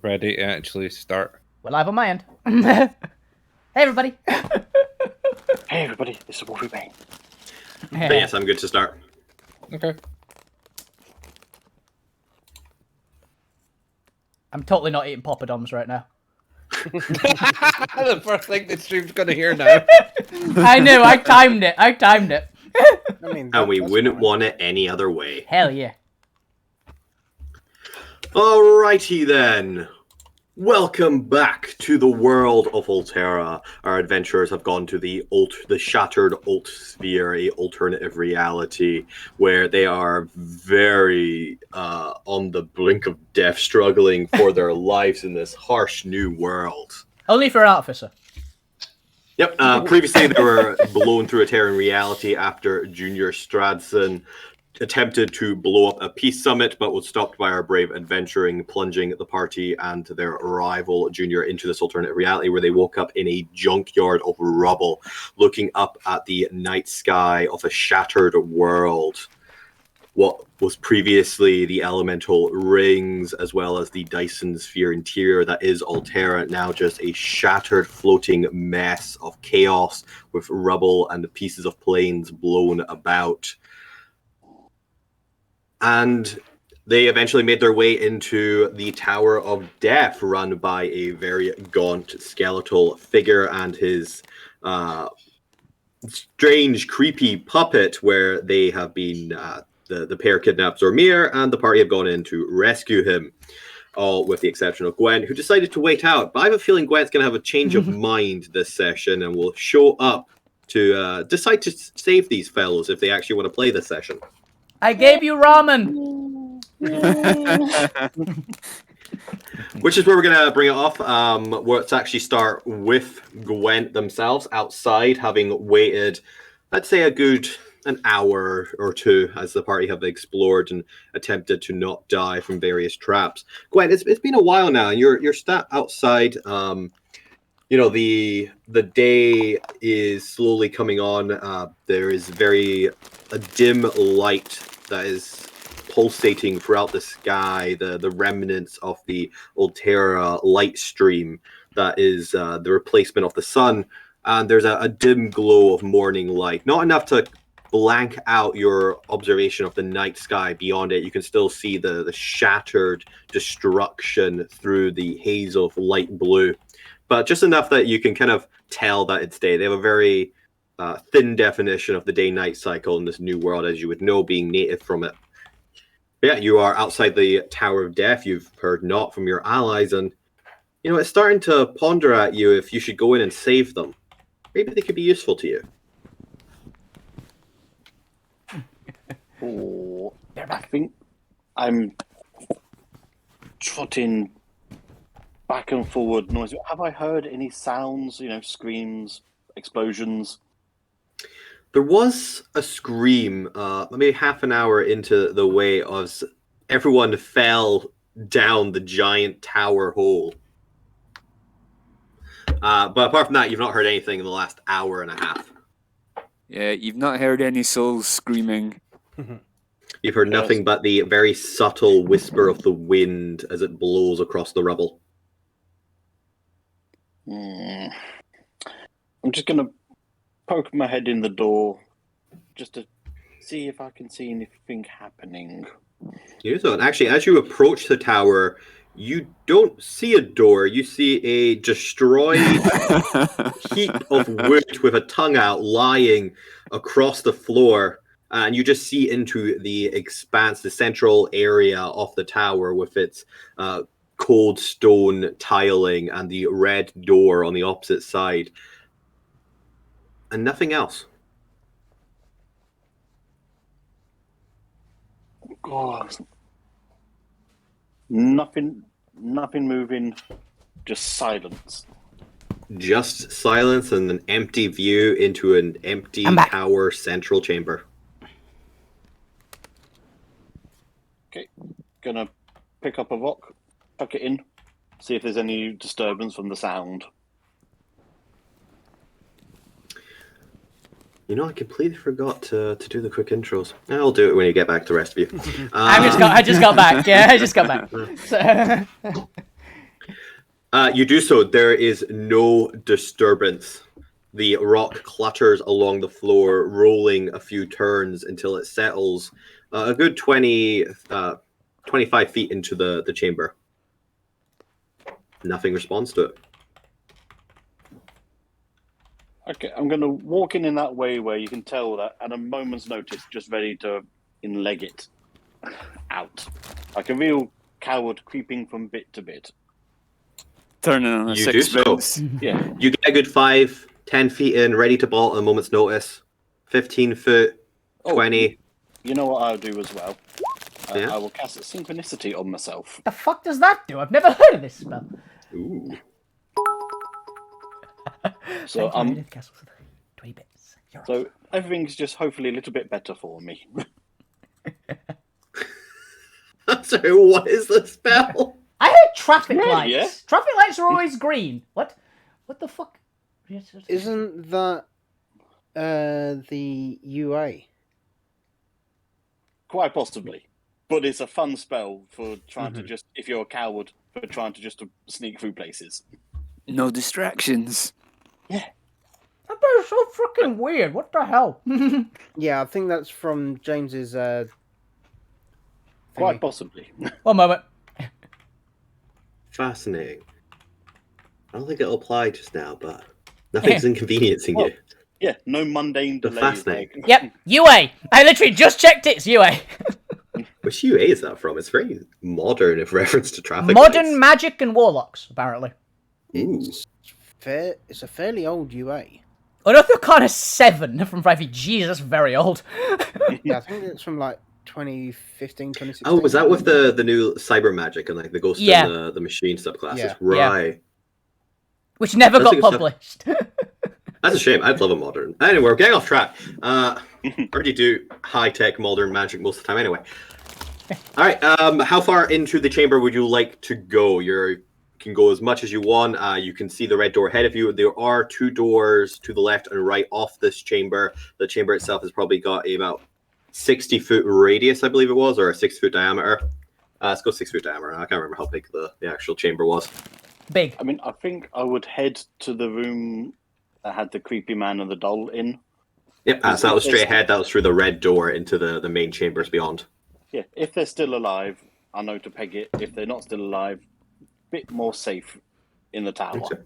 Ready to actually start. We're live on my end. Hey, everybody. Hey, everybody, this is Wolfie Bane. But yes, I'm good to start. Okay. I'm totally not eating poppadoms right now. The first thing the stream's going to hear now. I knew. I timed it. I mean, And we wouldn't want it any other way. Hell yeah. Alrighty then. Welcome back to the world of Alterra. Our adventurers have gone to the shattered Altsphere, a alternative reality where they are very on the brink of death, struggling for their lives in this harsh new world. Only for an artificer. Yep. Previously, they were blown through a Terran reality after Junior Stradson attempted to blow up a peace summit, but was stopped by our brave adventuring, plunging the party and their rival Junior into this alternative reality where they woke up in a junkyard of rubble, looking up at the night sky of a shattered world. What was previously the elemental rings, as well as the Dyson sphere interior that is Alterra, now just a shattered floating mess of chaos with rubble and pieces of planes blown about. And they eventually made their way into the Tower of Death, run by a very gaunt skeletal figure and his strange, creepy puppet, where they have been, the pair kidnapped Zormir, and the party have gone in to rescue him, all with the exception of Gwen, who decided to wait out. But I have a feeling Gwen's going to have a change of mind this session and will show up to decide to save these fellows if they actually want to play this session. I gave you ramen. Which is where we're going to bring it off. Let's actually start with Gwent themselves outside, having waited, I'd say, an hour or two as the party have explored and attempted to not die from various traps. Gwent, it's been a while now, and you're sat outside. You know, the day is slowly coming on. There is a dim light that is pulsating throughout the sky, the remnants of the Alterra light stream that is the replacement of the sun. And there's a dim glow of morning light. Not enough to blank out your observation of the night sky. Beyond it, you can still see the shattered destruction through the haze of light blue. But just enough that you can kind of tell that it's day. They have a very thin definition of the day-night cycle in this new world, as you would know, being native from it. But yeah, you are outside the Tower of Death. You've heard naught from your allies, and you know it's starting to ponder at you if you should go in and save them. Maybe they could be useful to you. Oh, I think I'm trotting back and forward noise. Have I heard any sounds, screams, explosions? There was a scream, maybe half an hour into the way, as everyone fell down the giant tower hole. But apart from that, you've not heard anything in the last hour and a half. Yeah, you've not heard any souls screaming. You've heard nothing but the very subtle whisper of the wind as it blows across the rubble. I'm just going to poke my head in the door just to see if I can see anything happening. You don't. Actually, as you approach the tower, you don't see a door. You see a destroyed heap of wood with a tongue out lying across the floor. And you just see into the expanse, the central area of the tower with its cold stone tiling and the red door on the opposite side. And nothing else. God. Nothing moving, just silence. Just silence and an empty view into an empty tower central chamber. Okay, gonna pick up a rock, tuck it in, see if there's any disturbance from the sound. You know, I completely forgot to do the quick intros. I'll do it when you get back, the rest of you. I just got back. Yeah, I just got back. So, You do so. There is no disturbance. The rock clutters along the floor, rolling a few turns until it settles a good 25 feet into the chamber. Nothing responds to it. Okay, I'm going to walk in that way where you can tell that at a moment's notice, just ready to leg it out. Like a real coward creeping from bit to bit. Turning on a You do so. sixpence. Yeah. You get a good 5-10 feet in, ready to bolt at a moment's notice. 15 foot, 20. You know what I'll do as well? Yeah. I will cast a synchronicity on myself. The fuck does that do? I've never heard of this spell. Ooh. So Castles for 20 bits. You're so everything's just hopefully a little bit better for me. Sorry, what is the spell? I heard traffic Yeah, lights. yeah. Traffic lights are always green. What? What the fuck? Isn't that the UA? Quite possibly. But it's a fun spell for trying to just, if you're a coward, for trying to just sneak through places. No distractions. That is so freaking weird. What the hell? Yeah, I think that's from James's. Quite thingy. possibly. One moment. Fascinating. I don't think it'll apply just now, but nothing's inconveniencing you. Yeah, no mundane The delays. fascinating. Like, Yep, UA. I literally just checked it. It's UA. Which UA is that from? It's very modern in reference to traffic Modern lights. magic and warlocks, apparently. Ooh. It's a fairly old UA. Another kind of 7 from 5e. Jesus, that's very old. Yeah, I think it's from like 2015, 2016. Oh, was that with the new cyber magic and like the ghost Yeah. and the machine subclasses? Yeah. Right. Which never That's got a good stuff. published. That's a shame. I'd love a modern. Anyway, we're getting off track. Already do high-tech modern magic most of the time anyway. All right. How far into the chamber would you like to go? You can go as much as you want. You can see the red door ahead of you. There are 2 doors to the left and right off this chamber. The chamber itself has probably got about 60-foot radius, I believe it was, or a 6-foot diameter. Let's go 6-foot diameter. I can't remember how big the actual chamber was. Big. I mean, I think I would head to the room that had the creepy man and the doll in. Yep, so that was straight ahead. That was through the red door into the main chambers beyond. Yeah, if they're still alive, I know to peg it. If they're not still alive, bit more safe in the tower. Okay.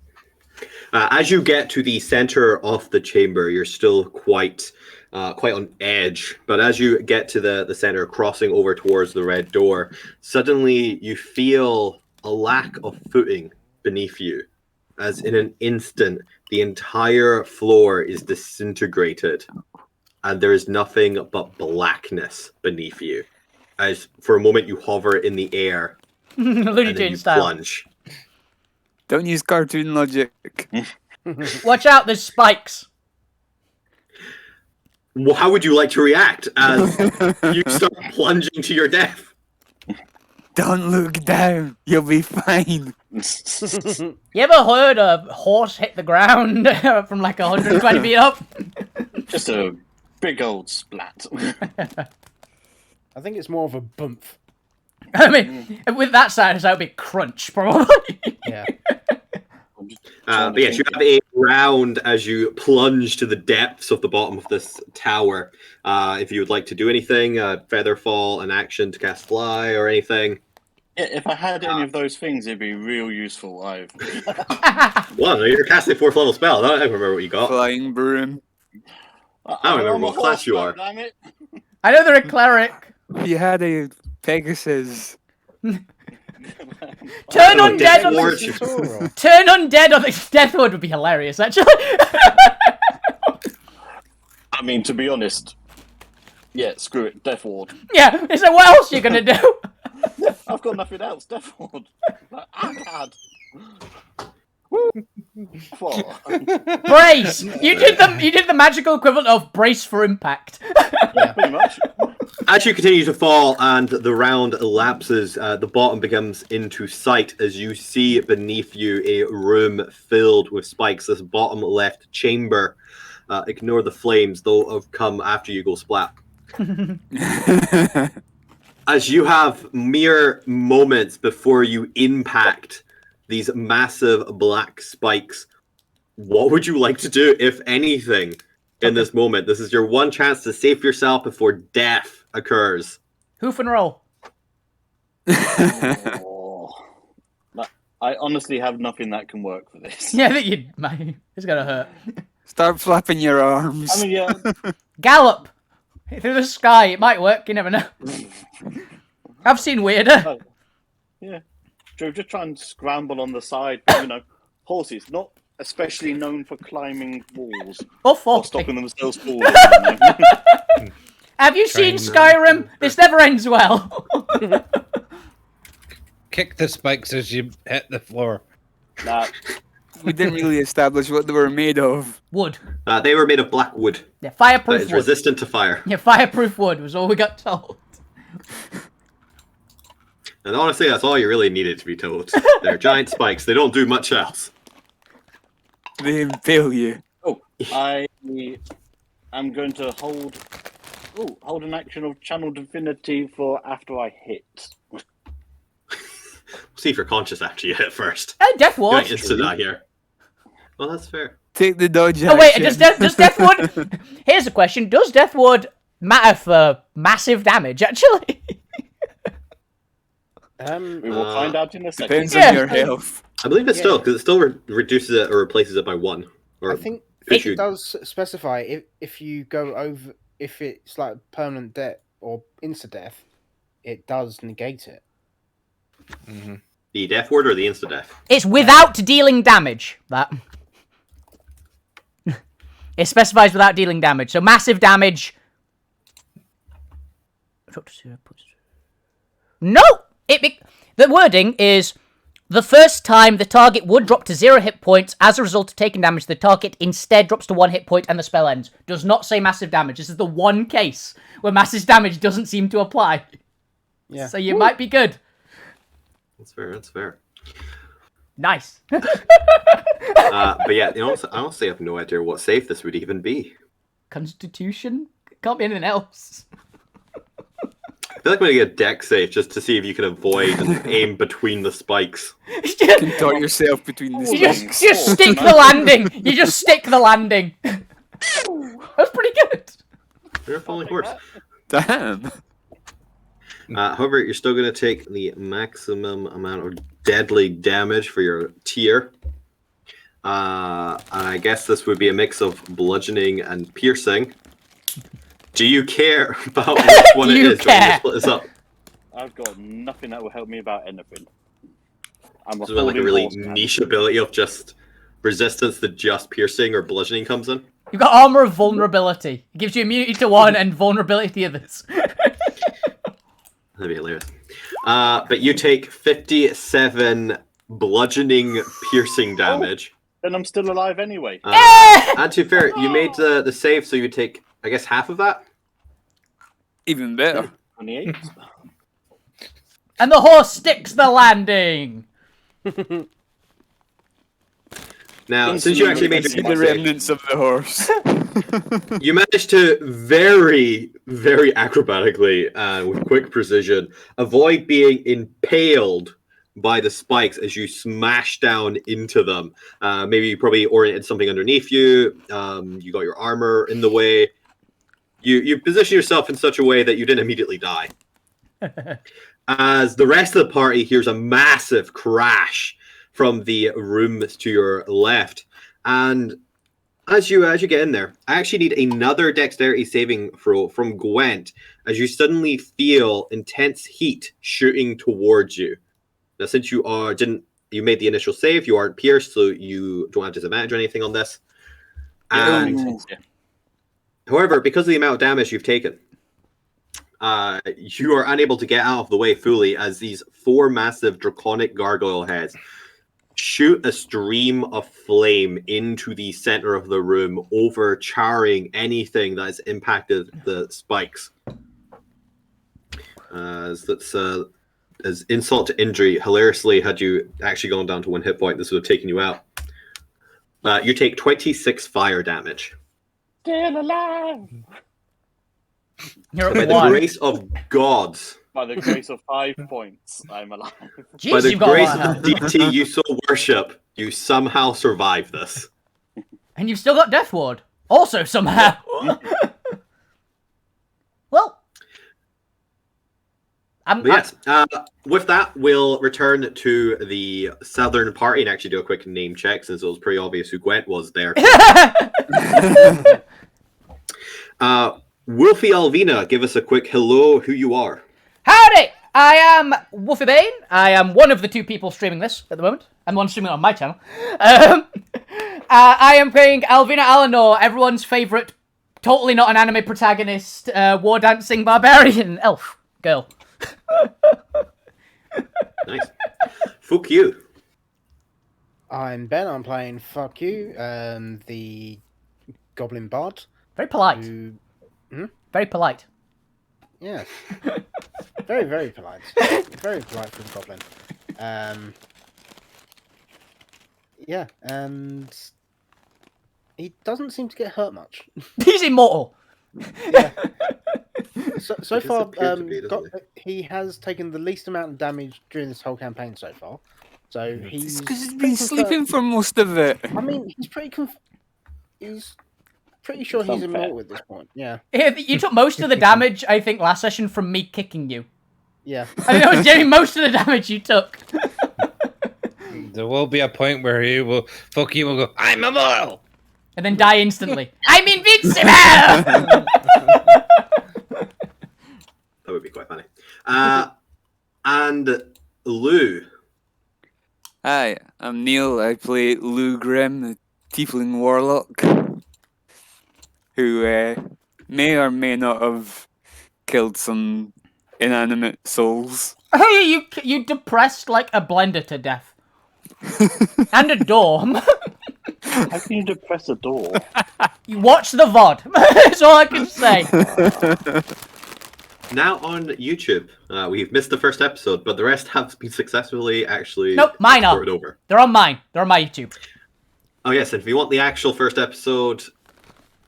As you get to the center of the chamber, you're still quite on edge. But as you get to the center, crossing over towards the red door, suddenly you feel a lack of footing beneath you. As in an instant, the entire floor is disintegrated, and there is nothing but blackness beneath you. As for a moment you hover in the air, Looney and then you Tunes style. plunge. Don't use cartoon logic. Watch out, there's spikes. Well, how would you like to react as you start plunging to your death? Don't look down. You'll be fine. You ever heard a horse hit the ground from like 120 feet up? Just a big old splat. I think it's more of a bump. I mean, with that sound, that would be crunch, probably. Yeah. But yes, you have a round as you plunge to the depths of the bottom of this tower. If you would like to do anything, feather fall, an action to cast fly or anything. Yeah, if I had any of those things, it'd be real useful. Well, no, you're casting a 4th level spell. I don't remember what you got. Flying broom. I don't remember what class you are. Damn it. I know they're a cleric. You had a Pegasus. Turn Oh, undead Death on Ward. the turn undead on the Death Ward would be hilarious, actually. I mean, to be honest, yeah, screw it, Death Ward. Yeah, so what else are you gonna do? I've got nothing else, Death Ward. God. Brace. You did the magical equivalent of brace for impact. Yeah, pretty much. As you continue to fall and the round elapses, the bottom becomes into sight as you see beneath you a room filled with spikes. This bottom left chamber. Ignore the flames, they'll have come after you go splat. As you have mere moments before you impact these massive black spikes. What would you like to do, if anything, in this moment? This is your one chance to save yourself before death occurs. Hoof and roll. Oh. I honestly have nothing that can work for this. Yeah, that you. It's gonna hurt. Start flapping your arms. I mean, yeah. Gallop through the sky. It might work. You never know. I've seen weirder. Yeah. Joe, just try and scramble on the side. You know, horses, not especially known for climbing walls Or or falling. stopping themselves falling. You know? Have you seen Skyrim? This never ends well. Kick the spikes as you hit the floor. Nah, We didn't really establish what they were made of. Wood. They were made of black wood Yeah, that fireproof is wood. resistant to fire. Yeah, fireproof wood was all we got told. And honestly, that's all you really needed to be told. They're giant spikes. They don't do much else. They impale you. I am going to hold an action of Channel Divinity for after I hit. See if you're conscious after you hit first. Hey, Death You Ward. ain't instant die here. Well, that's fair. Take the dodge Oh wait, action. does Death Ward? Here's a question: does Death Ward matter for massive damage? Actually, We will find out in a second. Depends Yeah. on your health. I believe it's still, because it still reduces it or replaces it by 1. Or I think if it you- does specify if you go over, if it's like permanent death or insta death, it does negate it. Mm-hmm. The death ward or the insta death? it's without dealing damage. That it specifies without dealing damage. So massive damage. No, the wording is the first time the target would drop to 0 hit points as a result of taking damage. The target instead drops to 1 hit point and the spell ends. Does not say massive damage. This is the one case where massive damage doesn't seem to apply. Yeah. So you might be good. That's fair, that's fair. Nice. But yeah, I honestly have no idea what save this would even be. Constitution? Can't be anything else. I feel like I'm going to get a deck save just to see if you can avoid and aim between the spikes. Contort yourself between the You spikes. just stick the landing. You just stick the landing. That's pretty good. You're following course. Damn. However, you're still going to take the maximum amount of deadly damage for your tier. And I guess this would be a mix of bludgeoning and piercing. Do you care about which one it You is? Do you want me to care. split this up? I've got nothing that will help me about anything. I'm a Is there like a holding really horse now. niche ability of just resistance that just piercing or bludgeoning comes in? You've got armor of vulnerability. It gives you immunity to one and vulnerability to the others. That'd be hilarious. But you take 57 bludgeoning piercing damage. Then I'm still alive anyway. And to be fair, you made the save, so you take, I guess, half of that? Even better. 28. And the horse sticks the landing. Now, since you actually made See your the save, remnants of the horse. you managed to very, very acrobatically and with quick precision avoid being impaled by the spikes as you smash down into them. Maybe you probably oriented something underneath you. You got your armor in the way. You position yourself in such a way that you didn't immediately die. As the rest of the party hears a massive crash from the room to your left, and as you get in there, I actually need another dexterity saving throw from Gwent as you suddenly feel intense heat shooting towards you. Now, since you made the initial save, you aren't pierced, so you don't have disadvantage or anything on this. Yeah, that And makes sense, yeah. however, because of the amount of damage you've taken, you are unable to get out of the way fully as these 4 massive draconic gargoyle heads shoot a stream of flame into the center of the room, overcharring anything that has impacted the spikes. As insult to injury, hilariously, had you actually gone down to 1 hit point, this would have taken you out. You take 26 fire damage. Still alive! You're By at the 1. grace of gods, By the grace of 5 points, I'm alive. Jeez, By the you've got a grace lot of of health. the deity you so worship, you somehow survived this. And you've still got Death Ward. Also, somehow. Well. But yes, with that, we'll return to the southern party and actually do a quick name check since it was pretty obvious who Gwent was there. Wolfie Alvina, give us a quick hello, who you are. Howdy! I am Wolfie Bane. I am one of the 2 people streaming this at the moment. I'm one streaming on my channel. I am playing Alvina Alanor, everyone's favourite, totally not an anime protagonist, war dancing barbarian elf girl. Nice. Fuck you. I'm Ben. I'm playing Fuck You, the Goblin Bard. Very polite. Who... Very polite. Yes. Very, very polite. Very polite for the Goblin. Yeah, and he doesn't seem to get hurt much. He's immortal. Yeah. So He does far, appear to be, doesn't he has taken the least amount of damage during this whole campaign so far. So he's It's because he's pretty been sleeping confirmed- for most of it. I mean, he's pretty sure he's Unfair. immortal at this point. Yeah, You took most of the damage, I think, last session from me kicking you. yeah. I think that was getting most of the damage you took. There will be a point where you will go, I'm immortal! And then die instantly. I'm invincible! That would be quite funny. And Lou. Hi, I'm Neil. I play Lou Grimm, the Tiefling Warlock, who may or may not have killed some inanimate souls. Hey, you depressed like a blender to death. And a dorm. How can you depress a door? You watch the VoD. That's all I can say. Now on YouTube. We've missed the first episode, but the rest have been successfully actually Nope, mine are. exported over. They're on mine. They're on my YouTube. Oh yes, and if you want the actual first episode,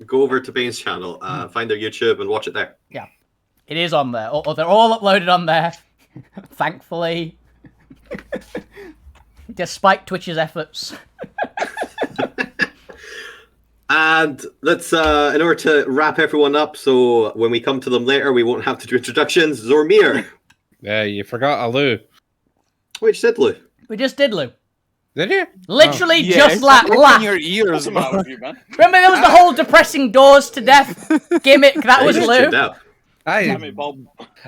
go over to Bane's channel, find their YouTube and watch it there. Yeah. It is on there. Or they're all uploaded on there. Thankfully. Despite Twitch's efforts. And let's, in order to wrap everyone up, so when we come to them later, we won't have to do introductions. Zormir, Yeah, you forgot a Lou. which said Lou. We just did, Lou. Did you? Literally Yeah, just stop opening laugh. your ears, What's the matter man. with you, man? Remember there was the whole depressing doors to death gimmick? That was You just Lou. tuned out. Damn it, Bob.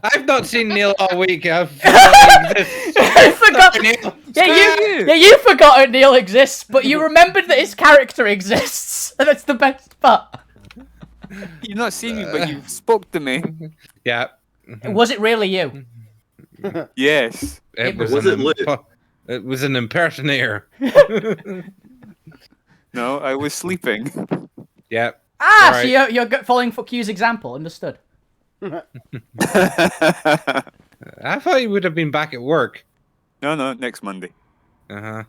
I've not seen Neil all week. I've forgotten he exists. I forgot. Sorry, Neil. Yeah, you forgot Neil exists, but you remembered that his character exists, and that's the best part. You've not seen me, but you spoke to me. Yeah. Was it really you? Yes. It was, Was an it Lou? It was an impersonator. No, I was sleeping. Yeah. Ah, Alright. so you're following Fuck You's example. Understood. No, I thought you would have been back at work. next Monday. Uh-huh.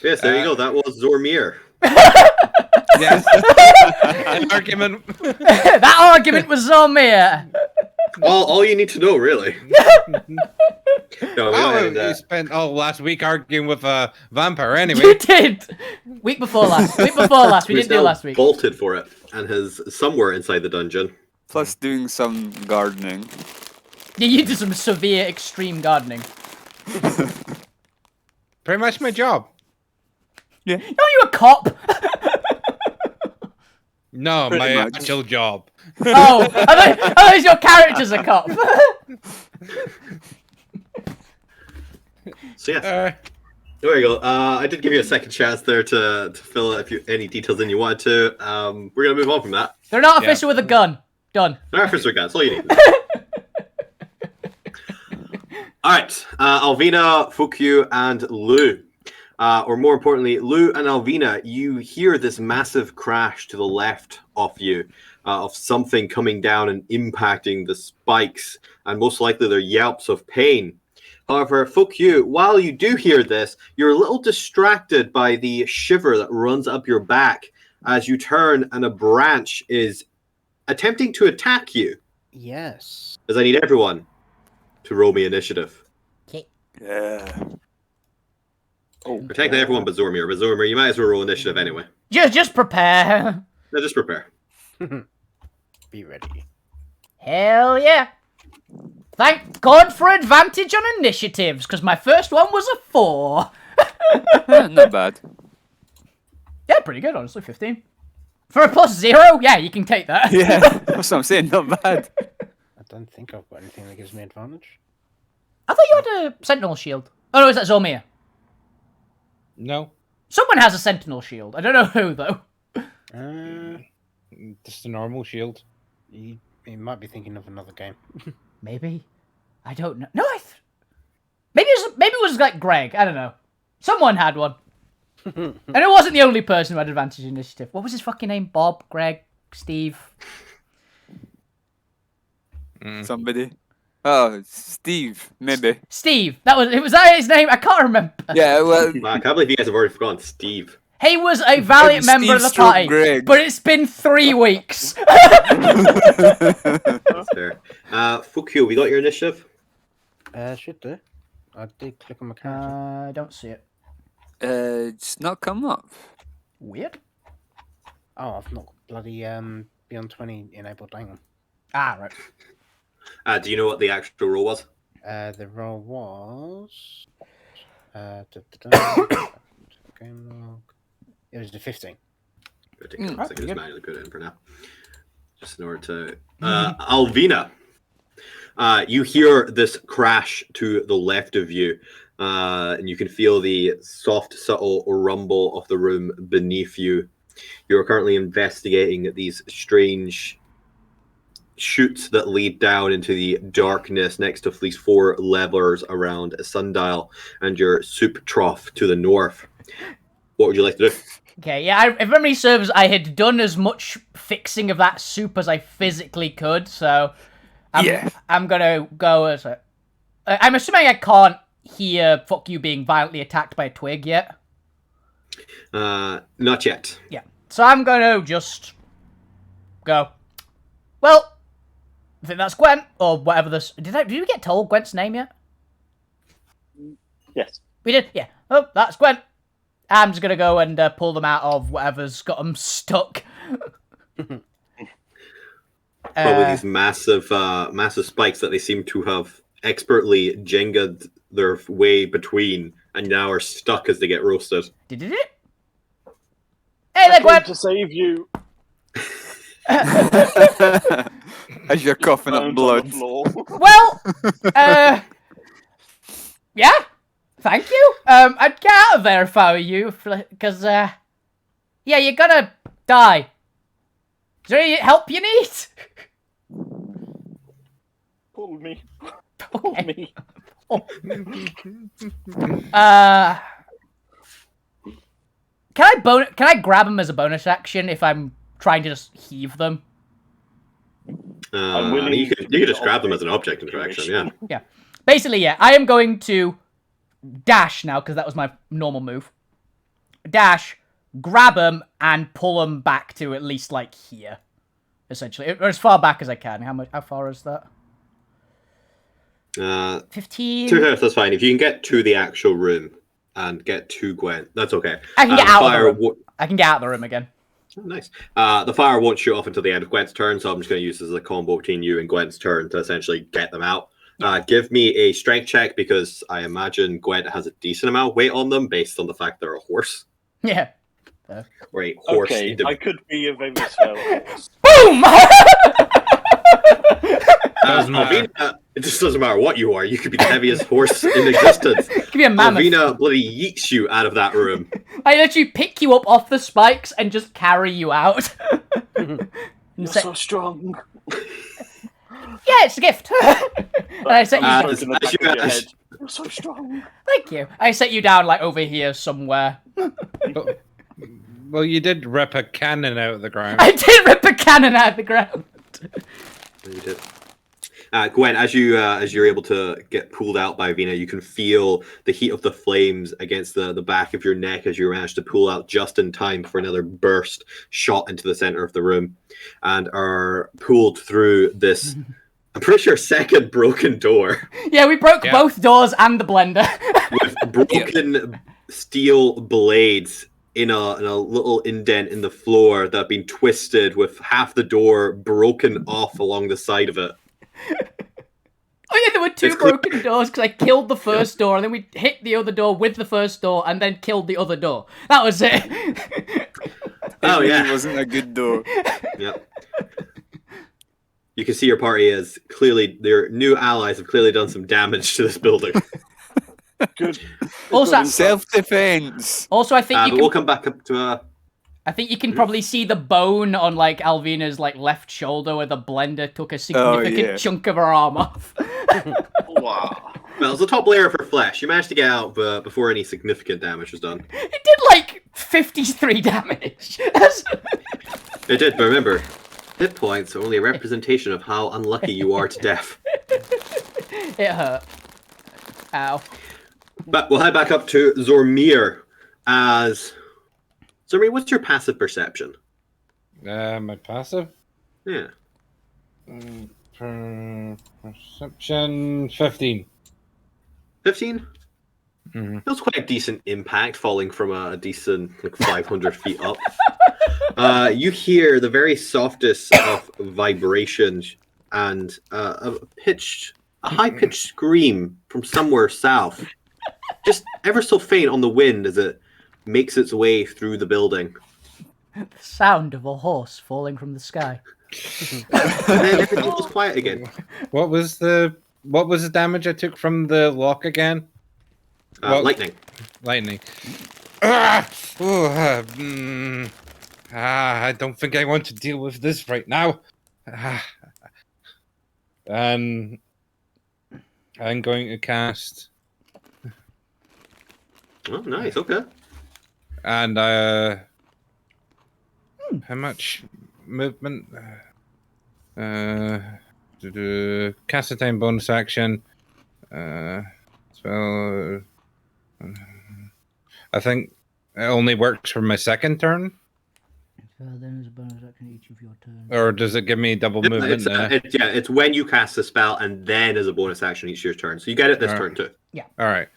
Yes, there you go. That was Zormir. Yes. An argument. That argument was on me. All you need to know, really. No, we Oh, don't have you spent all last week arguing with a vampire You anyway. did. Week before last. We didn't do last week. Bolted for it and has somewhere inside the dungeon. Plus doing some gardening. Yeah, you did some severe extreme gardening. Pretty much my job. Yeah. No, you a cop. No, Pretty my much. actual job. Oh, I thought your character's a cop. So yes, Uh, there you go. I did give you a second chance there to fill out any details in you wanted to. We're gonna move on from that. They're not Yeah. official with a gun. Done. Reference again. That's all you need. All right, Alvina, Fukyu, and Lou. Or more importantly, Lou and Alvina, you hear this massive crash to the left of you, of something coming down and impacting the spikes, and most likely they're yelps of pain. However, Fukyu, while you do hear this, you're a little distracted by the shiver that runs up your back as you turn and a branch is attempting to attack you. Yes. As I need everyone to roll me initiative. Okay. Yeah. Oh, Or technically everyone but Zormir. But Zormir, you might as well roll initiative anyway. Just prepare. No, just prepare. Be ready. Hell yeah. Thank God for advantage on initiatives, because my first one was a 4. Not bad. Yeah, pretty good, honestly. 15. For a +0, yeah, you can take that. Yeah, that's what I'm saying. Not bad. I don't think I've got anything that gives me advantage. I thought you had a Sentinel shield. Oh no, is that Zormir? No, Someone has a Sentinel shield. I don't know who, though. just a normal shield. You might be thinking of another game. Maybe. I don't know. No, maybe it was like Greg. I don't know. Someone had one. And it wasn't the only person who had advantage initiative. What was his fucking name? Bob, Greg, Steve? Somebody. Oh, Steve, maybe. Steve. Was that his name? I can't remember. Yeah, well, I can't believe you guys have already forgotten Steve. He was a valiant Steve member of the stroke party, Greg. but it's been 3 weeks. That's fair. Fukio, we got your initiative? Should do. I did click on my character. I don't see it. it's not come up. Weird. Oh, I've not bloody Beyond 20 enabled. Hang on. Ah, right. Do you know what the actual roll was? The roll was. Game log. It was the 15. Ridiculous. I can good. just manually put it in for now. Just in order to. Alvina, you hear this crash to the left of you, and you can feel the soft, subtle rumble of the room beneath you. You're currently investigating these strange chutes that lead down into the darkness next to these 4 levers around a sundial and your soup trough to the north. What would you like to do? Okay, yeah, if memory serves, I had done as much fixing of that soup as I physically could, so I'm gonna go as a... I'm assuming I can't hear fuck you being violently attacked by a twig yet. Not yet. Yeah, so I'm gonna just go. Well, I think that's Gwen, or whatever this... Did we get told Gwen's name yet? yes. We did? Yeah. Oh, that's Gwen. I'm just gonna go and pull them out of whatever's got them stuck. Probably these massive spikes that they seem to have expertly Jenga'd their way between and now are stuck as they get roasted. Did it? Hey there, I'm going Gwen! to save you. As you're coughing up Bones on blood. the floor. Well, yeah, thank you. I'd get out of there if I were you, because, yeah, you're gonna die. Is there any help you need? Pull me. Pull me. Can I grab them as a bonus action if I'm trying to just heave them? I'm willing you could just grab them as an object object interaction, yeah. Yeah. Basically, yeah, I am going to dash now, because that was my normal move. Dash, grab them, and pull them back to at least, like, here. Essentially. Or as far back as I can. How far is that? 15? 2 that's fine. If you can get to the actual room and get to Gwen, that's okay. I can get out of the room. wo- I can get out of the room again. Oh, nice. The fire won't shoot off until the end of Gwen's turn, so I'm just going to use this as a combo between you and Gwen's turn to essentially get them out. Give me a strength check, because I imagine Gwen has a decent amount of weight on them based on the fact they're a horse. Yeah. Or a horse. Okay, I could be a very slow horse. Boom! Doesn't matter. Alvina, it just doesn't matter what you are. You could be the heaviest horse in existence. Give me a mammoth. Alvina bloody yeets you out of that room. I literally pick you up off the spikes and just carry you out. You're so strong. Yeah, it's a gift. And I set you down. In the back of your head. You're so strong. Thank you. I set you down like over here somewhere. Well, you did rip a cannon out of the ground. I did rip a cannon out of the ground. You did. Gwen, as you're able to get pulled out by Vina, you can feel the heat of the flames against the back of your neck as you manage to pull out just in time for another burst shot into the center of the room, and are pulled through this I'm pretty sure second broken door Yeah, we broke Yeah. both doors and the blender. with broken steel blades in a little indent in the floor that have been twisted with half the door broken off along the side of it. Oh yeah, there were two It's clear- broken doors because I killed the first door and then we hit the other door with the first door and then killed the other door. That was it. Oh, It yeah. really wasn't a good door. Yep. You can see your party is clearly, their new allies have clearly done some damage to this building. Good. Also- Good insight. Self-defense. Also, I think you But can. we'll come back up to I think you can probably see the bone on like Alvina's like left shoulder where the blender took a significant yeah. chunk of her arm off. Wow. well, it's a top layer of her flesh. You managed to get out before any significant damage was done. It did like 53 damage. It did, but remember, hit points are only a representation of how unlucky you are to death. It hurt. Ow. But we'll head back up to Zormir as... Zormir, what's your passive perception? My passive? Yeah. Perception 15. 15? Mhm. That was quite a decent impact, falling from a decent, like, 500 feet up. You hear the very softest of vibrations and a high-pitched scream from somewhere south. Just ever so faint on the wind as it makes its way through the building. The sound of a horse falling from the sky. And then everything goes quiet again. What was the damage I took from the lock again? What- Lightning. Lightning. I don't think I want to deal with this right now. And I'm going to cast. Oh, nice. Okay. And how much movement? Cast a time bonus action. So I think it only works for my second turn, Then there's a bonus action each of your turns. or does it give me double movement? It's when you cast the spell and then as a bonus action each of your turn. So you get it this turn too. All right.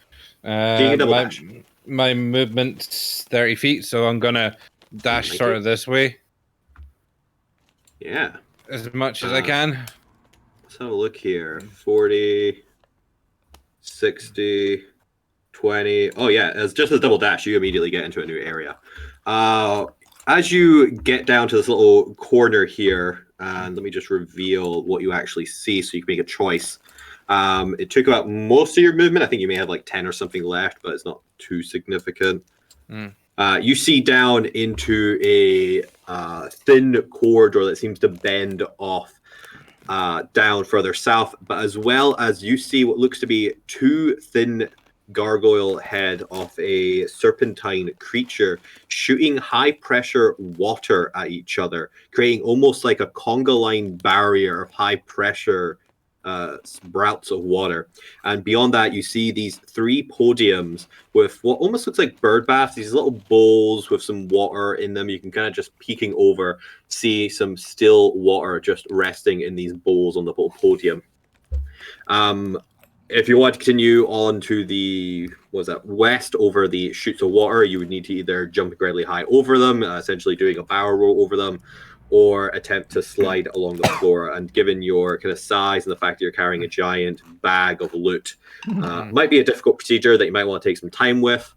So you can double dash. My movement's 30 feet, so I'm gonna dash Thank sort you. of this way Yeah. as much as I can. Let's have a look here. 40, 60, 20. Oh, yeah. As just a double dash, you immediately get into a new area. As you get down to this little corner here, and let me just reveal what you actually see so you can make a choice. It took about most of your movement. I think you may have like 10 or something left, but it's not too significant. You see down into a thin corridor that seems to bend off down further south, but as well as you see what looks to be two thin gargoyle head of a serpentine creature shooting high pressure water at each other, creating almost like a conga line barrier of high pressure sprouts of water. And beyond that, you see these three podiums with what almost looks like bird baths, these little bowls with some water in them. You can kind of just peeking over, see some still water just resting in these bowls on the little podium. If you want to continue on to the west over the chutes of water, you would need to either jump incredibly high over them, essentially doing a barrel roll over them, or attempt to slide along the floor. And given your kind of size and the fact that you're carrying a giant bag of loot, might be a difficult procedure that you might want to take some time with.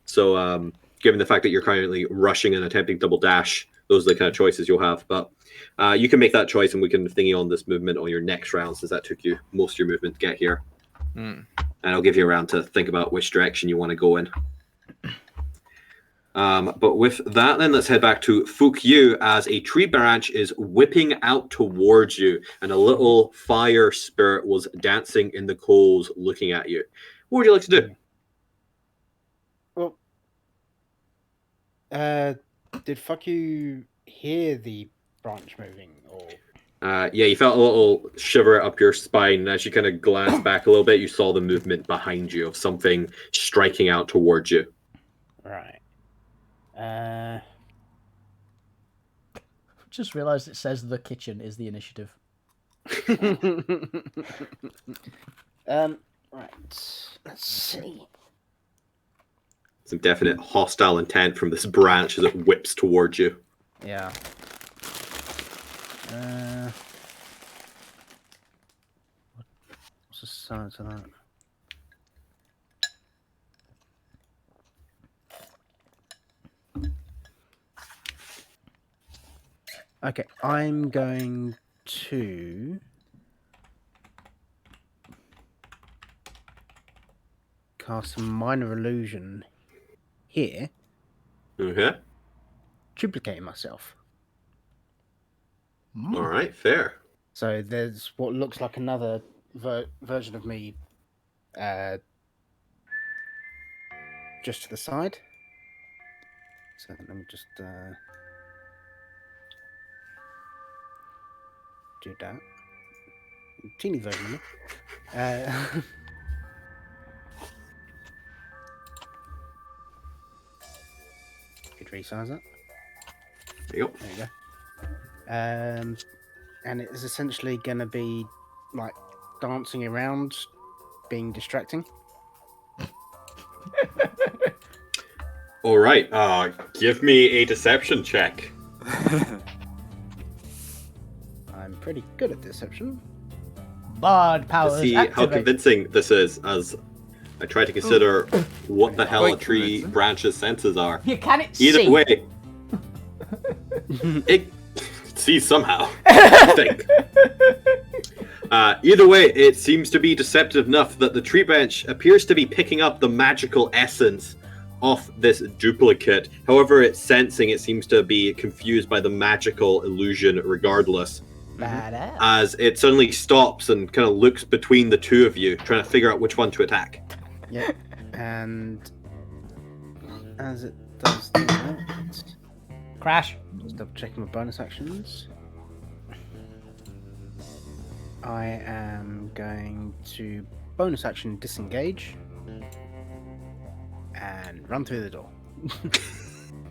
So given the fact that you're currently rushing and attempting double dash, those are the kind of choices you'll have. But you can make that choice and we can thingy on this movement on your next round, since that took you most of your movement to get here. And I'll give you a round to think about which direction you want to go in. But with that, then let's head back to Fook Yu as a tree branch is whipping out towards you, and a little fire spirit was dancing in the coals, looking at you. What would you like to do? Well, did Fuck You hear the branch moving, or? Yeah, you felt a little shiver up your spine, and as you kind of glanced back a little bit, you saw the movement behind you of something striking out towards you. Right. Just realised it says the kitchen is the initiative. Right. Let's see. Some definite hostile intent from this branch as it whips towards you. Yeah. What's the size of that? Okay, I'm going to cast a minor illusion here, Okay. duplicating myself. All right. Fair. So there's what looks like another version of me just to the side. So let me just do that. Teeny version of me. Could resize that. There you go. There you go. And it is essentially going to be like dancing around, being distracting. All right. Give me a deception check. I'm pretty good at deception. Bard To powers see how activate. convincing this is, as I try to consider what the hell a Quite tree convincing. branch's senses are. You can't Either see. way, it sees somehow. I think. Either way, it seems to be deceptive enough that the tree branch appears to be picking up the magical essence of this duplicate. However, it's sensing it seems to be confused by the magical illusion regardless. Badass. As it suddenly stops and kind of looks between the two of you, trying to figure out which one to attack. Yeah. And as it does that, Crash. just double checking my bonus actions. I am going to bonus action disengage and run through the door.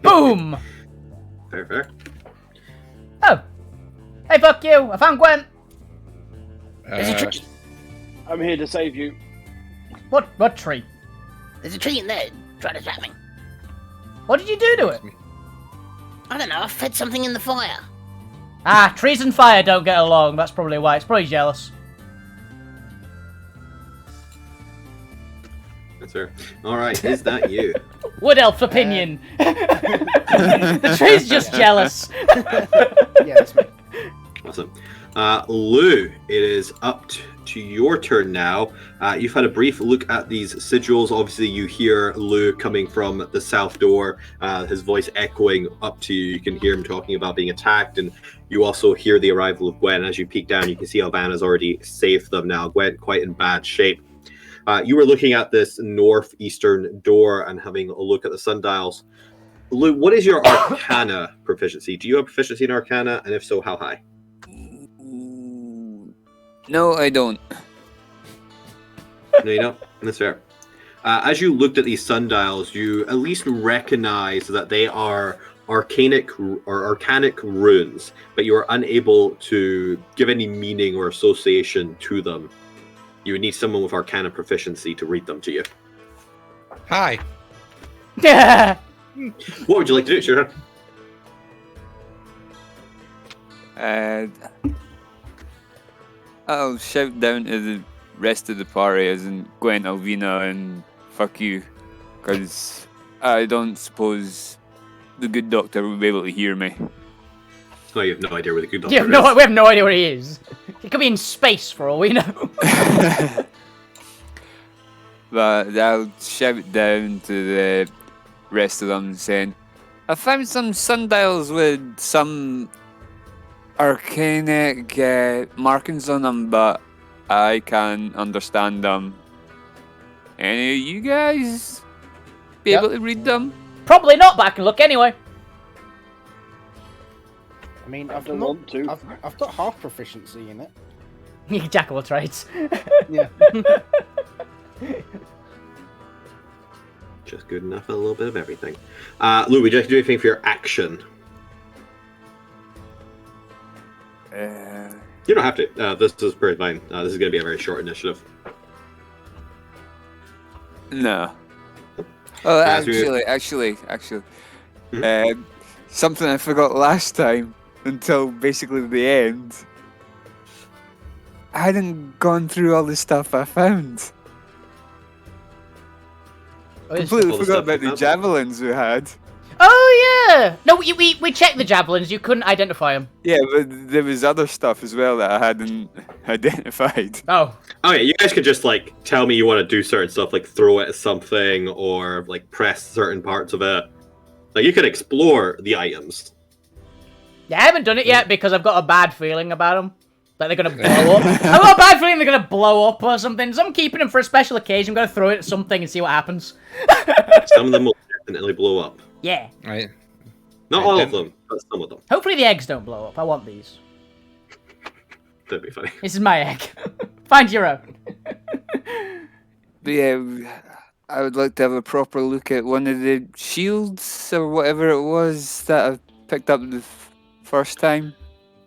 Boom. Fair. Oh. Hey, fuck you. I found Gwen. I'm here to save you. What tree? There's a tree in there trying to trap me. What did you do to it? I don't know, I fed something in the fire. Ah, trees and fire don't get along. That's probably why. It's probably jealous. That's fair. All right, is that you? Wood elf opinion. The tree's just jealous. Yeah, that's me. Awesome. Lou, it is up to your turn now. You've had a brief look at these sigils. Obviously, you hear Lou coming from the south door, his voice echoing up to you. You can hear him talking about being attacked, and you also hear the arrival of Gwen. As you peek down, you can see Alvana's already saved them now. Gwen, quite in bad shape. You were looking at this northeastern door and having a look at the sundials. Lou, what is your Arcana proficiency? Do you have proficiency in Arcana, and if so, how high? No, I don't. No, you don't. That's fair. As you looked at these sundials, you at least recognize that they are arcanic runes, but you are unable to give any meaning or association to them. You would need someone with Arcana Proficiency to read them to you. Hi. Yeah. What would you like to do? It's your turn. I'll shout down to the rest of the party, as in Gwen, Alvina, and fuck you, because I don't suppose the good doctor will be able to hear me. Oh, you have no idea where the good doctor Yeah, is. no, we have no idea where he is. He could be in space for all we know. But I'll shout down to the rest of them saying, I found some sundials with some arcanic markings on them, but I can't understand them. Any of you guys be Yep. able to read them? Probably not, but I can look anyway. I mean, I don't want to. I've got half proficiency in it. You jack of all trades. Yeah. Just good enough, a little bit of everything. Lou, would you like to do anything for your action? Uh, You don't have to. This is pretty fine. This is going to be a very short initiative. No. Oh, As we- actually, something I forgot last time until basically the end. I hadn't gone through all the stuff I found. Completely All the forgot stuff about you the found? javelins we had. Oh yeah. No, we checked the javelins. You couldn't identify them. Yeah, but there was other stuff as well that I hadn't identified. Oh. Oh yeah, you guys could just like tell me you want to do certain stuff, like throw it at something or like press certain parts of it. Like you could explore the items. Yeah, I haven't done it yet because I've got a bad feeling about them. Like they're gonna blow up. I've got a bad feeling they're gonna blow up or something. So I'm keeping them for a special occasion. I'm gonna throw it at something and see what happens. Some of them will definitely blow up. Yeah. Right. Not all of them, but some of them. Hopefully the eggs don't blow up. I want these. That'd be funny. This is my egg. Find your own. But yeah, I would like to have a proper look at one of the shields or whatever it was that I picked up the first time.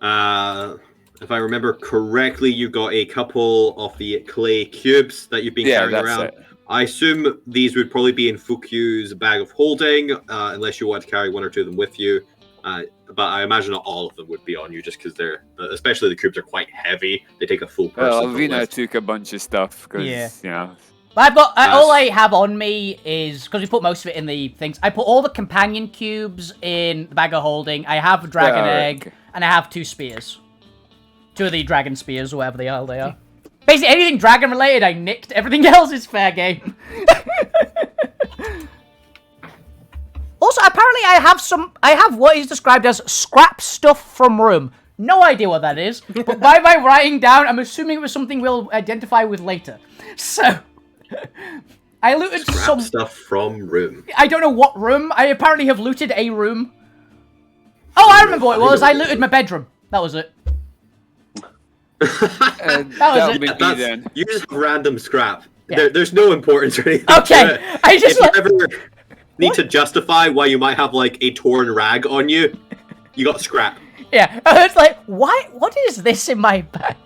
If I remember correctly, you got a couple of the clay cubes that you've been carrying around. It. I assume these would probably be in Fukyu's bag of holding, unless you want to carry one or two of them with you. But I imagine not all of them would be on you, just because they're, especially the cubes are quite heavy. They take a full person. Well, to Alvina lift. took a bunch of stuff because, Yeah. you know. But I've got all I have on me is because we put most of it in the things. I put all the companion cubes in the bag of holding. I have a dragon egg, and I have 2 spears. 2 of the dragon spears, or whatever the hell they are. Basically, anything dragon related, I nicked. Everything else is fair game. Also, apparently, I have what is described as scrap stuff from room. No idea what that is, but by my writing down, I'm assuming it was something we'll identify with later. So, I looted Scrap some stuff from room. I don't know what room. I apparently have looted a room. Oh, I remember what it was. I looted my bedroom. That was it. That was it. would be That's- then. You just have random scrap. Yeah. There's no importance or anything. Okay, to it. I just If you ever need to justify why you might have like a torn rag on you, you got scrap. Yeah, I was like, why? What is this in my bag?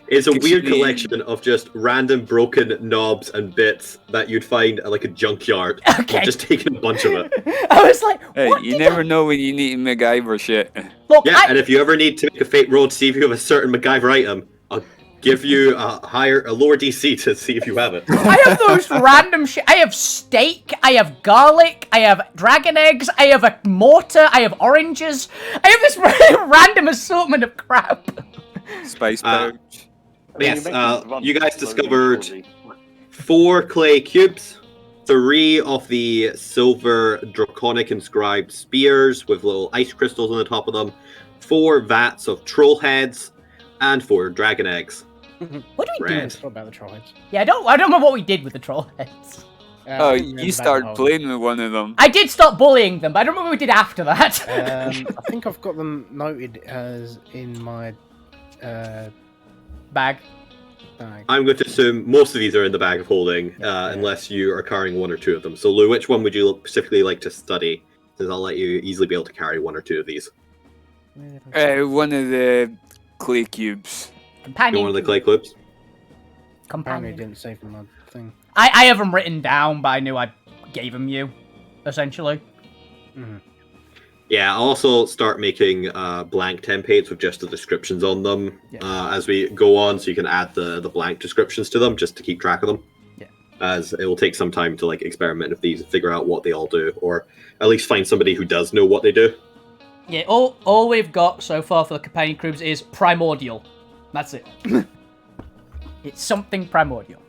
It's a Gives weird me- collection of just random broken knobs and bits that you'd find at like a junkyard. Okay. You've just taken a bunch of it. I was like, Hey, what you did never know when you need MacGyver shit. Look, Yeah, and if you ever need to make a fate roll to see if you have a certain MacGyver item, I'll give you a lower DC to see if you have it. I have those random shit. I have steak, I have garlic, I have dragon eggs, I have a mortar, I have oranges. I have this random assortment of crap. Spice pouch. Yes, You're making fun you guys slowly, discovered slowly. 4 clay cubes, 3 of the silver draconic inscribed spears with little ice crystals on the top of them, 4 vats of troll heads, and 4 dragon eggs. What do we do? Red. With... What about the trolls? Yeah, I don't remember what we did with the troll heads. Oh, you started playing with one of them. I did stop bullying them, but I don't remember what we did after that. I think I've got them noted as in my Bag. bag. I'm going to assume most of these are in the bag of holding, unless you are carrying 1 or 2 of them. So, Lou, which one would you specifically like to study? Since I'll let you easily be able to carry 1 or 2 of these. One of the clay cubes. Companion. You want one of the clay cubes? Apparently, it Companion. didn't save my thing. I have them written down, but I knew I gave them you, essentially. Yeah, I'll also start making blank templates with just the descriptions on them as we go on, so you can add the blank descriptions to them just to keep track of them. Yeah. As it will take some time to like experiment with these and figure out what they all do, or at least find somebody who does know what they do. Yeah, all we've got so far for the companion cubes is primordial. That's it. It's something primordial.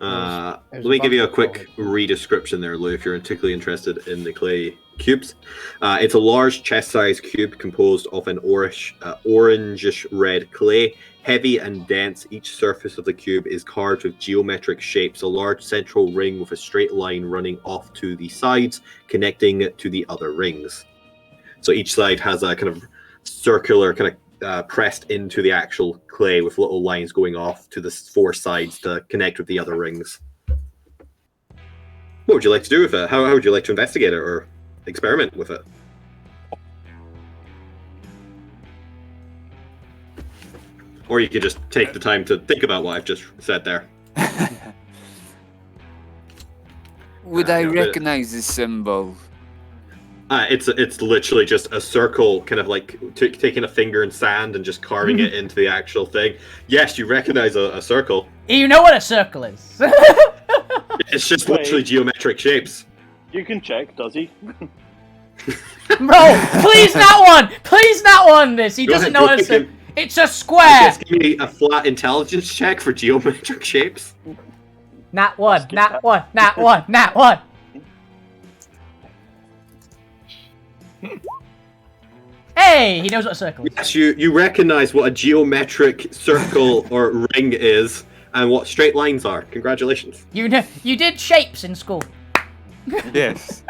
Let There's me a give you a bunch of quick re-description there, Lou, if you're particularly interested in the clay cubes. It's a large chest-sized cube composed of an orangish-red clay, heavy and dense. Each surface of the cube is carved with geometric shapes, a large central ring with a straight line running off to the sides, connecting to the other rings. So each side has a kind of circular kind of pressed into the actual clay with little lines going off to the 4 sides to connect with the other rings. What would you like to do with it? How would you like to investigate it or experiment with it? Or you could just take the time to think about what I've just said there. Would I Yeah, but- recognize this symbol? It's literally just a circle, kind of like taking a finger in sand and just carving it into the actual thing. Yes, you recognize a circle. You know what a circle is. It's just Wait. literally geometric shapes. You can check, does he? Bro, please not one! Please not one this! He Go doesn't ahead, know go what a ahead, circle. give- It's a square! Just give me a flat intelligence check for geometric shapes. Nat 1, Skip nat that. 1, nat 1, nat 1. Hey, he knows what a circle is. Yes, you recognize what a geometric circle or ring is and what straight lines are. Congratulations. You know, you did shapes in school. Yes.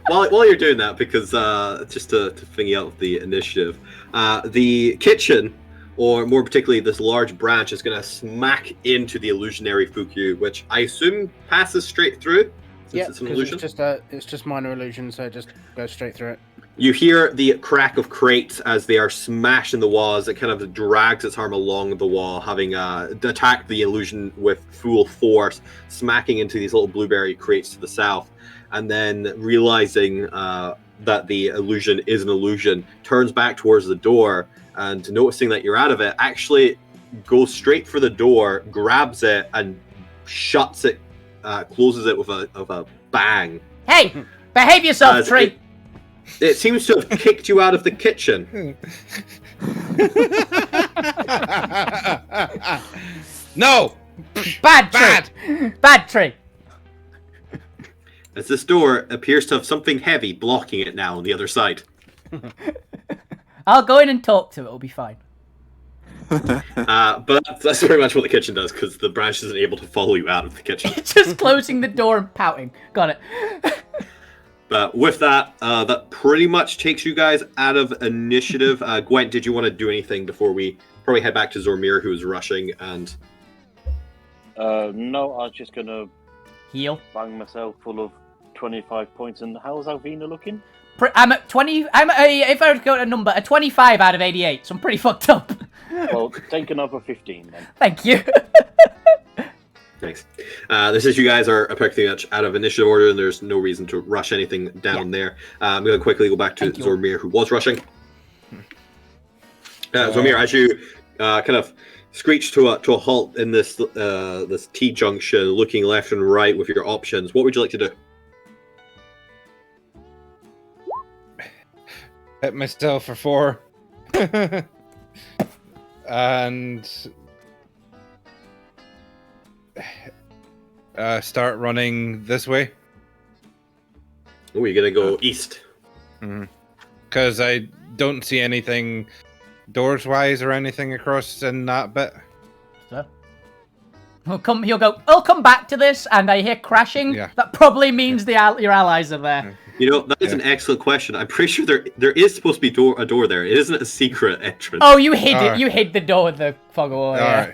While you're doing that, because just to thingy out the initiative, the kitchen, or more particularly this large branch, is going to smack into the illusionary Fukyu, which I assume passes straight through, since Yeah, it's an 'cause illusion. it's just minor illusion, so it just goes straight through it. You hear the crack of crates as they are smashed in the walls. It kind of drags its arm along the wall, having attacked the illusion with full force, smacking into these little blueberry crates to the south, and then realizing that the illusion is an illusion, turns back towards the door, and noticing that you're out of it, actually goes straight for the door, grabs it, and shuts it, closes it with a bang. Hey, behave yourself, As tree. It seems to have kicked you out of the kitchen. No! Bad tree. Bad! Bad tree. As this door appears to have something heavy blocking it now on the other side. I'll go in and talk to it. It'll be fine. But that's very much what the kitchen does, because the branch isn't able to follow you out of the kitchen. It's just closing the door and pouting. Got it. But with that, that pretty much takes you guys out of initiative. Gwent, did you want to do anything before we probably head back to Zormir, who is rushing? And No, I was just gonna Heal. bang myself full of 25 points. And how's Alvina looking? I'm at 20. If I were to go to a number, a 25 out of 88. So I'm pretty fucked up. Well, take another 15 then. Thank you. thanks. This is you guys are pretty much out of initiative order, and there's no reason to rush anything down there. I'm going to quickly go back to Thank you. Zormir, who was rushing. Zormir, as you kind of screech to a halt in this this T-junction, looking left and right with your options, what would you like to do? Hit myself for 4. And start running this way. Oh, you're going to go east. Because I don't see anything doors-wise or anything across in that bit. He'll go. I'll come back to this, and I hear crashing. Yeah. That probably means your allies are there. You know, that is an excellent question. I'm pretty sure there is supposed to be a door there. It isn't a secret entrance. Oh, you hid it. Alright. You hid the door with the fog of war. Yeah.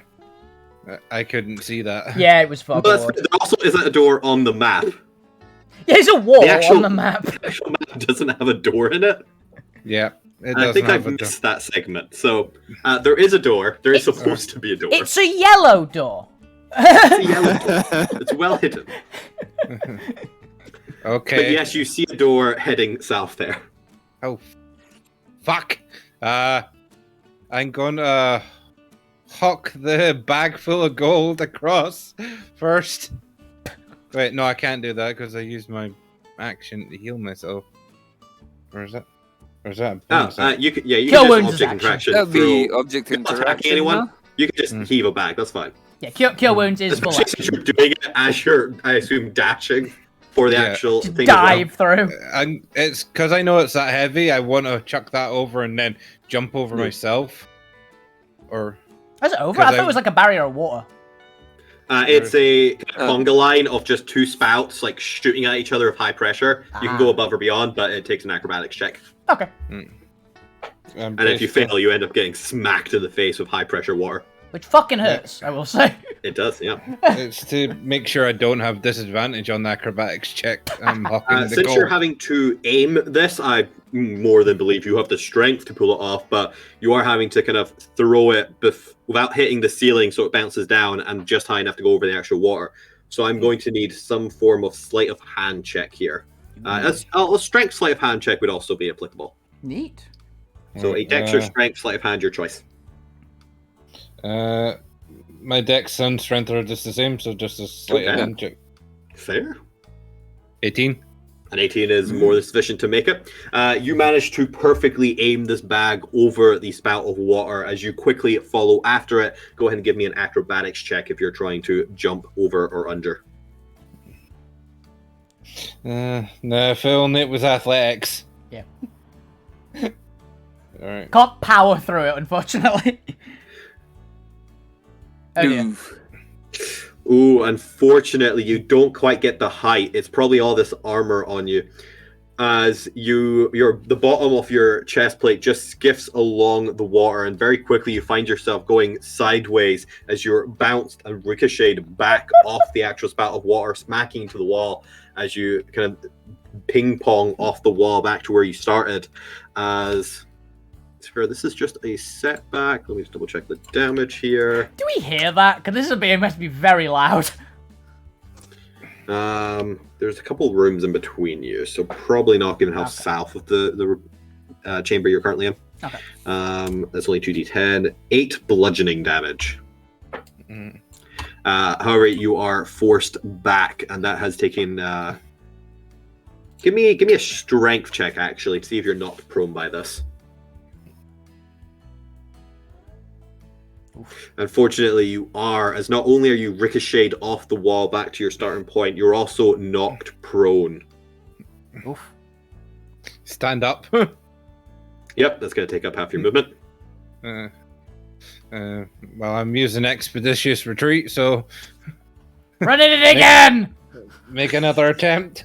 Alright. I couldn't see that. Yeah, it was fog But of war. there also isn't a door on the map. Yeah, there's a wall The actual- on the map. The actual map doesn't have a door in it. Yeah. It I think doesn't I've have a door. missed that segment. So there is a door. There is supposed to be a door. It's a yellow door. It's a yellow door. It's well hidden. Okay. But yes, you see a door heading south there. Oh, fuck. I'm gonna huck the bag full of gold across first. Wait, no, I can't do that because I used my action to heal myself. Or is that? Or is that? a bonus action? You can, you Kill can wounds just is object action. interaction. That'll be through- object You're not attacking interaction. anyone. No? You can just heave a bag. That's fine. Yeah, cure wounds is full Especially action. since you're doing it as you're, I assume, dashing for the Yeah. actual Just thing. as well. dive through. And it's because I know it's that heavy. I want to chuck that over and then jump over myself. Or Is it over? 'Cause I thought I- it was like a barrier of water. It's a conga line of just two spouts like shooting at each other with high pressure. You can go above or beyond, but it takes an acrobatics check. Okay. And if you fail, you end up getting smacked in the face with high pressure water. Which fucking hurts, I will say. It does, yeah. It's to make sure I don't have disadvantage on the acrobatics check. I'm hawking the Since gold. you're having to aim this, I more than believe you have the strength to pull it off, but you are having to kind of throw it without hitting the ceiling so it bounces down and just high enough to go over the actual water. So I'm going to need some form of sleight of hand check here. A strength sleight of hand check would also be applicable. Neat. So a dex or strength sleight of hand, your choice. My dex and strength are just the same, so just a sleight of hand check. Fair. 18. An 18 is more than sufficient to make it. You manage to perfectly aim this bag over the spout of water as you quickly follow after it. Go ahead and give me an acrobatics check if you're trying to jump over or under. No, if only it was athletics. Yeah. Alright. Can't power through it, unfortunately. Oh, yeah. Ooh, unfortunately, you don't quite get the height. It's probably all this armor on you. As the bottom of your chest plate just skiffs along the water, and very quickly you find yourself going sideways as you're bounced and ricocheted back off the actual spout of water, smacking into the wall as you kind of ping pong off the wall back to where you started. As this is just a setback. Let me just double check the damage here. Do we hear that? Because this must be very loud. There's a couple rooms in between you, so probably not going to have south of the chamber you're currently in. Okay. That's only 2d10. 8 bludgeoning damage. However, you are forced back, and that has taken. Give me a strength check actually to see if you're knocked prone by this. Unfortunately, you are, as not only are you ricocheted off the wall back to your starting point, you're also knocked prone. Oof. Stand up. Yep, that's going to take up half your movement. Well, I'm using expeditious retreat, so Run it again! make another attempt.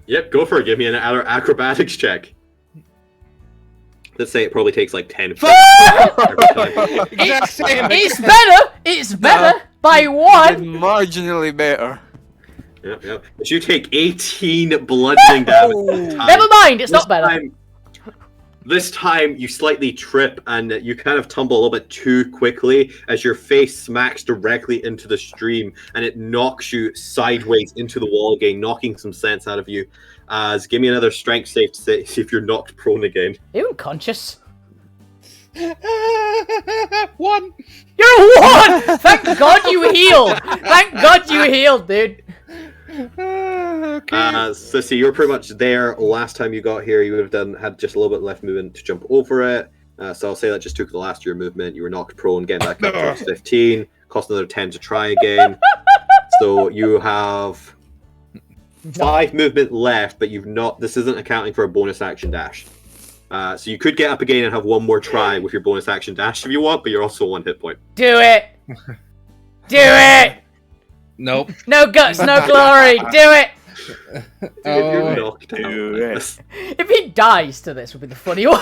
Yep, go for it. Give me another acrobatics check. Let's say it probably takes like 10 every time. Exact same. It's better! It's better! By one! Marginally better. Yep. But you take 18 bludgeoning damage. This time. Never mind, it's not better. This time you slightly trip and you kind of tumble a little bit too quickly as your face smacks directly into the stream and it knocks you sideways into the wall again, knocking some sense out of you. Give me another strength save to see if you're knocked prone again. Are you unconscious? 1. You're a 1! Thank God you healed! Thank God you healed, dude. Okay. So see, you were pretty much there last time you got here. You would have had just a little bit left movement to jump over it. So I'll say that just took the last of your movement. You were knocked prone, getting back up to 15. Cost another 10 to try again. So you have 5 movement left, but you've not. This isn't accounting for a bonus action dash. So you could get up again and have one more try with your bonus action dash if you want, but you're also 1 hit point. Do it! Do it! Nope. No guts, no glory! Do it! Dude, you're knocked out. Do it. If he dies to this, would be the funny one.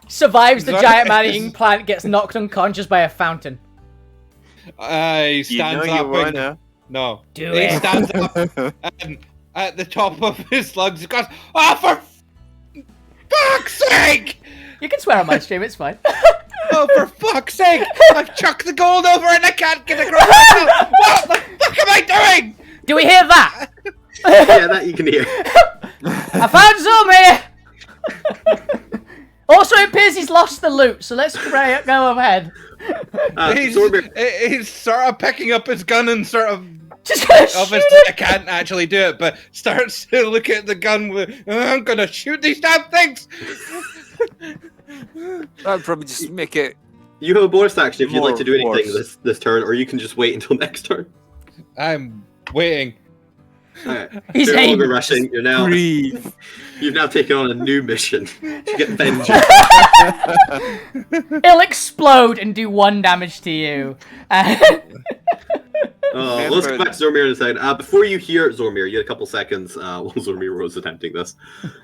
Survives the giant man-eating plant, gets knocked unconscious by a fountain. He stands up. No. Do he it. stands up and at the top of his lungs he goes, "Oh, for fuck's sake! You can swear on my stream, it's fine. Oh, for fuck's sake! I've chucked the gold over and I can't get across myself! What the fuck am I doing?" Do we hear that? Yeah, that you can hear. I found Zoom here! Also, it appears he's lost the loot, so let's go ahead. He's sort of picking up his gun and sort of Just gonna obviously shoot I can't actually do it, but starts to look at the gun with, I'm gonna shoot these damn things! I'd probably just make it. You have a bonus action if you'd like to do More anything force. this turn, or you can just wait until next turn. I'm waiting. Alright. He's You're no longer aiming. rushing. Breathe. You've now taken on a new mission to get vengeance. It'll explode and do 1 damage to you. Let's go back to Zormir in a second. Before you hear Zormir, you had a couple seconds while Zormir was attempting this.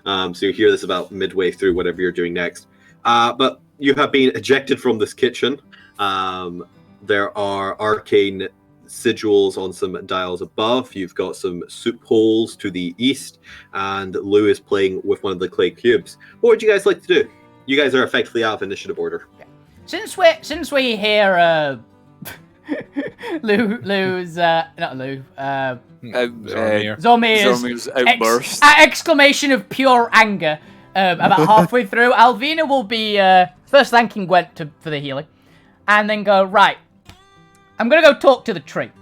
So you hear this about midway through whatever you're doing next. But you have been ejected from this kitchen. There are arcane sigils on some dials above. You've got some soup holes to the east, and Lou is playing with one of the clay cubes. What would you guys like to do? You guys are effectively out of initiative order. Since we hear Lou's not Lou Zormir's outburst. Exclamation of pure anger about halfway through, Alvina will be first thanking Gwent for the healing, and then go, right, I'm gonna go talk to the tree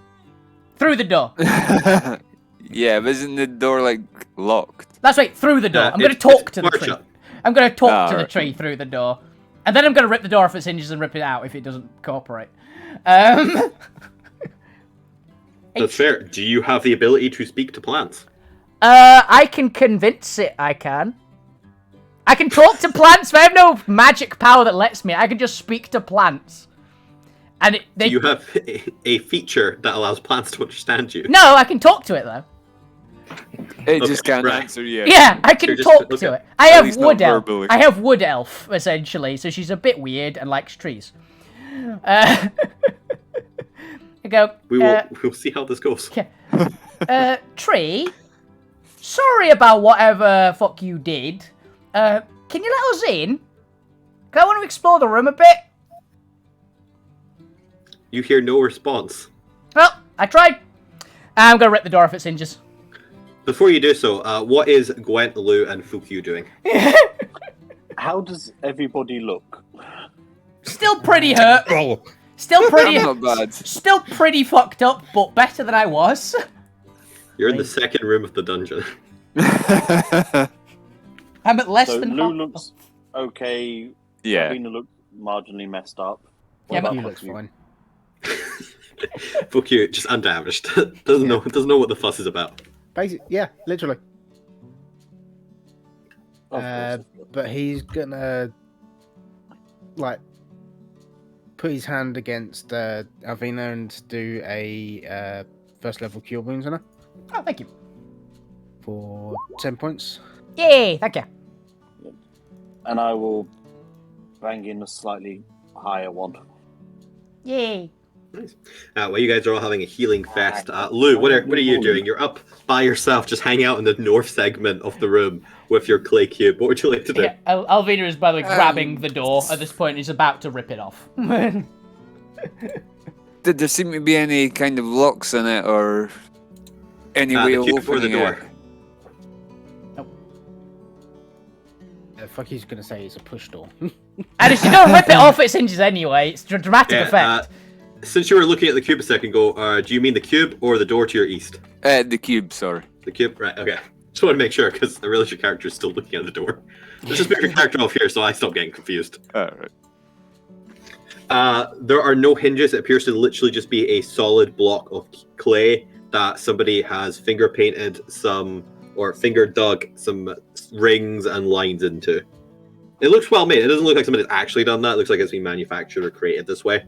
through the door. Yeah, but isn't the door like locked? That's right, through the door. I'm gonna talk to the tree. shut. I'm gonna talk to the right. tree through the door, and then I'm gonna rip the door off its hinges and rip it out if it doesn't cooperate. That's fair. Do you have the ability to speak to plants? I can convince it. I can talk to plants, but I have no magic power that lets me. I can just speak to plants, and Do you have a feature that allows plants to understand you? No, I can talk to it though. It just Okay, can't right. answer yet. Yeah, I can You're just- talk okay. to it. I At have least not wood elf. verbally. I have wood elf essentially, so she's a bit weird and likes trees. I go. We'll see how this goes. Tree. Sorry about whatever fuck you did. Can you let us in? 'Cause I want to explore the room a bit. You hear no response. Well, I tried. I'm gonna rip the door off its hinges. Before you do so, what is Gwent, Lou, and Fukyu doing? How does everybody look? Still pretty hurt. Oh, Still pretty. I'm not bad. Still pretty fucked up, but better than I was. You're in the second room of the dungeon. I'm at less So than Lou half. looks okay. Yeah. Alvina looks marginally messed up. Yeah, What but- He about looks you? fine. Fukyu, just undamaged. doesn't know what the fuss is about. Yeah, literally. Of course. But he's gonna like put his hand against Alvina and do a first level cure wounds on her Oh, thank you. for 10 points. Yay, thank you. And I will bang in a slightly higher one. Yay. Nice. While you guys are all having a healing fest, Lou, what are you doing? You're up by yourself, just hanging out in the north segment of the room with your clay cube. What would you like to do? Yeah, Alvina is, by the way, grabbing the door at this point. He's about to rip it off. Did there seem to be any kind of locks in it, or any way The of cube before the opening door. it? Fuck, he's gonna say it's a push door. And if you don't rip it off its hinges anyway, it's a dramatic Yeah, effect. Since you were looking at the cube a second ago, do you mean the cube or the door to your east? The cube, sorry. The cube? Right, okay. Just want to make sure, because I realize your character is still looking at the door. Let's just make your character off here so I stop getting confused. Alright. There are no hinges. It appears to literally just be a solid block of clay that somebody has finger painted or finger dug some rings and lines into. It looks well made. It doesn't look like somebody's actually done that. It looks like it's been manufactured or created this way.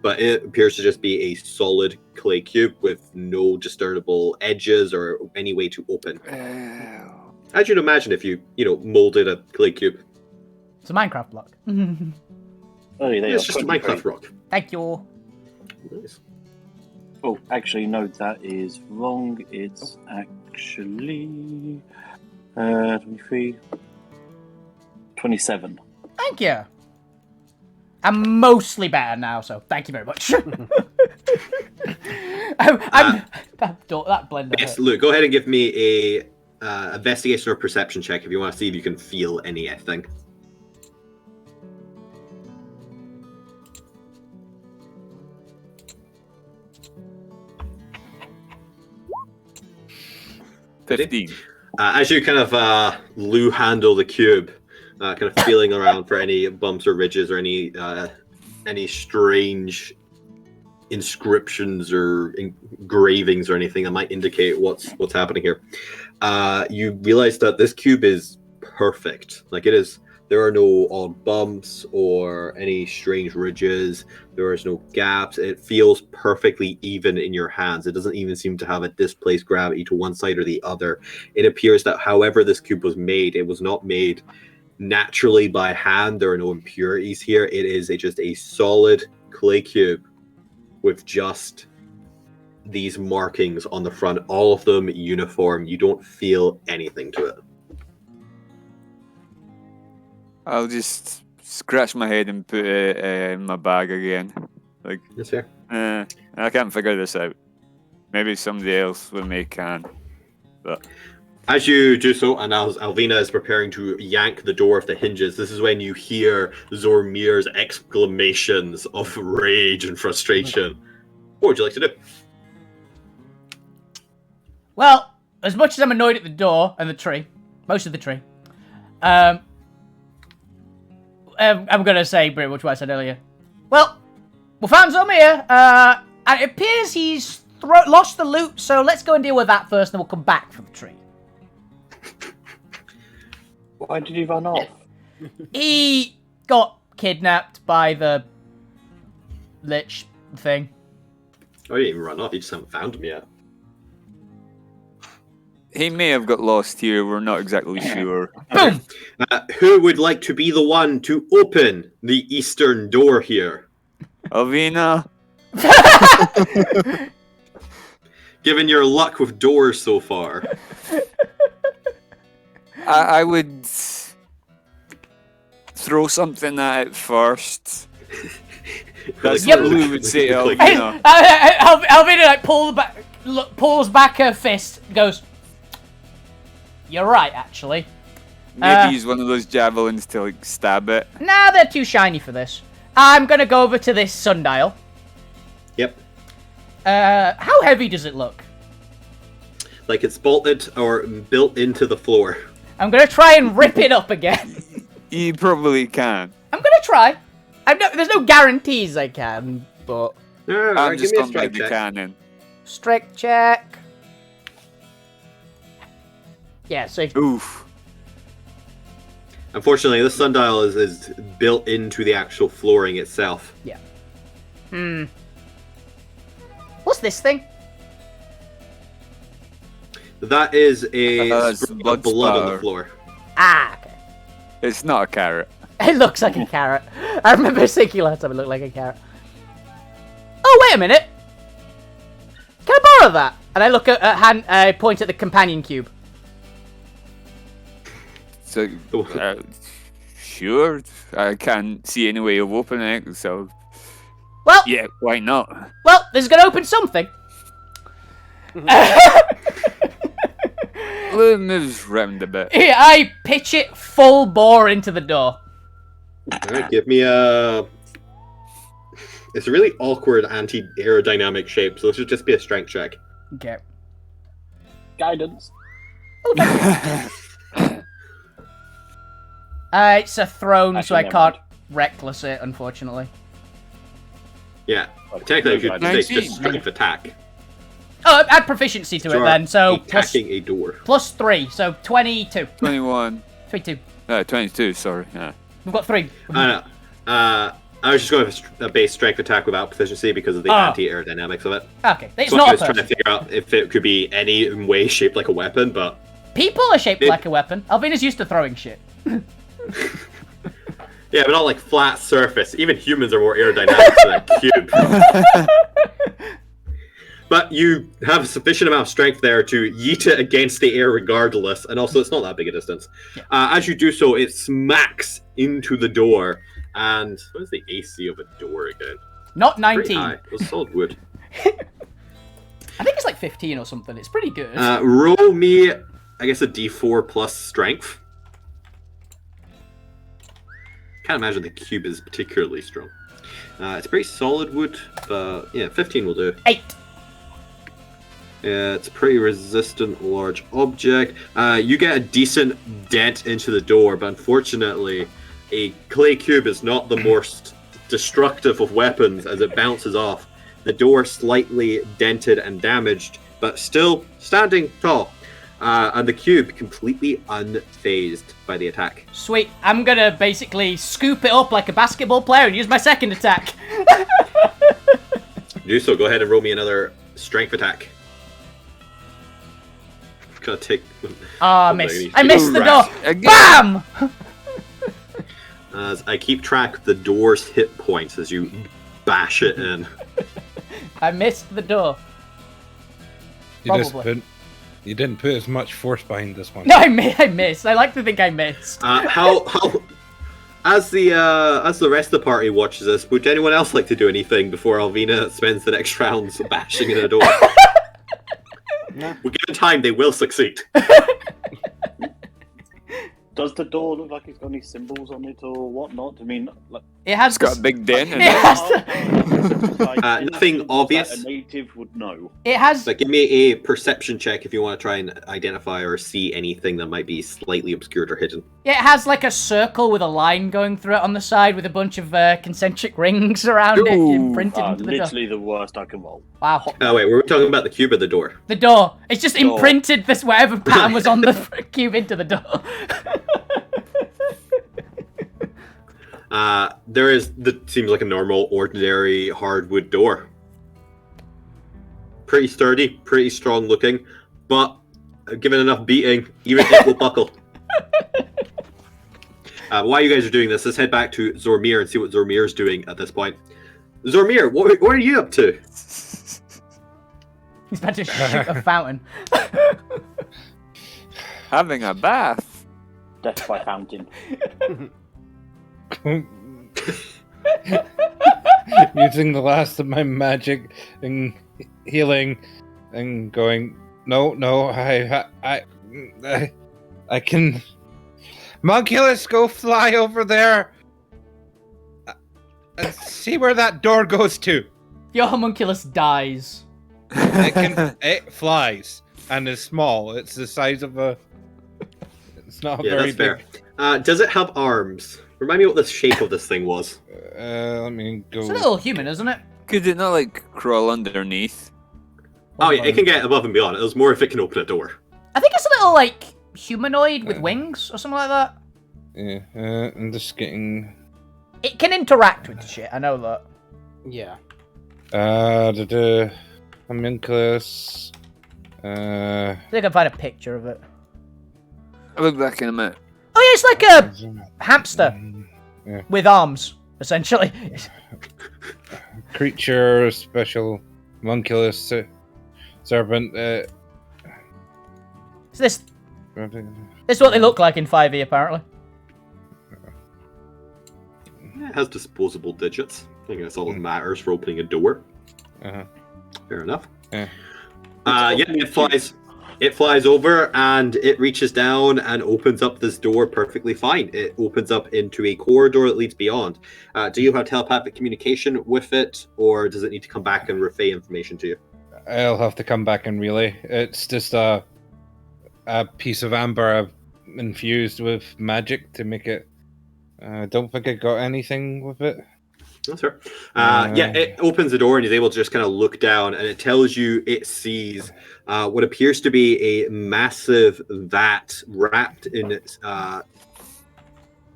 But it appears to just be a solid clay cube with no disturbable edges or any way to open. As you'd imagine if you molded a clay cube. It's a Minecraft block. Oh, yeah, It's just a Minecraft rock. Thank you. Nice. Oh, actually, no, that is wrong. It's actually 23, 27. Thank you. I'm mostly better now, so thank you very much. That blender. Yes, hurt. Luke, go ahead and give me a investigation or perception check if you want to see if you can feel anything. $15. As you kind of Lou handle the cube, kind of feeling around for any bumps or ridges or any strange inscriptions or engravings or anything that might indicate what's happening here. You realize that this cube is perfect. Like it is. There are no odd bumps or any strange ridges. There is no gaps. It feels perfectly even in your hands. It doesn't even seem to have a displaced gravity to one side or the other. It appears that however this cube was made, it was not made naturally by hand. There are no impurities here. It is just a solid clay cube with just these markings on the front, all of them uniform. You don't feel anything to it. I'll just scratch my head and put it in my bag again. Like, Yes, sir. I can't figure this out. Maybe somebody else with me can. But As you do so, and as Alvina is preparing to yank the door off the hinges, this is when you hear Zormir's exclamations of rage and frustration. What would you like to do? Well, as much as I'm annoyed at the door and the tree, most of the tree, I'm gonna say pretty much what I said earlier. Well, we found Zormir, and it appears he's lost the loot, so let's go and deal with that first, and then we'll come back for the tree. Why did he run off? He got kidnapped by the lich thing. Oh, you didn't even run off. You just haven't found him yet. he may have got lost here. We're not exactly sure. Boom! Who would like to be the one to open the eastern door here? Alvina. Given your luck with doors so far. I would throw something at it first. That's Like, what Lou would say to like- Alvina. Alvina like pulls back her fist, goes, "You're right, actually. Maybe use one of those javelins to like stab it. Nah, they're too shiny for this. I'm gonna go over to this sundial. Yep. How heavy does it look? Like it's bolted or built into the floor. I'm gonna try and rip it up again. You probably can. I'm gonna try. There's no guarantees I can, but I'm Give just me a going by strike the check. cannon. strength check. Yeah, so Oof. Unfortunately, this sundial is built into the actual flooring itself. what's this thing? That is a It's sprig of blood on the spatter. floor. Ah, okay. It's not a carrot. It looks like a carrot. I remember thinking last time it looked like a carrot. Oh, wait a minute. Can I borrow that? And I look at I point at the companion cube. So, sure. I can't see any way of opening it, so Well, yeah, why not? well, this is gonna open something. Lou moves round a bit. Here, I pitch it full bore into the door. Alright, give me a... It's a really awkward anti-aerodynamic shape, so this should just be a strength check. Okay. Guidance. It's a throne, so I Actually, never can't mind. reckless it, unfortunately. Yeah, technically you should say 19. just strength attack. Oh, add proficiency to it Sure. then, so Attacking a door. plus 3, so 22. 21. 22. 22, sorry. Yeah. We've got 3. I was just going with a base strength attack without proficiency because of the Oh. anti-aerodynamics of it. Okay, it's So I not a was trying to person. figure out if it could be any way shaped like a weapon, but People are shaped It- like a weapon. Alvina's used to throwing shit. yeah, but not like flat surface. Even humans are more aerodynamic than a cube. But you have a sufficient amount of strength there to yeet it against the air regardless, and also it's not that big a distance. As you do so, it smacks into the door, and what is the AC of a door again? Not Pretty 19. high. It was solid wood. I think it's like 15 or something. It's pretty good. Roll me, I guess, a D4 plus strength. Can't imagine the cube is particularly strong. It's pretty solid wood, but yeah, 15 will do. 8. It's a pretty resistant large object. You get a decent dent into the door, but unfortunately, a clay cube is not the most destructive of weapons as it bounces off. The door slightly dented and damaged, but still standing tall. And the cube completely unfazed by the attack. Sweet. I'm gonna basically scoop it up like a basketball player and use my second attack. Do so. Go ahead and roll me another strength attack. Gonna take. Ah, Oh, miss. lady. I missed the door. Again. BAM! as I keep track of the door's hit points as you bash it in. I missed the door. Probably. You didn't put as much force behind this one. No, I missed. I like to think I missed. How as the rest of the party watches this, would anyone else like to do anything before Alvina spends the next rounds bashing in a door? No. We're given time, they will succeed. Does the door look like it's got any symbols on it or whatnot? I mean, like, It has It's got a big dent in It it. has, Nothing obvious. That a native would know. it has So give me a perception check if you want to try and identify or see anything that might be slightly obscured or hidden. It has like a circle with a line going through it on the side with a bunch of concentric rings around it Ooh. imprinted into the door. Literally the worst I can roll. Wow. Oh wait, were we talking about the cube or the door? The door. It's just Door. imprinted this whatever pattern was on the cube into the door. There is that seems like a normal, ordinary hardwood door. Pretty sturdy, pretty strong looking, but given enough beating, even it will buckle. While you guys are doing this, let's head back to Zormir and see what Zormir's doing at this point. Zormir, what are you up to? He's about to shoot a fountain. Having a bath. Death by fountain. Using the last of my magic and healing and going, no, I can. Monculus, go fly over there and see where that door goes to. Your homunculus dies. It flies and is small. It's the size of a. It's not Yeah, very that's big. fair. Does it have arms? Remind me what the shape of this thing was. Let me go. It's a little human, isn't it? Could it not like crawl underneath? Oh yeah, it can get above and beyond. It was more if it can open a door. I think it's a little like humanoid with wings or something like that. Yeah, I'm just getting. It can interact with shit. I know that. Yeah. The homunculus. I think I can find a picture of it. I'll be back in a minute. Oh yeah, it's like a hamster Yeah. with arms, essentially. Creature, special, homunculus, serpent. It's this is what they look like in 5e, apparently. It has disposable digits. I think that's all that matters for opening a door. Uh-huh. Fair enough. Yeah. It flies over and it reaches down and opens up this door perfectly fine. It opens up into a corridor that leads beyond. Do you have telepathic communication with it, or does it need to come back and relay information to you? I'll have to come back and relay. It's just a piece of amber I've infused with magic to make it. I don't think I got anything with it. That's fair. It opens the door and is able to just kind of look down, and it tells you it sees what appears to be a massive vat wrapped in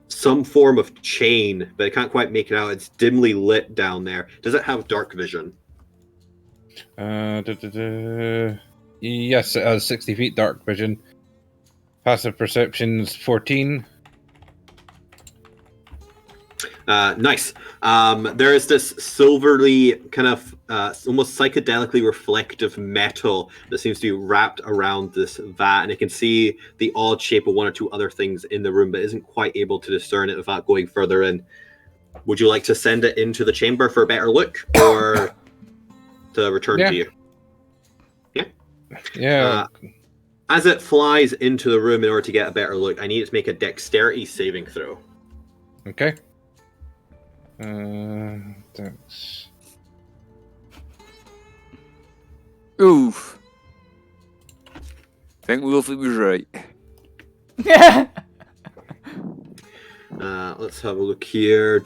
some form of chain, but I can't quite make it out. It's dimly lit down there. Does it have dark vision? Yes, it has 60 feet dark vision. Passive perception's 14. Nice. There is this silverly kind of almost psychedelically reflective metal that seems to be wrapped around this vat, and it can see the odd shape of one or two other things in the room, but isn't quite able to discern it without going further in. Would you like to send it into the chamber for a better look, or to return to you? Yeah. As it flies into the room, in order to get a better look, I need it to make a dexterity saving throw. Okay. That's... Oof. I think Wolfie was right. Yeah. Let's have a look here.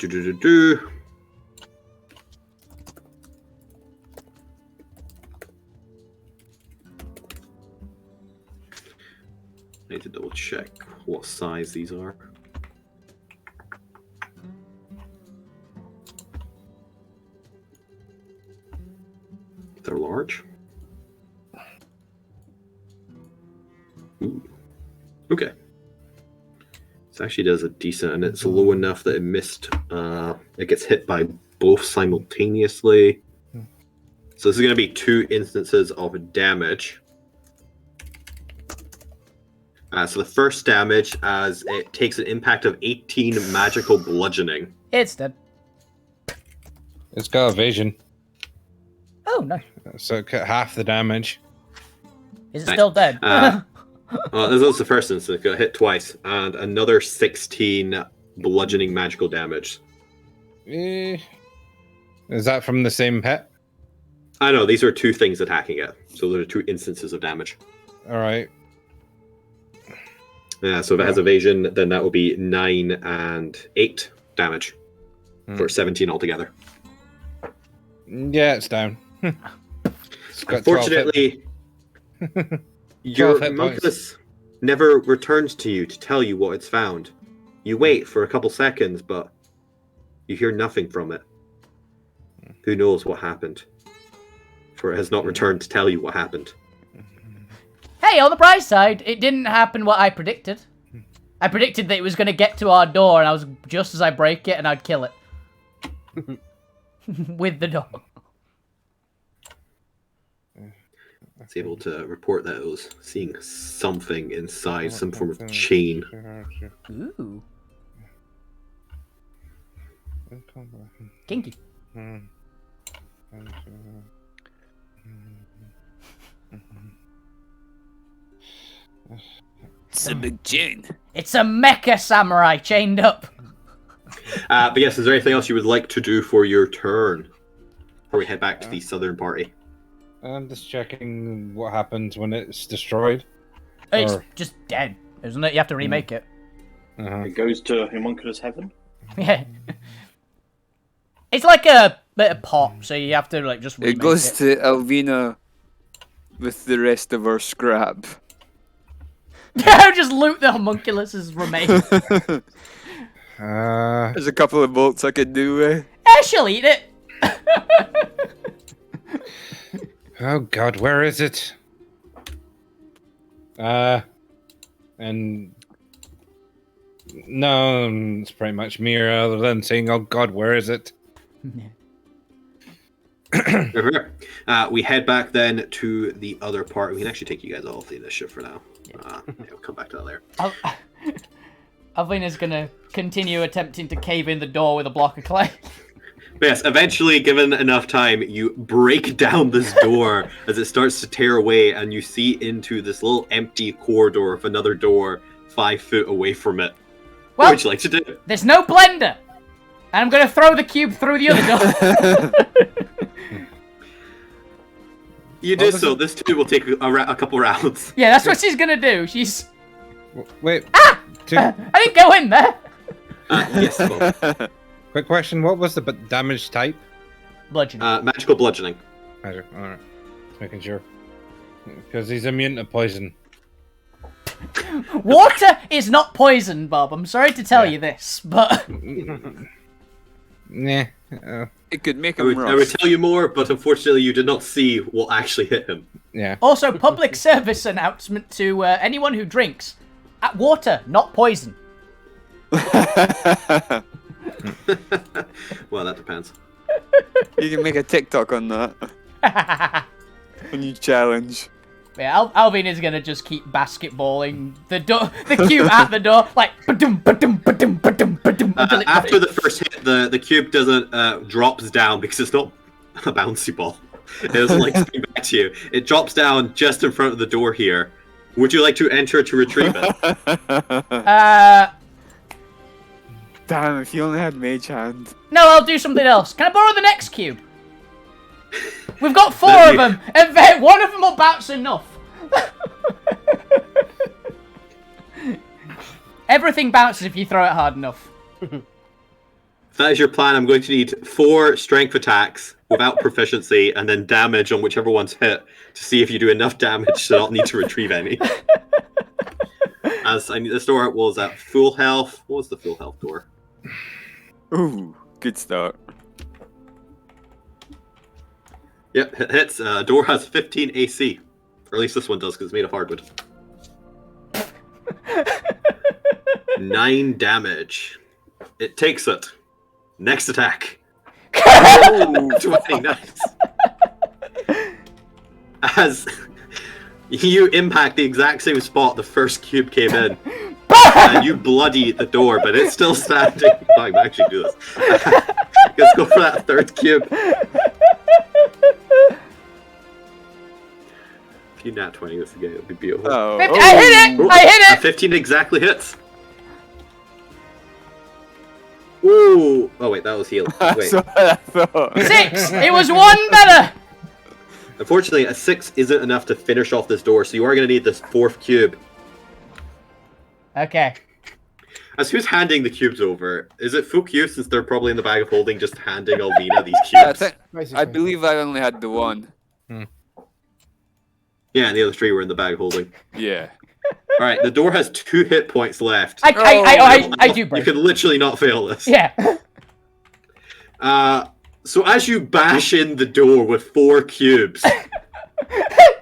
Need to double check what size these are. They're large. Ooh. Okay. It actually does a decent, and it's low enough that it missed. It gets hit by both simultaneously. So this is going to be 2 instances of damage. So the first damage, as it takes an impact of 18 magical bludgeoning. It's dead. It's got evasion, Oh, no. so it cut half the damage. Is it Nice. still dead? This was the first instance. It got hit twice, and another 16 bludgeoning magical damage. Is that from the same hit? I know, these are 2 things attacking it. So there are 2 instances of damage. All right. Yeah, so if it has evasion, then that will be 9 and 8 damage for 17 altogether. Yeah, it's down. It's got 12 Unfortunately, your 12 hit points. homunculus never returns to you to tell you what it's found. You wait for a couple seconds, but you hear nothing from it. Who knows what happened? For it has not returned to tell you what happened. Hey, on the bright side, it didn't happen what I predicted. I predicted that it was going to get to our door, and I was just as I break it, and I'd kill it. With the door. It's able to report that it was seeing something inside, some form of chain. Ooh. Kinky. It's a big chain. It's a mecha samurai chained up. But yes, is there anything else you would like to do for your turn? Before we head back to the southern party. I'm just checking what happens when it's destroyed. It's Or- just dead, isn't it? You have to remake it. Uh-huh. It goes to homunculus heaven. Yeah. It's like a bit of pop, so you have to like just remake It goes to Alvina with the rest of our scrap. Just loot the homunculus's remains. There's a couple of bolts I could do with. She'll eat it. Oh God, where is it? And no, it's pretty much me, other than saying, "Oh God, where is it?" We head back then to the other part. We can actually take you guys off the initiative for now. We'll come back to that later. Alvina's gonna continue attempting to cave in the door with a block of clay. But yes, eventually, given enough time, you break down this door as it starts to tear away, and you see into this little empty corridor of another door 5 foot away from it. Well, What would you like to do? there's no blender, and I'm gonna throw the cube through the other door. You do so. This too will take a couple rounds. Yeah, that's what she's gonna do. She's. Wait. I Two, didn't go in there. Yes, well, quick question: what was the damage type? Bludgeoning. magical bludgeoning. Magic. All right, just making sure, because he's immune to poison. Water is not poison, Bob. I'm sorry to tell you this, but Nah. It could make I him would rust. tell you more, but unfortunately, you did not see what actually hit him. Yeah. also public service announcement to anyone who drinks: water, not poison. Well, that depends. You can make a TikTok on that. A new challenge. Yeah, Alvin is gonna just keep basketballing the door, the cube at the door, like ba-dum, ba-dum, ba-dum, ba-dum, ba-dum, until it After the first hit, the cube doesn't drops down because it's not a bouncy ball. It doesn't like spin back to you. It drops down just in front of the door here. Would you like to enter to retrieve it? Damn, if you only had Mage Hand. No, I'll do something else. Can I borrow the next cube? We've got 4 of them, and then one of them will bounce enough. Everything bounces if you throw it hard enough. If that is your plan, I'm going to need 4 strength attacks without proficiency, and then damage on whichever one's hit to see if you do enough damage to not need to retrieve any. As I need, this door was at full health. What was the full health door? Ooh, good start. Yep, it hits. Door has 15 AC. Or at least this one does, because it's made of hardwood. 9 damage. It takes it. Next attack. 20, nice. As you impact the exact same spot the first cube came in, and you bloody the door, but it's still standing. I can actually do this. Let's go for that third cube. If you nat 20 this again, it would be beautiful. Oh. I hit it! Oh, I hit a it! 15 exactly hits. Ooh! Oh wait, that was healed. Wait. That's what I thought. 6! It was 1 better! Unfortunately, a 6 isn't enough to finish off this door, so you are going to need this 4th cube. Okay. As who's handing the cubes over? Is it Fukyu, since they're probably in the bag of holding, just handing Alvina these cubes? I Basically. believe I only had the one. Yeah, and the other 3 were in the bag of holding. Yeah. Alright, the door has 2 hit points left. I do You break. can literally not fail this. Yeah. So as you bash in the door with 4 cubes,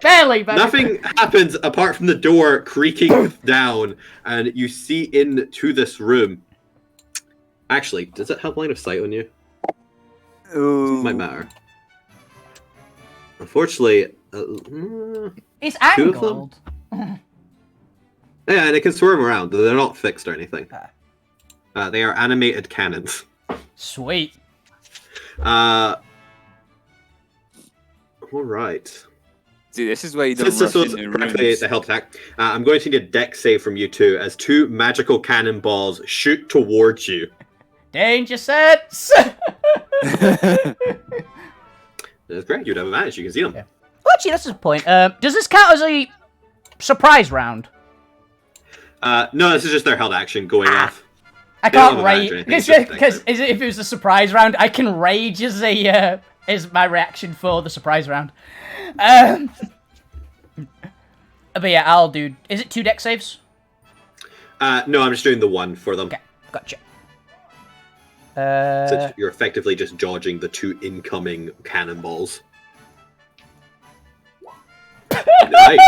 Barely, but nothing happens apart from the door creaking down, and you see into this room. Actually, does it have line of sight on you? Ooh. Might matter. Unfortunately, it's 2 of them? angled. Yeah, and it can swerve around. They're not fixed or anything. They are animated cannons. Sweet. All right. See, this is why you don't Since this rush was into practically rooms. the health attack, I'm going to need a dex save from you two as 2 magical cannonballs shoot towards you. Danger sets! That's great. You'd have advantage. You can see them. Yeah. Well, actually, that's the point. Does this count as a surprise round? No, this is just their held action going off. I They don't can't have advantage or rage anything, because it's just if it was a surprise round, I can rage as a as my reaction for the surprise round. But yeah, I'll do. Is it 2 deck saves? No, I'm just doing the 1 for them. Okay, gotcha. So you're effectively just dodging the 2 incoming cannonballs. Nice.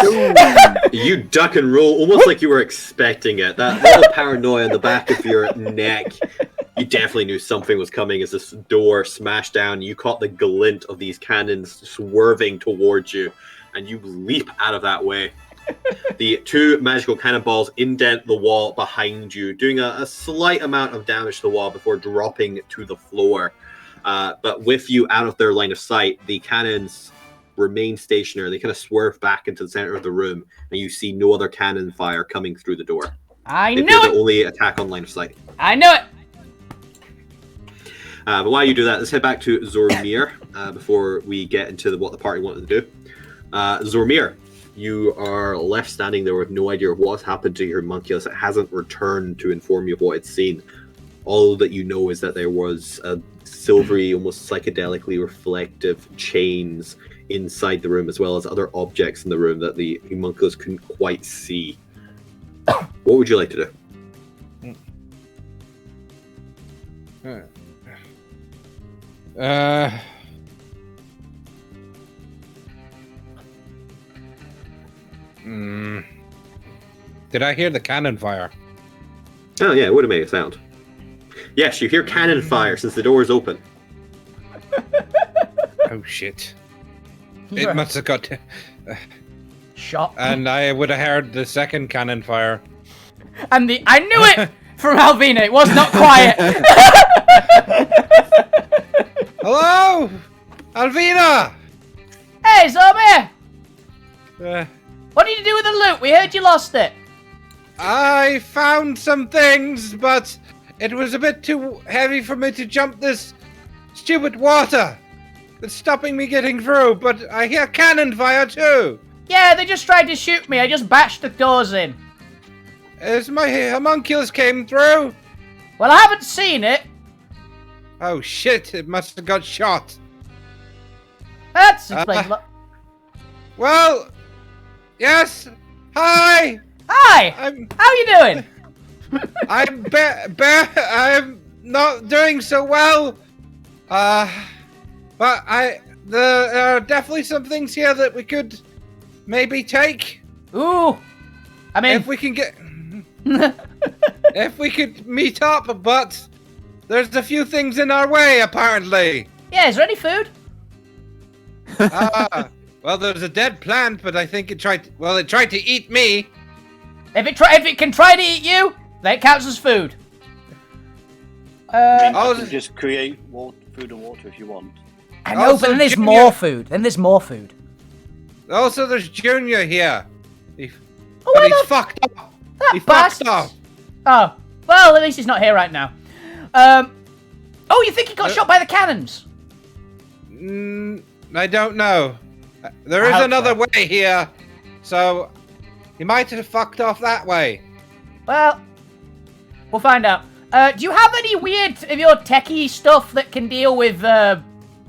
You duck and roll almost like you were expecting it. That little paranoia in the back of your neck. You definitely knew something was coming as this door smashed down. You caught the glint of these cannons swerving towards you, and you leap out of that way. The 2 magical cannonballs indent the wall behind you, doing a slight amount of damage to the wall before dropping to the floor. But with you out of their line of sight, the cannons remain stationary. They kind of swerve back into the center of the room, and you see no other cannon fire coming through the door. I They're knew the it! only attack on line of sight. I knew it! But while you do that, let's head back to Zormir before we get into what the party wanted to do. Zormir, you are left standing there with no idea what's happened to your homunculus. It hasn't returned to inform you of what it's seen. All that you know is that there was a silvery, almost psychedelically reflective chains inside the room, as well as other objects in the room that the homunculus couldn't quite see. What would you like to do? Did I hear the cannon fire? Oh yeah, it would have made a sound. Yes, you hear cannon fire since the door is open. Oh shit. You're It must have got... shot. And I would have heard the second cannon fire. And I knew it from Alvina. It was not quiet. Hello? Alvina! Hey, Zormir! Uh, What did you do with the loot? We heard you lost it. I found some things, but it was a bit too heavy for me to jump this stupid water. It's stopping me getting through, but I hear cannon fire too. Yeah, they just tried to shoot me. I just bashed the doors in. As my homunculus came through. Well, I haven't seen it. Oh shit, it must have got shot. That's explains a lot. Well, yes. Hi. Hi. How you doing? I'm not doing so well. But there are definitely some things here that we could maybe take. Ooh. I mean, If we can get... if we could meet up, but there's a few things in our way, apparently. Yeah, is there any food? Well, there's a dead plant, but I think it tried to eat me. If it can try to eat you, that counts as food. I Oh, can just create food and water if you want. I know, Also, but then there's Junior- more food. Then there's more food. Also, there's Junior here. Oh, But why he's not? fucked up. That He bastard. fucked off. Oh, well, at least he's not here right now. Oh, you think he got shot by the cannons? I don't know. There I is hope another so. way here, so he might have fucked off that way. Well, we'll find out. Do you have any weird of your techie stuff that can deal with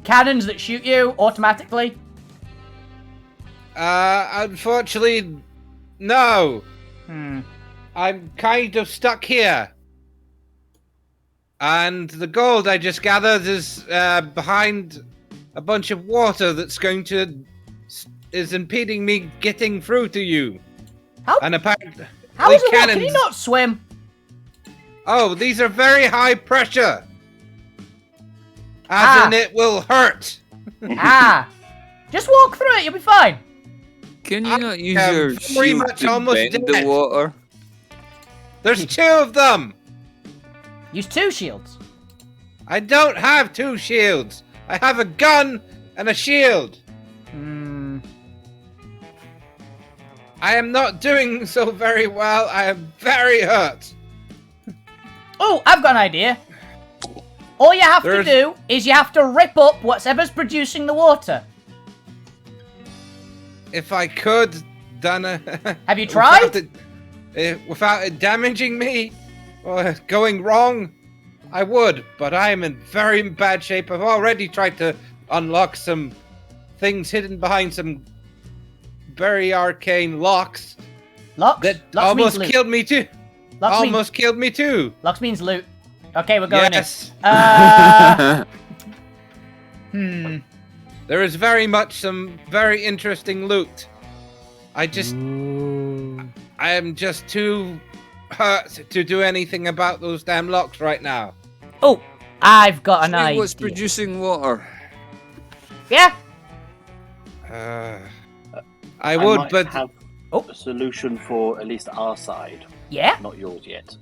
cannons that shoot you automatically? Unfortunately, no. Hmm. I'm kind of stuck here. And the gold I just gathered is behind a bunch of water that's is impeding me getting through to you. How? And apparently, How is it? Can cannons. you not swim? Oh, these are very high pressure. As in, it will hurt. Just walk through it. You'll be fine. Can you not use am your very shield much to almost bend the dead. water? There's two of them. Use 2 shields. I don't have 2 shields. I have a gun and a shield. Hmm. I am not doing so very well. I am very hurt. Oh, I've got an idea. All you have to do is you have to rip up whatever's producing the water. If I could, Dana. Have you tried? Without it damaging me or going wrong, I would. But I am in very bad shape. I've already tried to unlock some things hidden behind some very arcane locks Locks? that Locks means almost loot. killed me too. Locks means- Almost killed me too. Locks means loot. Okay, we're going Yes. in. There is very much some very interesting loot. I am just too hurt to do anything about those damn locks right now. Oh, I've got an See idea. what's producing water? Yeah? I would, might but have a solution for at least our side, Yeah? not yours yet.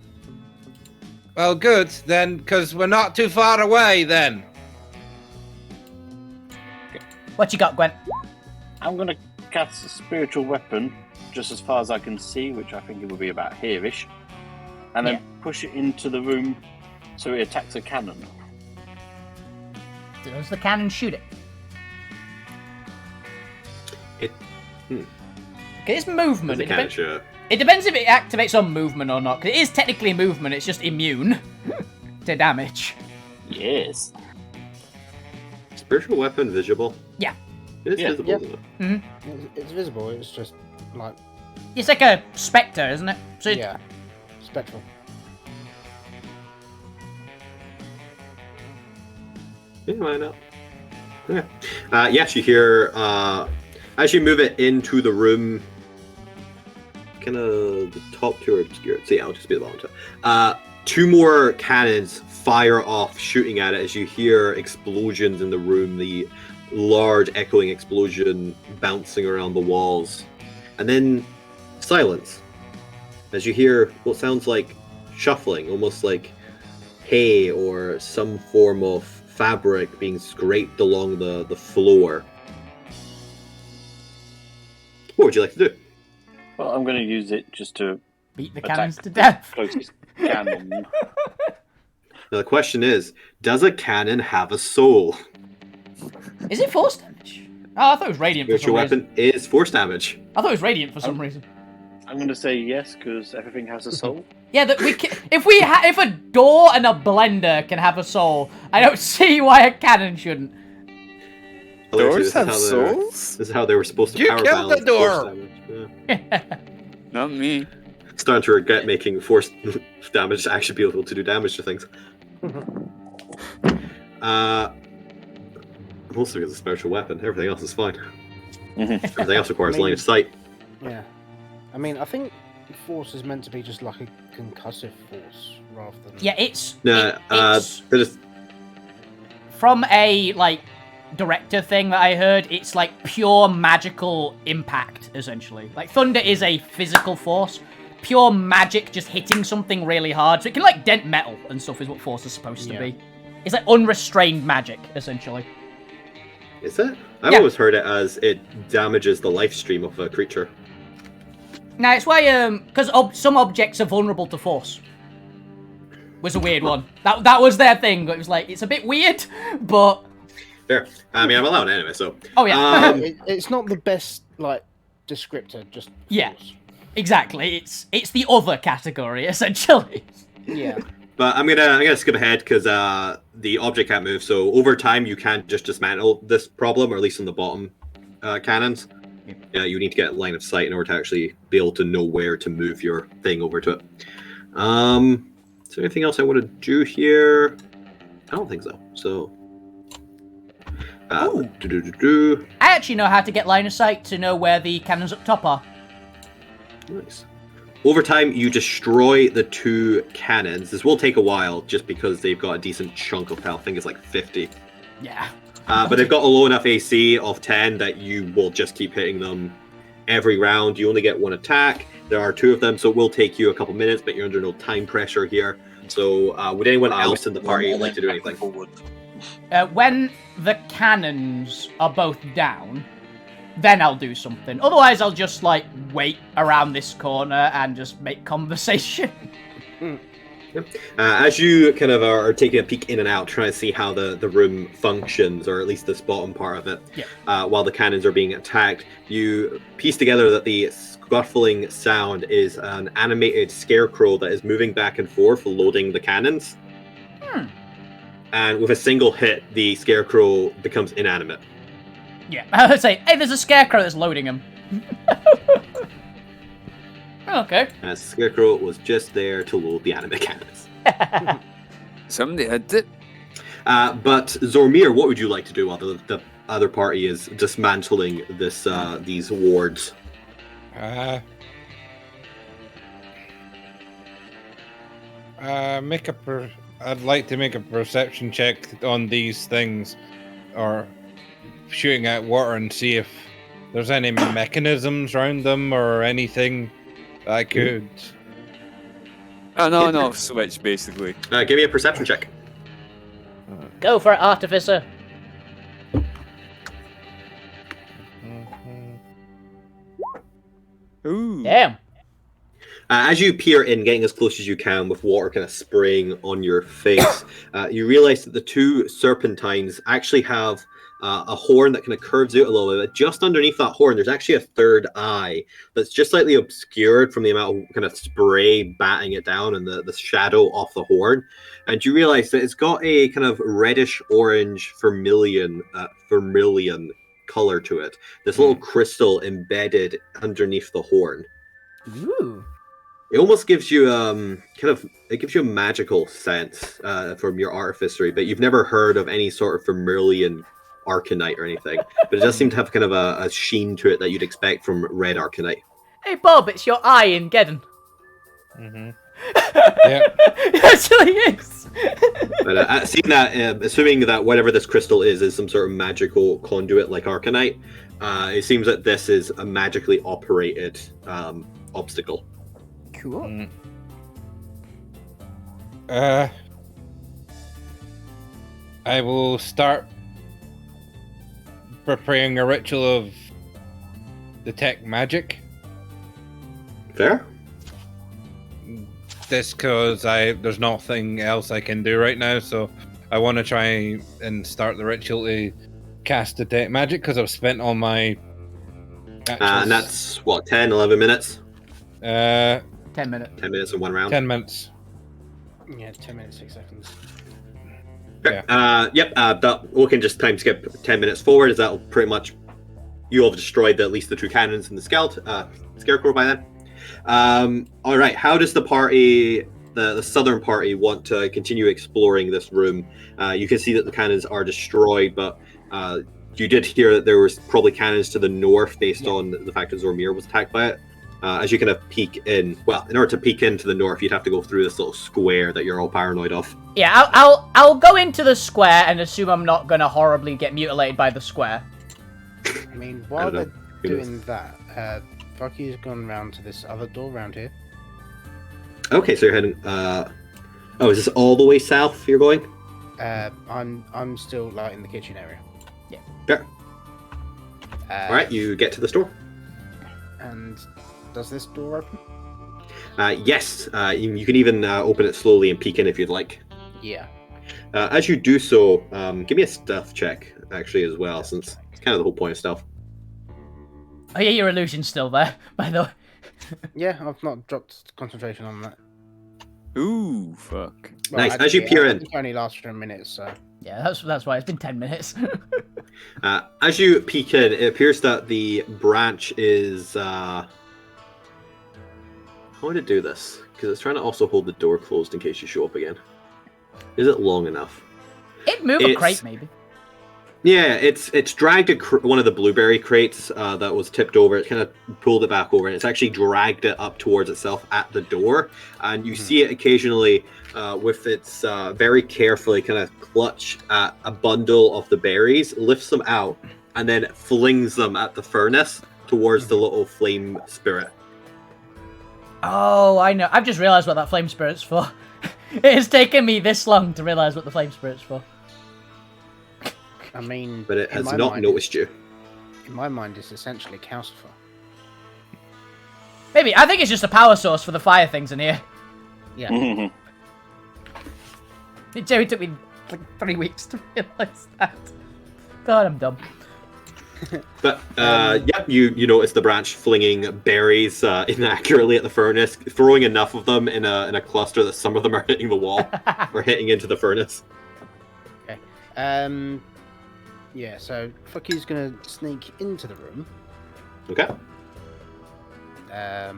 well, good then, because we're not too far away then. What you got, Gwen? I'm going to cast a spiritual weapon just as far as I can see, which I think it will be about here-ish, and then push it into the room so it attacks a cannon. Does the cannon shoot it? It's movement. It can't shoot. It depends if it activates on movement or not. 'Cause it is technically movement, it's just immune to damage. Yes. Spiritual weapon visible? Yeah. It is visible, Yeah. isn't it? It's visible. It's just like It's like a spectre, isn't it? So it- yeah, spectral. Yeah, why not? Okay. Yes, you hear as you move it into the room. Kind of the top 2 are obscured. So yeah, I'll just be the bottom 2. 2 more cannons fire off, shooting at it as you hear explosions in the room. The large echoing explosion bouncing around the walls, and then silence as you hear what sounds like shuffling, almost like hay or some form of fabric being scraped along the floor. What would you like to do? Well, I'm going to use it just to beat the attack cannons to the death. closest cannon. Now the question is, does a cannon have a soul? Is it force damage? Oh, I thought it was radiant for some Spiritual reason. weapon is force damage. I thought it was radiant for some reason. I'm going to say yes because everything has a soul. Yeah, that we can, if a door and a blender can have a soul, I don't see why a cannon shouldn't. Allegedly, Doors have souls? This is how they were supposed to You power killed the balance force door! damage. Yeah. Not me. Starting to regret making force damage to actually be able to do damage to things. Mostly because it's a spiritual weapon. Everything else is fine. Everything else requires line of sight. Yeah, I mean, I think force is meant to be just like a concussive force rather than. Yeah, it's No, it's there's from a like director thing that I heard. It's like pure magical impact, essentially. Like thunder is a physical force. Pure magic just hitting something really hard, so it can like dent metal and stuff is what force is supposed to be. It's like unrestrained magic, essentially. Is it? I've Yeah. always heard it as it damages the life stream of a creature. Now it's why because some objects are vulnerable to force. Was a weird one. That was their thing. It was like it's a bit weird, but Fair. I mean, I'm allowed anyway, so. oh yeah, It's not the best like descriptor, just Yeah. force. exactly. It's the other category essentially. Yeah. But I'm gonna skip ahead because the object can't move. So over time, you can't just dismantle this problem, or at least on the bottom cannons. Yeah, you need to get line of sight in order to actually be able to know where to move your thing over to it. Is there anything else I want to do here? I don't think so. So. I actually know how to get line of sight to know where the cannons up top are. Nice. Over time, you destroy the two cannons. This will take a while, just because they've got a decent chunk of health. I think it's like 50. Yeah. But they've got a low enough AC of 10 that you will just keep hitting them every round. You only get one attack. There are two of them, so it will take you a couple minutes, but you're under no time pressure here. So would anyone else in the party like to do anything? When the cannons are both down, then I'll do something. Otherwise, I'll just like wait around this corner and just make conversation. As you kind of are taking a peek in and out, trying to see how the room functions, or at least this bottom part of it, while the cannons are being attacked, you piece together that the scuffling sound is an animated scarecrow that is moving back and forth, loading the cannons. And with a single hit, the scarecrow becomes inanimate. Yeah, I would say, hey, there's a scarecrow that's loading him. Okay. And the scarecrow was just there to load the anime cannons. Somebody had it. But Zormir, what would you like to do while the other party is dismantling this these wards? I'd like to make a perception check on these things, or shooting at water and see if there's any mechanisms around them or anything that I could. Oh, no, switch, basically. Give me a perception check. Go for it, Artificer. Ooh. Damn. As you peer in, getting as close as you can with water kind of spraying on your face, you realize that the two serpentines actually have a horn that kind of curves out a little bit. Just underneath that horn, there's actually a third eye that's just slightly obscured from the amount of kind of spray batting it down and the shadow off the horn. And you realize that it's got a kind of reddish orange vermilion color to it. This little crystal embedded underneath the horn. Ooh. It almost gives you it gives you a magical sense from your artificery, but you've never heard of any sort of vermilion arcanite or anything. But it does seem to have kind of a sheen to it that you'd expect from red arcanite. Hey, Bob, it's your eye in Geddon. Mm-hmm. It actually is. But seeing that, assuming that whatever this crystal is some sort of magical conduit like arcanite, it seems that this is a magically operated obstacle. Cool. I will start preparing a ritual of detect magic. Fair? This because there's nothing else I can do right now, so I want to try and start the ritual to cast detect magic because I've spent all my And that's, what, 10, 11 minutes? 10 minutes. 10 minutes in one round? 10 minutes. Yeah, 10 minutes, 6 seconds. Okay. That we can just time skip 10 minutes forward, as that'll pretty much, you all have destroyed at least the two cannons and the scarecrow by then. All right, how does the party, the southern party, want to continue exploring this room? You can see that the cannons are destroyed, but you did hear that there was probably cannons to the north based on the fact that Zormir was attacked by it. As you kind of peek in, well, in order to peek into the north, you'd have to go through this little square that you're all paranoid of. Yeah, I'll go into the square and assume I'm not gonna horribly get mutilated by the square. I mean, while they're doing that, Fucky's gone round to this other door round here. Okay, so you're heading. Oh, is this all the way south? You're going? I'm still like in the kitchen area. Yeah. Sure. All right, you get to the store. And does this door open? Yes, you can even open it slowly and peek in if you'd like. Yeah. As you do so, give me a stealth check, actually, as well, since it's kind of the whole point of stealth. Oh yeah, your illusion's still there, by the way. Yeah, I've not dropped concentration on that. Ooh, fuck. Well, Nice. As you peer in, it only lasts for a minute, so. Yeah, that's why it's been 10 minutes. as you peek in, it appears that the branch is. How would it do this? Because it's trying to also hold the door closed in case you show up again. Is it long enough? It'd move a crate, maybe. Yeah, it's dragged one of the blueberry crates that was tipped over. It kind of pulled it back over, and it's actually dragged it up towards itself at the door. And you see it occasionally with its very carefully kind of clutch at a bundle of the berries, lifts them out, and then flings them at the furnace towards the little flame spirit. Oh, I know. I've just realised what that flame spirit's for. It has taken me this long to realise what the flame spirit's for. I mean, But it has not noticed you. In my mind, it's essentially Calcifer. Maybe. I think it's just a power source for the fire things in here. Yeah. It took me like 3 weeks to realise that. God, I'm dumb. But you notice the branch flinging berries inaccurately at the furnace, throwing enough of them in a cluster that some of them are hitting the wall or hitting into the furnace. Okay. Yeah, so Fucky's gonna sneak into the room. Okay. I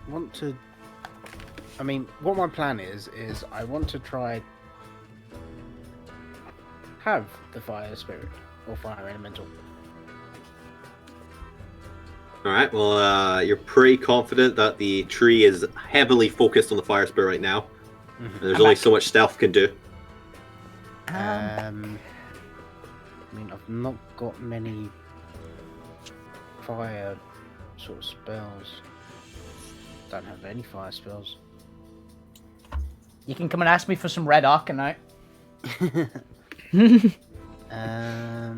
want to. I mean, what my plan is I want to try have the fire spirit or fire elemental. All right. Well, you're pretty confident that the tree is heavily focused on the fire spirit right now. And there's only so much stealth can do. I mean, I've not got many fire sort of spells. Don't have any fire spells. You can come and ask me for some red Arcanite. I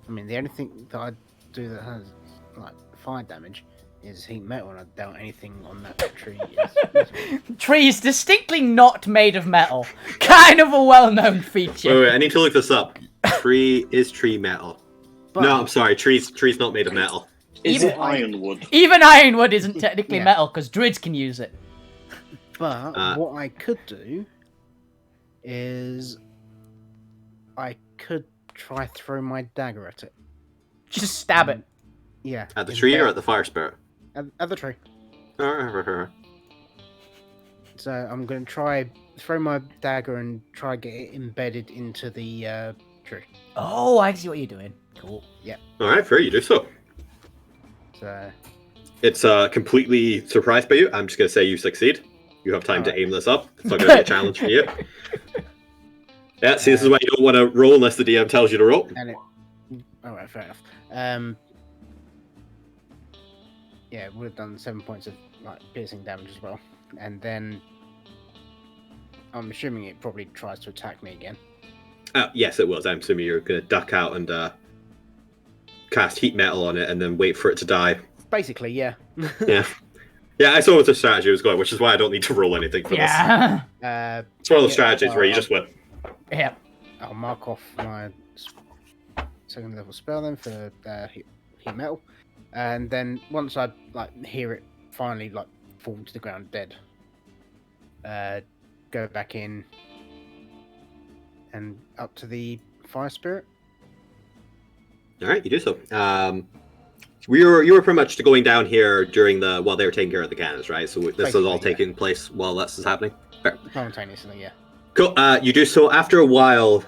mean, the only thing that I do that has like fire damage is heat metal, and I doubt anything on that tree is. Tree is distinctly not made of metal. Kind of a well-known feature. Wait, I need to look this up. Tree is tree metal. But- No, I'm sorry. Tree's not made of metal. Is Even- it ironwood? Even ironwood isn't technically Yeah. metal, because druids can use it. But what I could do is I could try throw my dagger at it. Just stab it. Yeah. At the tree or at the fire spirit? At the tree. Alright. So I'm going to try throw my dagger and try get it embedded into the tree. Oh, I see what you're doing. Cool. Alright, fair, you do so. So It's completely surprised by you. I'm just going to say you succeed. You have time to Alright. aim this up. It's not going to be a challenge for you. Yeah, see, this is why you don't want to roll unless the DM tells you to roll. and it. All right, fair enough. Yeah, it would have done 7 points of like piercing damage as well, and then I'm assuming it probably tries to attack me again. Yes, it was. I'm assuming you're going to duck out and cast heat metal on it and then wait for it to die. Basically, yeah. Yeah. Yeah, I saw what the strategy was going, which is why I don't need to roll anything for this. Yeah. It's one of those Yeah, strategies where you just win. Yeah. I'll mark off my second level spell then for heat metal, and then once I like hear it finally like fall to the ground dead, go back in and up to the fire spirit. All right, you do so. You were pretty much going down here during while they were taking care of the cannons, right? So this is all Basically, yeah. taking place while this is happening. Fair. Simultaneously, yeah. Cool. You do so after a while.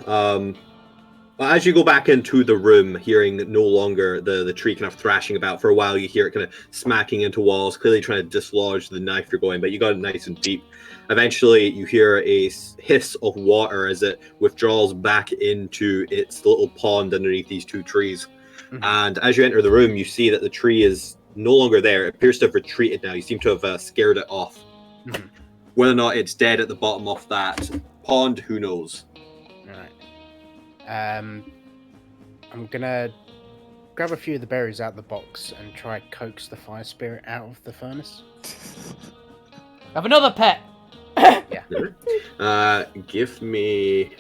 Well, as you go back into the room, hearing no longer the tree kind of thrashing about, for a while you hear it kind of smacking into walls, clearly trying to dislodge the knife you're going, but you got it nice and deep. Eventually, you hear a hiss of water as it withdraws back into its little pond underneath these two trees. Mhm. And as you enter the room, you see that the tree is no longer there. It appears to have retreated now. You seem to have scared it off. Mhm. Whether or not it's dead at the bottom of that pond, who knows? Right. I'm gonna grab a few of the berries out of the box and try coax the fire spirit out of the furnace. Have another pet. Give me.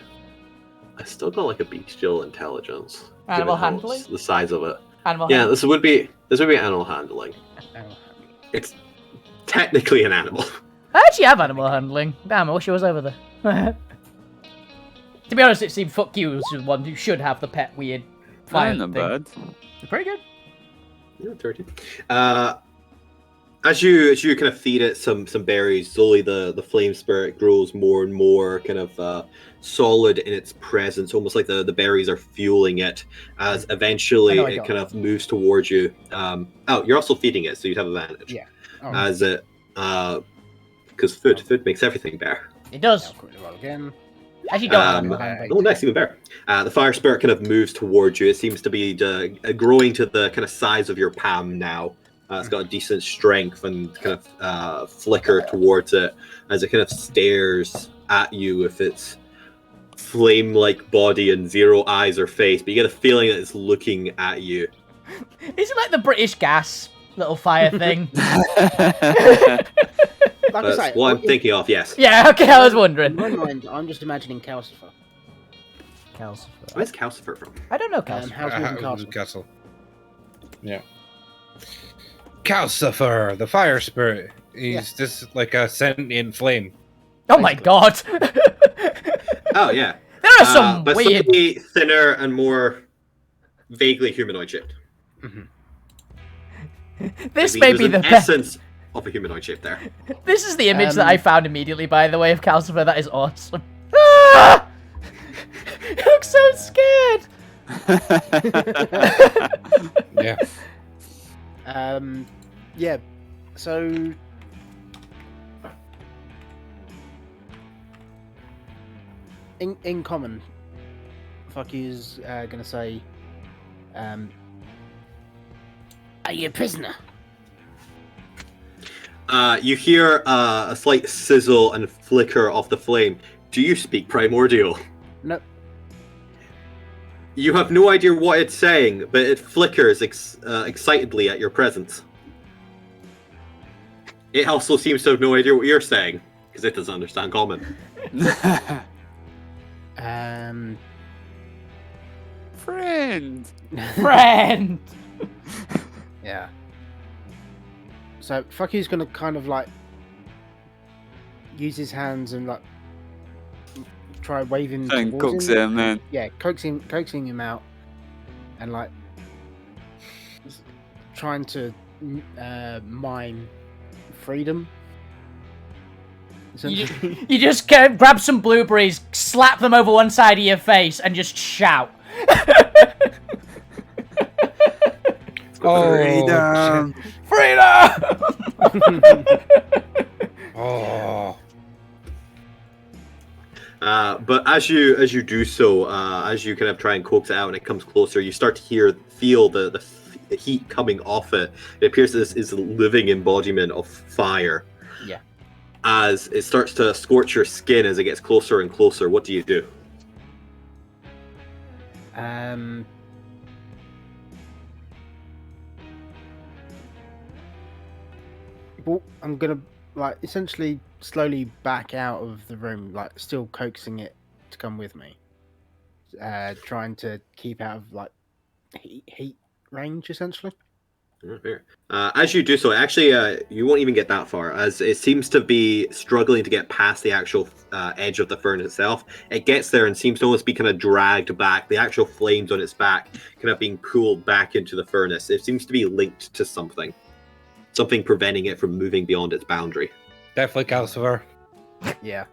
I still got like a bestial intelligence. Animal given how handling? it's the size of it. Animal Yeah, handling. this would be animal handling. It's technically an animal. I actually have animal handling. Damn, I wish I was over there. To be honest, it seemed fuck you was the one who should have the pet weird fire Not thing. bad. Pretty good. Yeah, 30. As you kind of feed it some berries, slowly the flame spirit grows more and more kind of solid in its presence, almost like the berries are fueling it. As eventually I know I it got kind that. of moves towards you. You're also feeding it, so you'd have advantage. Yeah. Oh, As it, because food makes everything better. It does. I'll quickly roll again. Actually, don't have animal Um, handling. Oh, nice, even better. The fire spirit kind of moves towards you. It seems to be growing to the kind of size of your palm now. It's got a decent strength and kind of flicker towards it as it kind of stares at you with its flame-like body and zero eyes or face. But you get a feeling that it's looking at you. Is it like the British gas little fire thing? Like I That's say, what I'm thinking of, yes. Yeah, okay, I was in wondering. my mind, I'm just imagining Calcifer. Where's Calcifer from? I don't know, Calcifer. How's Moving Castle? Castle. Yeah. Calcifer, the fire spirit. He's just like a sentient flame. Oh my god. Oh, yeah. There are some but weird... slightly thinner and more vaguely humanoid shaped. This I may mean, be there's the an best... essence of a humanoid shape there. This is the image that Um, I found immediately, by the way, of Calcifer. That is awesome. Ah! You look so scared. Yeah. Yeah. So in common, fuck you's gonna say, Are you a prisoner? You hear a slight sizzle and flicker of the flame. Do you speak primordial? no, You have no idea what it's saying, but it flickers excitedly at your presence. It also seems to have no idea what you're saying, because it doesn't understand common. Friend. Friend. yeah. So fuck you's gonna kind of like use his hands and like try waving Try and towards coax him. him, man. Yeah, coaxing him out, and like trying to mine freedom. Essentially. You just grab some blueberries, slap them over one side of your face, and just shout. Oh, Freedom! oh. But as you do so, as you kind of try and coax it out and it comes closer, you start to feel the heat coming off it. It appears this is a living embodiment of fire. Yeah. As it starts to scorch your skin as it gets closer and closer, what do you do? Well, I'm gonna like essentially slowly back out of the room, like still coaxing it to come with me. Trying to keep out of like heat range, essentially. As you do so, actually, you won't even get that far, as it seems to be struggling to get past the actual edge of the furnace itself. It gets there and seems to almost be kind of dragged back. The actual flames on its back kind of being pulled back into the furnace. It seems to be linked to something preventing it from moving beyond its boundary. Definitely Calcifer. Yeah.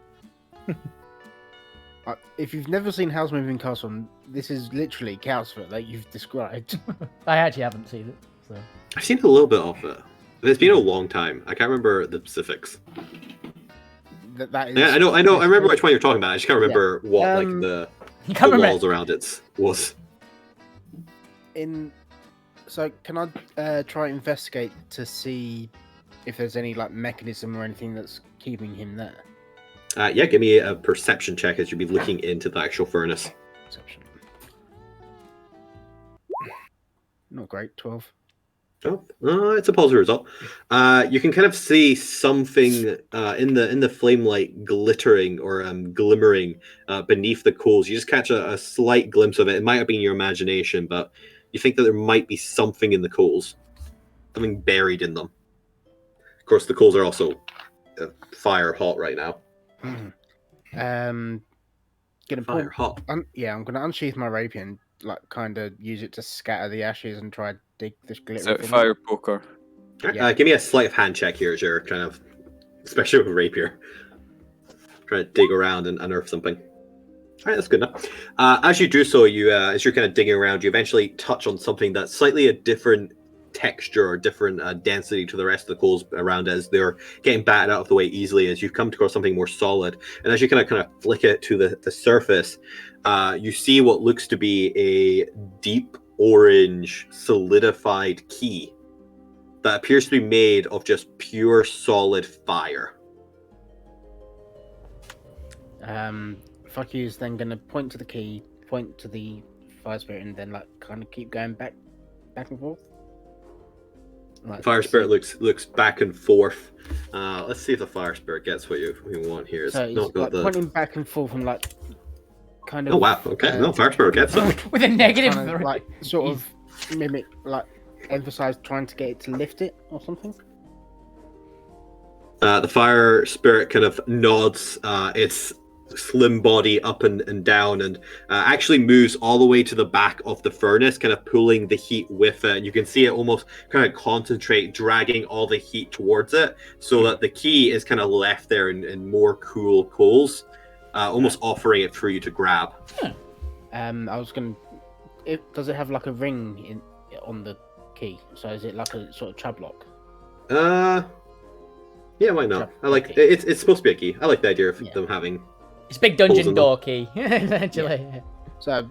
If you've never seen House Moving Castle, this is literally Cowsfoot that you've described. I actually haven't seen it. So. I've seen a little bit of it. It's been a long time. I can't remember the specifics. That is. Yeah, I know. I remember which one you're talking about. I just can't remember what the walls around it was. So can I try investigate to see if there's any like mechanism or anything that's keeping him there? Yeah, give me a perception check as you'd be looking into the actual furnace. Perception. Not great. 12. Oh, it's a positive result. You can kind of see something in the flame light glittering or glimmering beneath the coals. You just catch a slight glimpse of it. It might have been your imagination, but you think that there might be something in the coals, something buried in them. Of course, the coals are also fire hot right now. Gonna Fire hot. I'm gonna unsheath my rapier and like kind of use it to scatter the ashes and try to dig this glitter. So from fire poker. Yeah. Give me a sleight of hand check here as you're kind of, especially with rapier, trying to dig around and unearth something. All right, that's good enough. As you do so, as you're kind of digging around, you eventually touch on something that's slightly a different texture or different density to the rest of the coals around as they're getting batted out of the way easily as you come across something more solid. And as you kind of flick it to the surface, you see what looks to be a deep orange solidified key that appears to be made of just pure solid fire. Fuck you is then gonna point to the key, point to the fire spirit, and then like kind of keep going back and forth. Like, Fire spirit looks back and forth. Let's see if the fire spirit gets what you want here. It's so he's not got like the. pointing back and forth and like kind of. Oh wow! Okay, no, fire spirit gets it. With a negative trying to, 3. like sort of mimic, like emphasize trying to get it to lift it or something. The fire spirit kind of nods its slim body up and down and actually moves all the way to the back of the furnace, kind of pulling the heat with it. And you can see it almost kind of concentrate, dragging all the heat towards it so that the key is kind of left there in more cool coals, almost offering it for you to grab. I was gonna. Does it have like a ring on the key? So is it like a sort of trap lock? Yeah, why not? I like it's supposed to be a key. I like the idea of them having. It's a big dungeon door key, essentially. Yeah. So,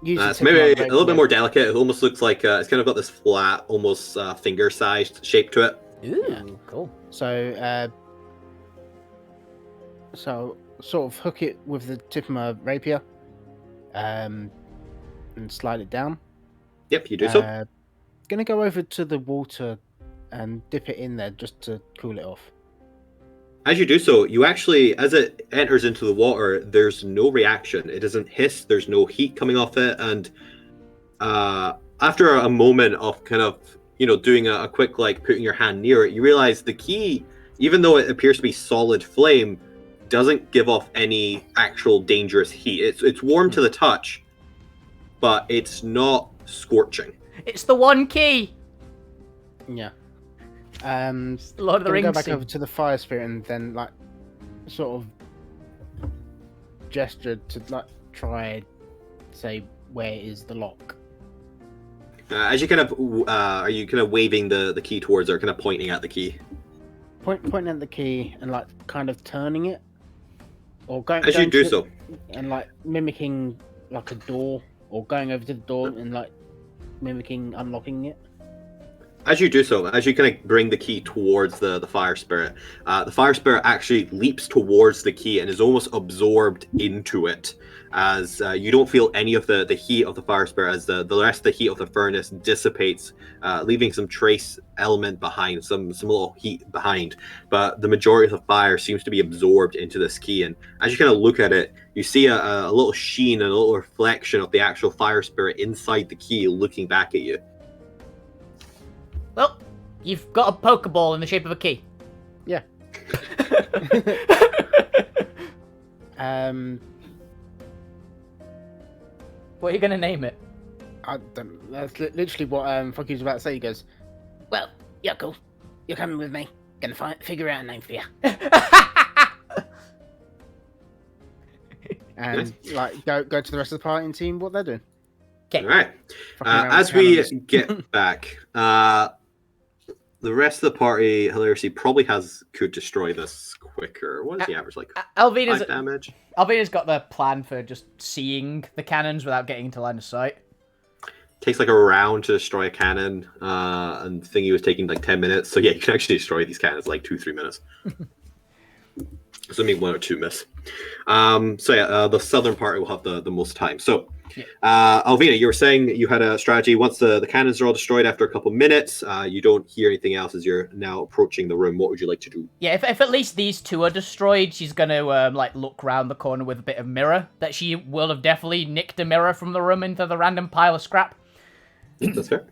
it's maybe a little bit more delicate. It almost looks like it's kind of got this flat, almost finger-sized shape to it. Ooh, cool. So, sort of hook it with the tip of my rapier, and slide it down. Yep, you do so. Gonna go over to the water and dip it in there just to cool it off. As you do so, you actually, as it enters into the water, there's no reaction. It doesn't hiss. There's no heat coming off it. And after a moment of kind of, doing a quick, like, putting your hand near it, you realize the key, even though it appears to be solid flame, doesn't give off any actual dangerous heat. It's warm to the touch, but it's not scorching. It's the one key. Yeah. Lord of the Rings. Go back over to the fire spirit and then like sort of gesture to like try say where is the lock. As you kind of are you kind of waving the key towards or kind of pointing at the key? Pointing at the key and like kind of turning it, or going. As you do so, and like mimicking like a door, or going over to the door and like mimicking unlocking it. As you do so, as you kind of bring the key towards the fire spirit actually leaps towards the key and is almost absorbed into it, as you don't feel any of the heat of the fire spirit as the rest of the heat of the furnace dissipates, leaving some trace element behind, some little heat behind. But the majority of the fire seems to be absorbed into this key, and as you kind of look at it, you see a little sheen and a little reflection of the actual fire spirit inside the key looking back at you. Well, you've got a Pokeball in the shape of a key. Yeah. What are you gonna name it? That's literally what Fuck was about to say. He goes, Well, you're cool. You're coming with me. Gonna figure out a name for you. and like go to the rest of the party and see what they're doing. All right. Fucking around As with we cannons. get back, the rest of the party hilariously probably could destroy this quicker. What is the average, like 5 damage? Alvina's got the plan for just seeing the cannons without getting into line of sight. Takes like a round to destroy a cannon, and thingy was taking like 10 minutes. So yeah, you can actually destroy these cannons in like 2-3 minutes. So maybe 1 or 2 miss. The southern party will have the most time. So, Alvina, you were saying you had a strategy. Once the cannons are all destroyed after a couple minutes, you don't hear anything else as you're now approaching the room. What would you like to do? Yeah, if at least these two are destroyed, she's gonna like look round the corner with a bit of mirror. That she will have definitely nicked a mirror from the room into the random pile of scrap. That's fair.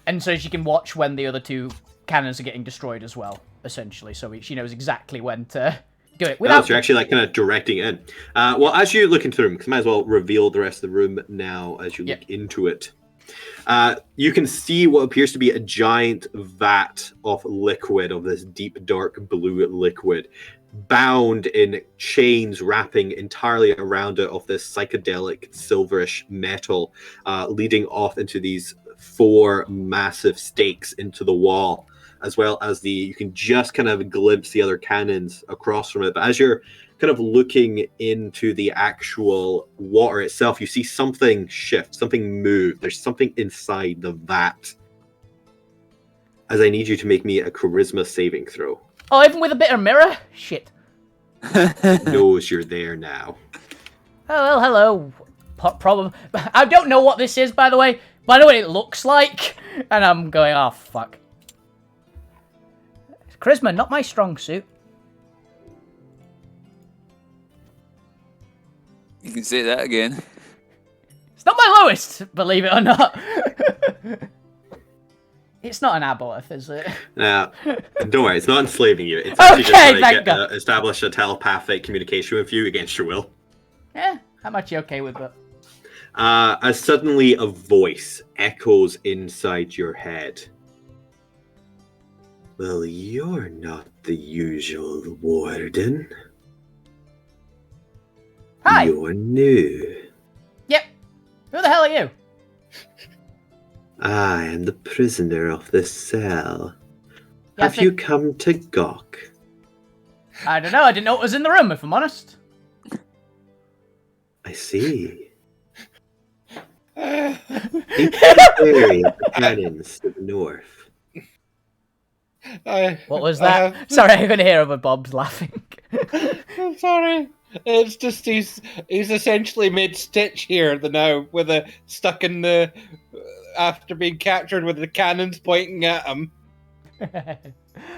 And so she can watch when the other 2 cannons are getting destroyed as well, essentially. So she knows exactly when to do it. So you're actually like kind of directing in. Well, as you look into the room, because I might as well reveal the rest of the room now as you look into it. You can see what appears to be a giant vat of liquid, of this deep, dark blue liquid, bound in chains wrapping entirely around it of this psychedelic silverish metal, leading off into these 4 massive stakes into the wall, as well as you can just kind of glimpse the other cannons across from it. But as you're kind of looking into the actual water itself, you see something shift, something move. There's something inside the vat. As I need you to make me a charisma saving throw. Oh, even with a bit of mirror? Shit. Knows you're there now. Oh, well, hello. Problem. I don't know what this is, by the way, but I know what it looks like. And I'm going, oh, fuck. Charisma, not my strong suit. You can say that again. It's not my lowest, believe it or not. It's not an aboleth, is it? Now, don't worry, it's not enslaving you. It's actually just Okay, trying thank God. to establish a telepathic communication with you against your will. Yeah, I'm actually okay with that. As suddenly a voice echoes inside your head. Well, you're not the usual warden. Hi. You're new. Yep. Who the hell are you? I am the prisoner of this cell. Yeah, Have you come to gawk? I don't know. I didn't know what was in the room, if I'm honest. I see. Area of the cannons to the north. What was that? Sorry, I couldn't hear over Bob's laughing. I'm sorry. It's just he's essentially made Stitch here now, with a stuck in the after being captured with the cannons pointing at him.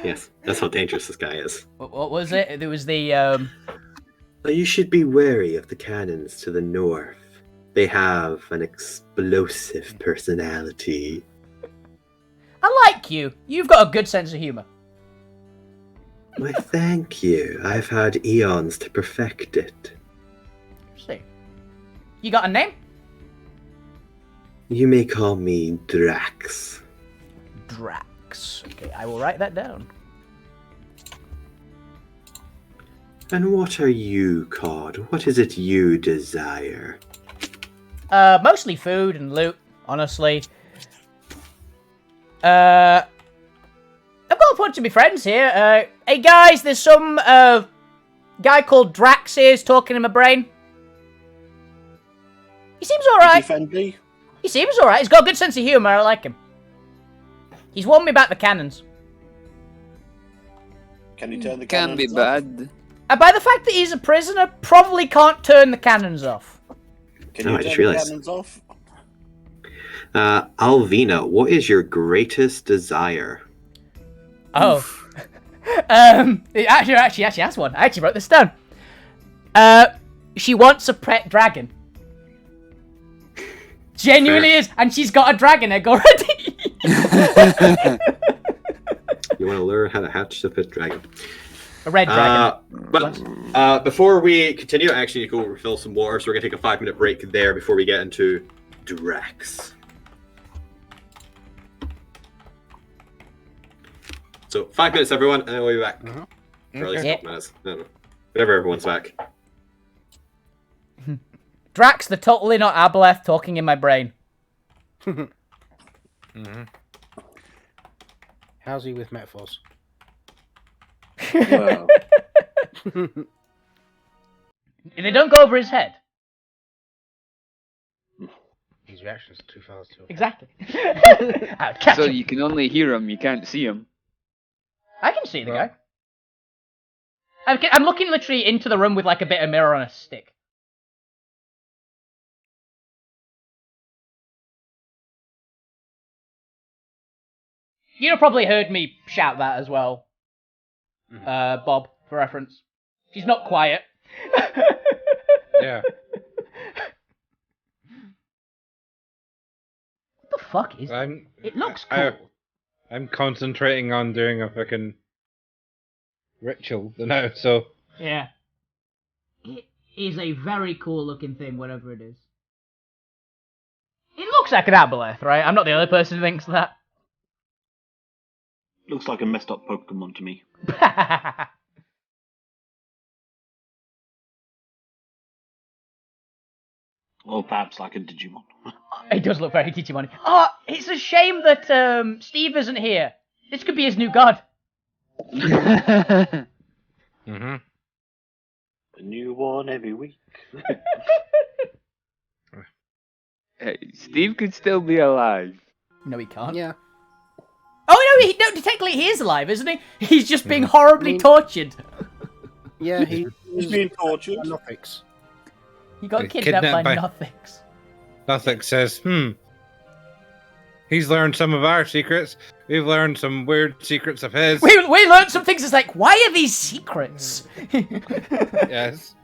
Yes, that's how dangerous this guy is. What was it? There was the But you should be wary of the cannons to the north. They have an explosive personality. I like you. You've got a good sense of humor. Why, thank you. I've had eons to perfect it. See. You got a name? You may call me Drax. Drax. Okay, I will write that down. And what are you called? What is it you desire? Mostly food and loot, honestly. I've got a bunch of my friends here. Hey guys, there's some guy called Drax here is talking in my brain. He seems alright. Friendly. He seems alright. He's got a good sense of humor. I like him. He's warned me about the cannons. Can you turn the Can cannons be off? bad. And by the fact that he's a prisoner, probably can't turn the cannons off. Can Oh, you I just turn the realised. cannons off? Alvina, what is your greatest desire? Oh. Actually has one. I actually wrote this down. She wants a pet dragon. Genuinely Fair. is, and she's got a dragon egg already. You want to learn how to hatch the pet dragon. A red dragon. But before we continue, I actually need to go refill some water, so we're going to take a 5-minute break there before we get into Drax. So 5 minutes, everyone, and then we'll be back. For at least a Yeah. couple minutes. I don't know. Whenever everyone's back. Drax, the totally not Aboleth talking in my brain. Mm-hmm. How's he with metaphors? Wow. They don't go over his head. His reactions are too fast. Exactly. I'd catch So him. you can only hear him, you can't see him. I can see the guy. I'm looking literally into the room with like a bit of mirror on a stick. You probably heard me shout that as well, Bob, for reference. She's not quiet. Yeah. What the fuck is that? It looks cool. I'm concentrating on doing a fucking ritual now, so... Yeah. It is a very cool looking thing, whatever it is. It looks like an aboleth, right? I'm not the only person who thinks that. Looks like a messed up Pokemon to me. Or perhaps like a Digimon. It does look very Digimon. Oh, it's a shame that Steve isn't here. This could be his new god. Mm-hmm. A new one every week. Hey, Steve could still be alive. No, he can't. Yeah. Oh, no, technically he is alive, isn't he? He's just being horribly tortured. Yeah, he's being tortured. Nothics. He got He's kidnapped by kidnapped Nothics. Nothic says, he's learned some of our secrets. We've learned some weird secrets of his. We learned some things. It's like, why are these secrets? Yes.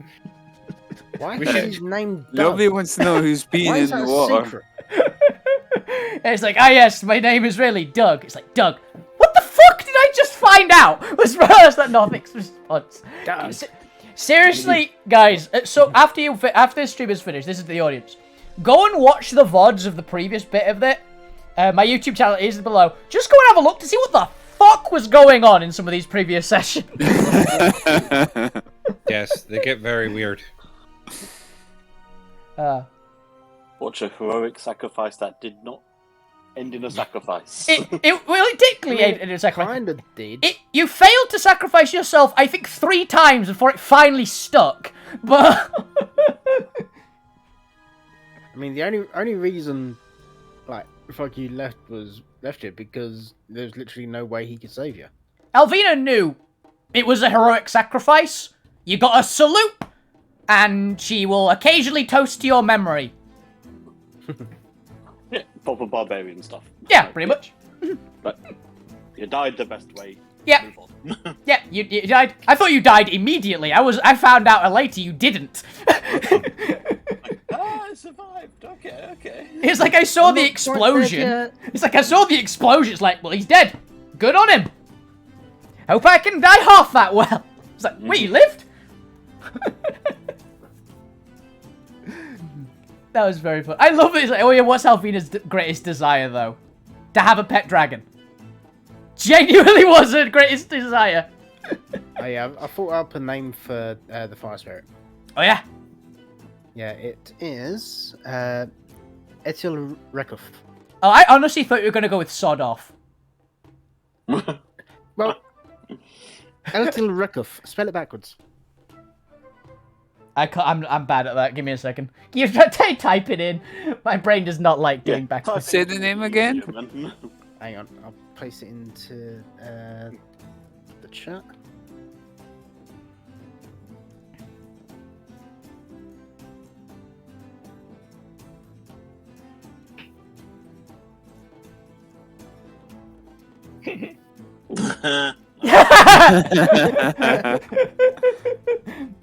Why We is should- his name Doug? Nobody wants to know who's peeing Why in is that the a water. secret? And it's like, yes, my name is really Doug. It's like, Doug, what the fuck did I just find out? Was first that Nothic's response. Doug. Seriously, guys, so after the stream is finished, this is the audience. Go and watch the VoDs of the previous bit of it. My YouTube channel is below. Just go and have a look to see what the fuck was going on in some of these previous sessions. Yes, they get very weird. Watch a heroic sacrifice that did not end in a sacrifice. It technically ended in a sacrifice. Kinda did. You failed to sacrifice yourself, I think, 3 times before it finally stuck. But I mean, the only reason, like, fuck you left it because there's literally no way he could save you. Alvina knew it was a heroic sacrifice. You got a salute, and she will occasionally toast to your memory. Yeah, proper barbarian stuff. Yeah, pretty much. But you died the best way. Yeah. Move on. Yeah, you died. I thought you died immediately. I found out later you didn't. I survived. Okay. It's like I saw the not quite explosion. dead It's like I saw the explosion. It's like, well, he's dead. Good on him. Hope I can die half that well. It's like, wait, you lived? That was very fun. I love it. It's like, oh yeah, what's Alvina's greatest desire though? To have a pet dragon. Genuinely was her greatest desire. Oh yeah, I thought up a name for the fire spirit. Oh yeah. Yeah, it is Etil Rekuf. Oh, I honestly thought you were gonna go with sod off. Well, Etil Rekuf. Spell it backwards. I can't, I'm bad at that. Give me a second. You type it in. My brain does not like doing backwards. Say the name again. Hang on, I'll place it into the chat.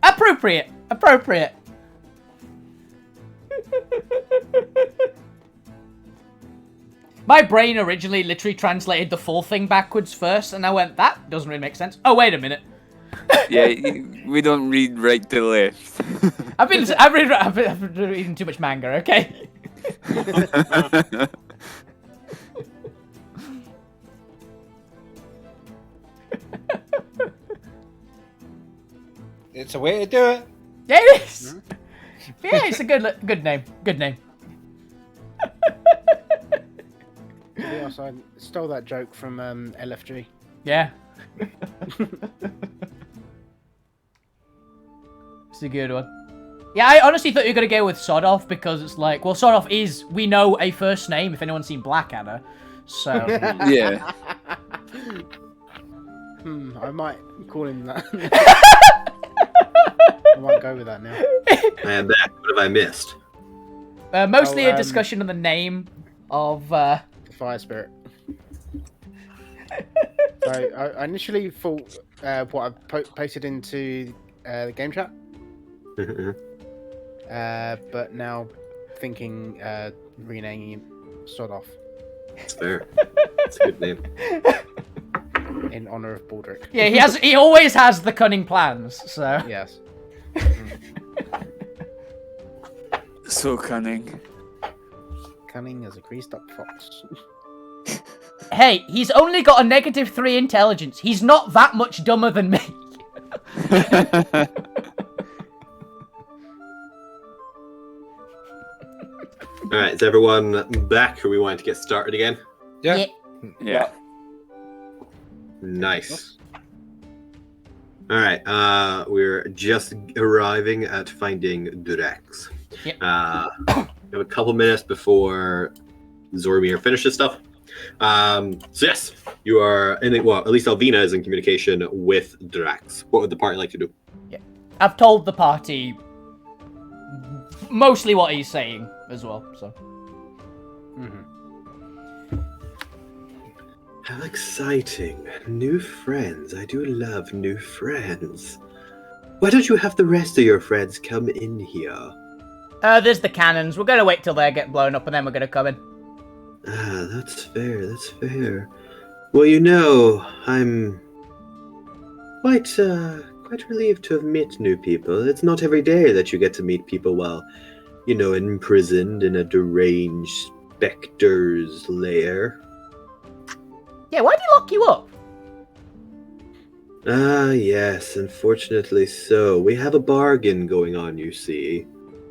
Appropriate. My brain originally literally translated the full thing backwards first, and I went, that doesn't really make sense. Oh, wait a minute. Yeah, we don't read right to left. I've been reading too much manga, okay? It's a way to do it. Yeah, it is. Yeah, it's a good name. Good name. To be honest, I stole that joke from LFG. Yeah. It's a good one. Yeah, I honestly thought you were going to go with Sodoff because it's like, well, Sodoff is, we know, a first name if anyone's seen Blackadder. So. Yeah. I might call him that. I might go with that now. I am back. What have I missed? Mostly a discussion on the name of... The Fire Spirit. So I initially thought what I posted into the game chat. But now thinking renaming him Sodoff It's fair. It's a good name. in honor of Baldric. Yeah, he always has the cunning plans, so... Yes. So cunning. Cunning as a greased up fox. Hey, he's only got a -3 intelligence. He's not that much dumber than me. Alright, is everyone back, or we want to get started again? Yeah. Yeah. Nice. Alright, we're just arriving at finding Durex. Yep. We have a couple minutes before Zormir finishes stuff. So yes, you are in well, at least Alvina is in communication with Durex. What would the party like to do? I've told the party mostly what he's saying as well, so. How exciting. New friends. I do love new friends. Why don't you have the rest of your friends come in here? There's the cannons. We're gonna wait till they get blown up and then we're gonna come in. Ah, that's fair, that's fair. Well, you know, I'm quite relieved to have met new people. It's not every day that you get to meet people while, you know, imprisoned in a deranged specter's lair. Yeah, why'd he lock you up? Ah, yes, unfortunately so. We have a bargain going on, you see.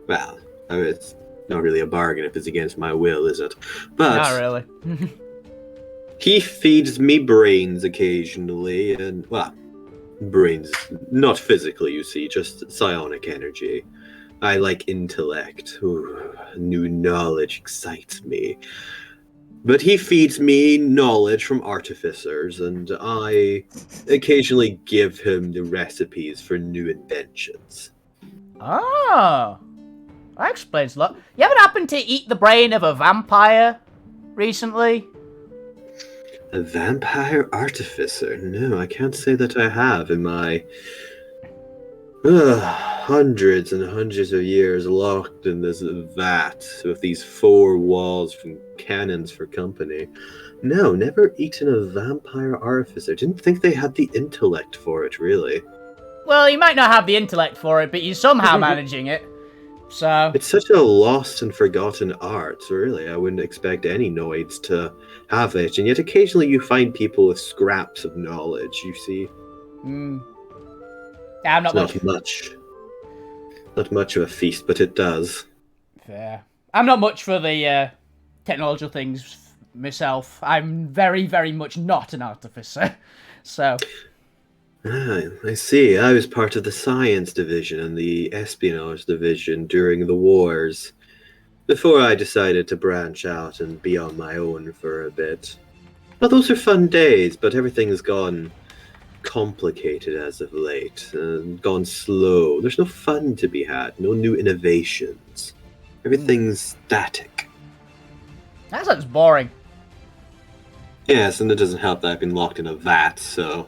Well, I mean, it's not really a bargain if it's against my will, is it? But Not really. he feeds me brains occasionally, and, well, brains, not physically, you see, just psionic energy. I like intellect. Ooh, new knowledge excites me. But he feeds me knowledge from artificers, and I occasionally give him the recipes for new inventions. Oh. That explains a lot. You ever happened to eat the brain of a vampire recently? A vampire artificer? No, I can't say that I have in my hundreds and hundreds of years locked in this vat with these four walls from cannons for company. No, never eaten a vampire artificer. Didn't think they had the intellect for it, really. Well, you might not have the intellect for it, but you're somehow managing it. So... It's such a lost and forgotten art, really. I wouldn't expect any noids to have it, and yet occasionally you find people with scraps of knowledge, you see. Yeah, I'm not It's not much of a feast, but it does. Fair. I'm not much for the technological things myself. I'm very, very much not an artificer. So... Ah, I see. I was part of the science division and the espionage division during the wars, before I decided to branch out and be on my own for a bit. Well, those are fun days, but everything has gone complicated as of late, and gone slow. There's no fun to be had, no new innovations. Everything's static. That sounds boring. Yes, and it doesn't help that I've been locked in a vat, so...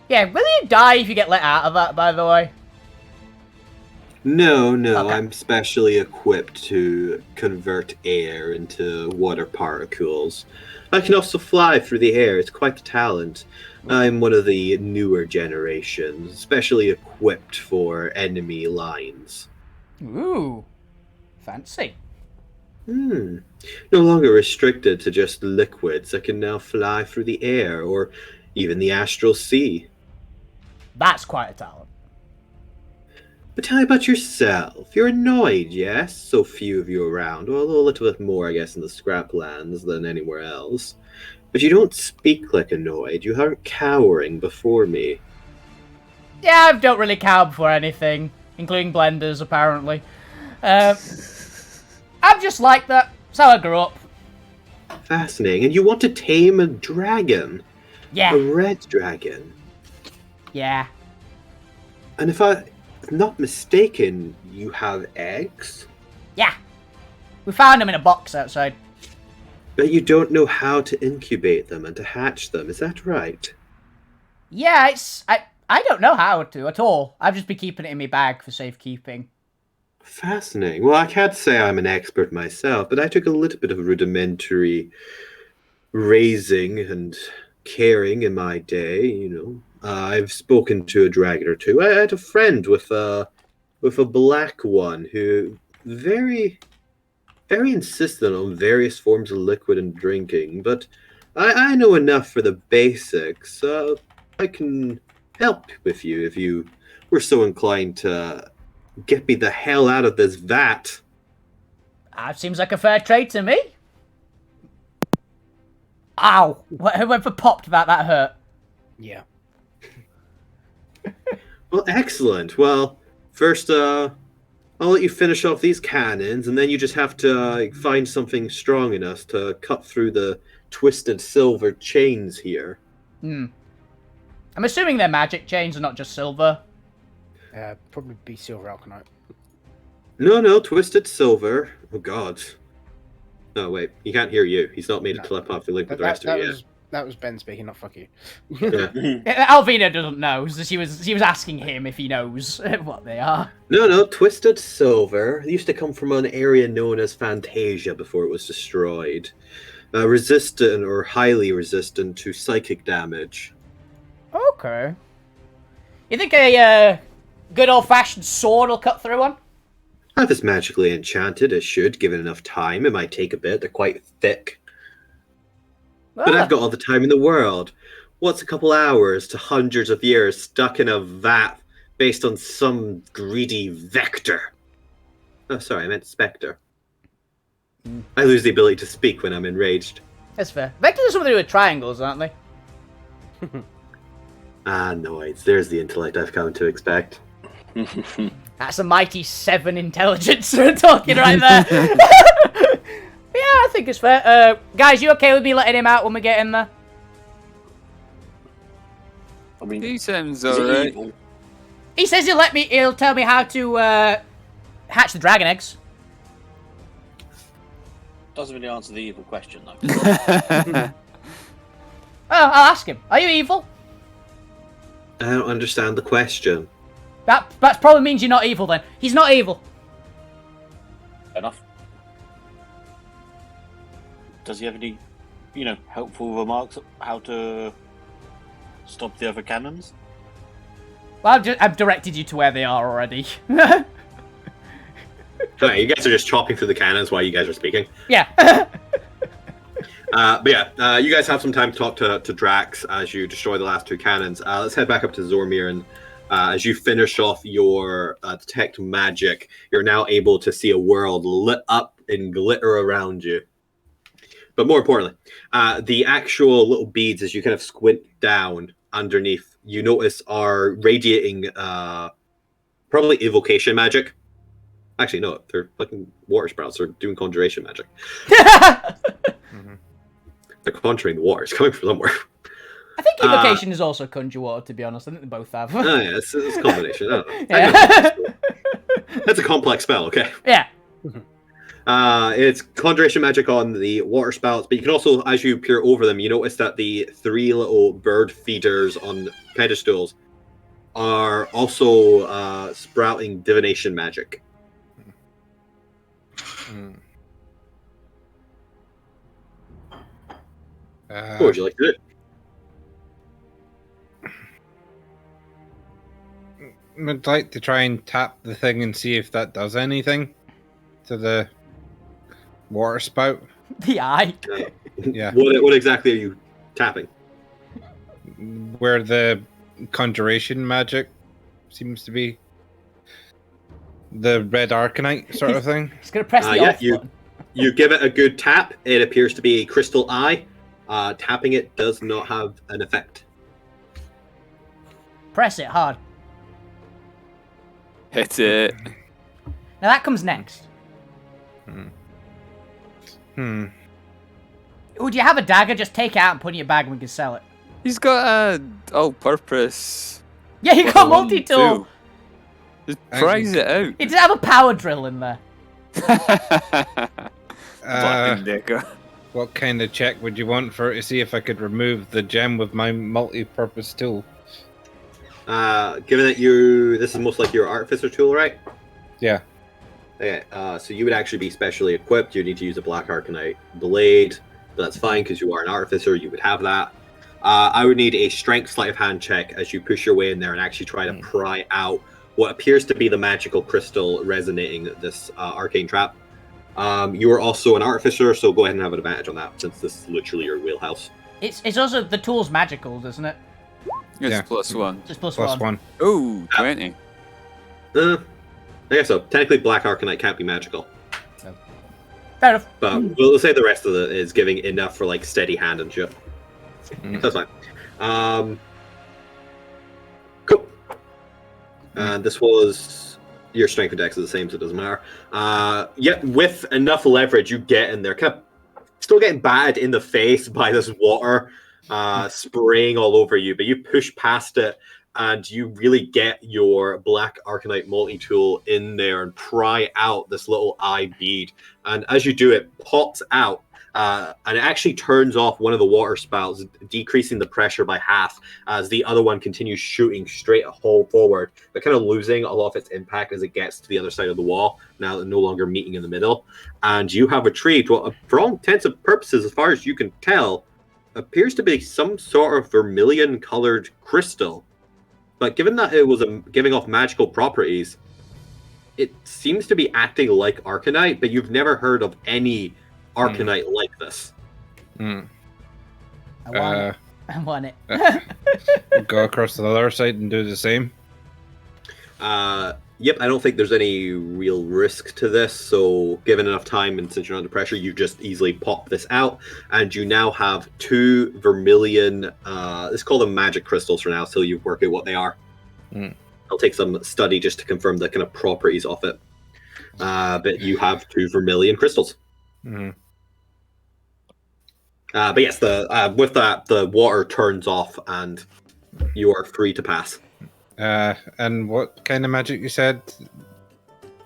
Yeah, will you die if you get let out of that, by the way? No, Okay. I'm specially equipped to convert air into water particles. I can also fly through the air, it's quite a talent. I'm one of the newer generations, specially equipped for enemy lines. Ooh. Fancy. No longer restricted to just liquids, I can now fly through the air, or even the astral sea. That's quite a talent. But tell me about yourself. You're annoyed, yes? So few of you around. Well, a little bit more, I guess, in the Scraplands than anywhere else. But you don't speak like annoyed. You aren't cowering before me. Yeah, I don't really cower before anything, including blenders, apparently. I'm just like that. That's how I grew up. Fascinating. And you want to tame a dragon? Yeah. A red dragon? Yeah. And if I'm not mistaken, you have eggs? Yeah. We found them in a box outside. But you don't know how to incubate them and to hatch them, is that right? Yeah, I don't know how to at all. I've just been keeping it in my bag for safekeeping. Fascinating. Well, I can't say I'm an expert myself, but I took a little bit of rudimentary raising and caring in my day, you know. I've spoken to a dragon or two. I had a friend with a black one who very insistent on various forms of liquid and drinking, but I know enough for the basics. I can help with you if you were so inclined to get me the hell out of this vat. That seems like a fair trade to me. Ow! Whoever popped that hurt. Yeah. Well, excellent. Well, first, I'll let you finish off these cannons, and then you just have to find something strong enough to cut through the twisted silver chains here. I'm assuming they're magic chains and not just silver. Probably be silver alkanite. No, twisted silver. Oh, God. Oh, wait, he can't hear you. He's not made a telepathy link with the rest of you yet. That was Ben speaking, not fuck you. Yeah. Alvina doesn't know, so she was asking him if he knows what they are. No, twisted silver. It used to come from an area known as Fantasia before it was destroyed. Resistant or highly resistant to psychic damage. Okay. You think a good old-fashioned sword will cut through one? If it's magically enchanted, it should, given enough time. It might take a bit. They're quite thick. But I've got all the time in the world. What's a couple hours to hundreds of years stuck in a vat based on some greedy vector? Oh, sorry, I meant spectre. I lose the ability to speak when I'm enraged. That's fair. Vectors are something to do with triangles, aren't they? Noids. There's the intellect I've come to expect. That's a mighty 7 intelligence we're talking right there. Yeah, I think it's fair. Guys, you okay with me letting him out when we get in there? I mean, He sounds is it alright. evil? He says he'll tell me how to hatch the dragon eggs. Doesn't really answer the evil question, though. Oh, I'll ask him. Are you evil? I don't understand the question. That probably means you're not evil then. He's not evil. Enough. Does he have any, helpful remarks on how to stop the other cannons? Well, I've directed you to where they are already. Right, you guys are just chopping through the cannons while you guys are speaking. Yeah. You guys have some time to talk to Drax as you destroy the last two cannons. Let's head back up to Zormir, and as you finish off your detect magic, you're now able to see a world lit up in glitter around you. But more importantly, the actual little beads, as you kind of squint down underneath, you notice are radiating probably evocation magic. Actually, no, they're fucking water sprouts. They're doing conjuration magic. They're conjuring the water. It's coming from somewhere. I think evocation is also conjure water, to be honest. I think they both have. Oh, yeah, it's a combination. I don't know. Yeah. That's a complex spell, okay? Yeah. It's conjuration magic on the water spouts, but you can also, as you peer over them, you notice that the 3 little bird feeders on pedestals are also sprouting divination magic. What would you like to do? I'd like to try and tap the thing and see if that does anything to the water spout. The eye. Yeah. What exactly are you tapping? Where the conjuration magic seems to be. The red Arcanite sort of thing? He's gonna press the Yeah, off button. you give it a good tap. It appears to be a crystal eye. Tapping it does not have an effect. Press it hard. Hit it. Now that comes next. Would you have a dagger? Just take it out and put it in your bag and we can sell it. He's got a all-purpose. Yeah, you got multi-tool. Just prize it out. He does have a power drill in there. Black Decker. What kind of check would you want for to see if I could remove the gem with my multi-purpose tool? Given that this is most like your artificer tool, right? Yeah. Okay, so you would actually be specially equipped. You need to use a black arcanite blade, but that's fine because you are an artificer. You would have that. I would need a strength sleight of hand check as you push your way in there and actually try to pry out what appears to be the magical crystal resonating this arcane trap. You are also an artificer, so go ahead and have an advantage on that since this is literally your wheelhouse. It's also the tool's magical, isn't it? It's Yeah. +1. Just plus Plus one. one. Oh, 20. I guess so. Technically, black arcanite can't be magical, Fair enough. but we'll say the rest of it is giving enough for like steady hand and shit. That's fine. Cool. And this was your strength and dex is the same, so it doesn't matter. Yeah, with enough leverage, you get in there, kind of still getting battered in the face by this water spraying all over you, but you push past it and you really get your black arcanite multi-tool in there and pry out this little eye bead. And as you do, it pops out. And it actually turns off one of the water spouts, decreasing the pressure by half as the other one continues shooting straight forward, but kind of losing a lot of its impact as it gets to the other side of the wall, now that no longer meeting in the middle. And you have retrieved what, for all intents and purposes, as far as you can tell, appears to be some sort of vermilion-colored crystal. But given that it was giving off magical properties, it seems to be acting like Arcanite, but you've never heard of any Arcanite like this. I want it. I want it. Go across to the other side and do the same. Yep, I don't think there's any real risk to this, so given enough time and since you're under pressure, you just easily pop this out, and you now have 2 vermilion, let's call them magic crystals for now, so you work out what they are. It'll take some study just to confirm the kind of properties of it. But you have 2 vermilion crystals. But yes, with that, the water turns off and you are free to pass. And what kind of magic you said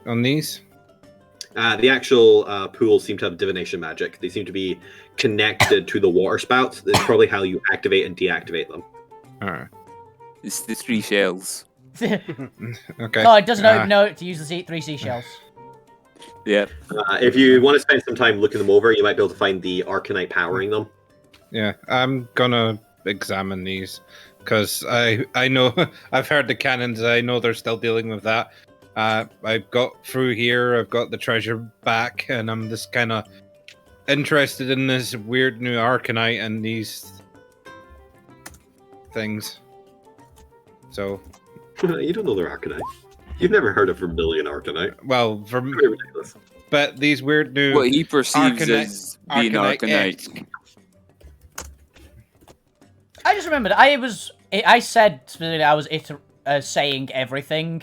on these? The actual pools seem to have divination magic. They seem to be connected to the water spouts. That's probably how you activate and deactivate them. Alright. It's the 3 shells. Okay. Oh, it doesn't even know to use the 3 seashells. Yeah. If you want to spend some time looking them over, you might be able to find the Arcanite powering them. Yeah, I'm gonna examine these because I know I've heard the cannons. I know they're still dealing with that. I've got through here. I've got the treasure back, and I'm just kind of interested in this weird new Arcanite and these things. So You don't know they're Arcanite. You've never heard of Vermilion Arcanite. well, Very ridiculous. but these weird new What he perceives Arcanite- as being Arcanite. I just remembered, I said specifically I was saying everything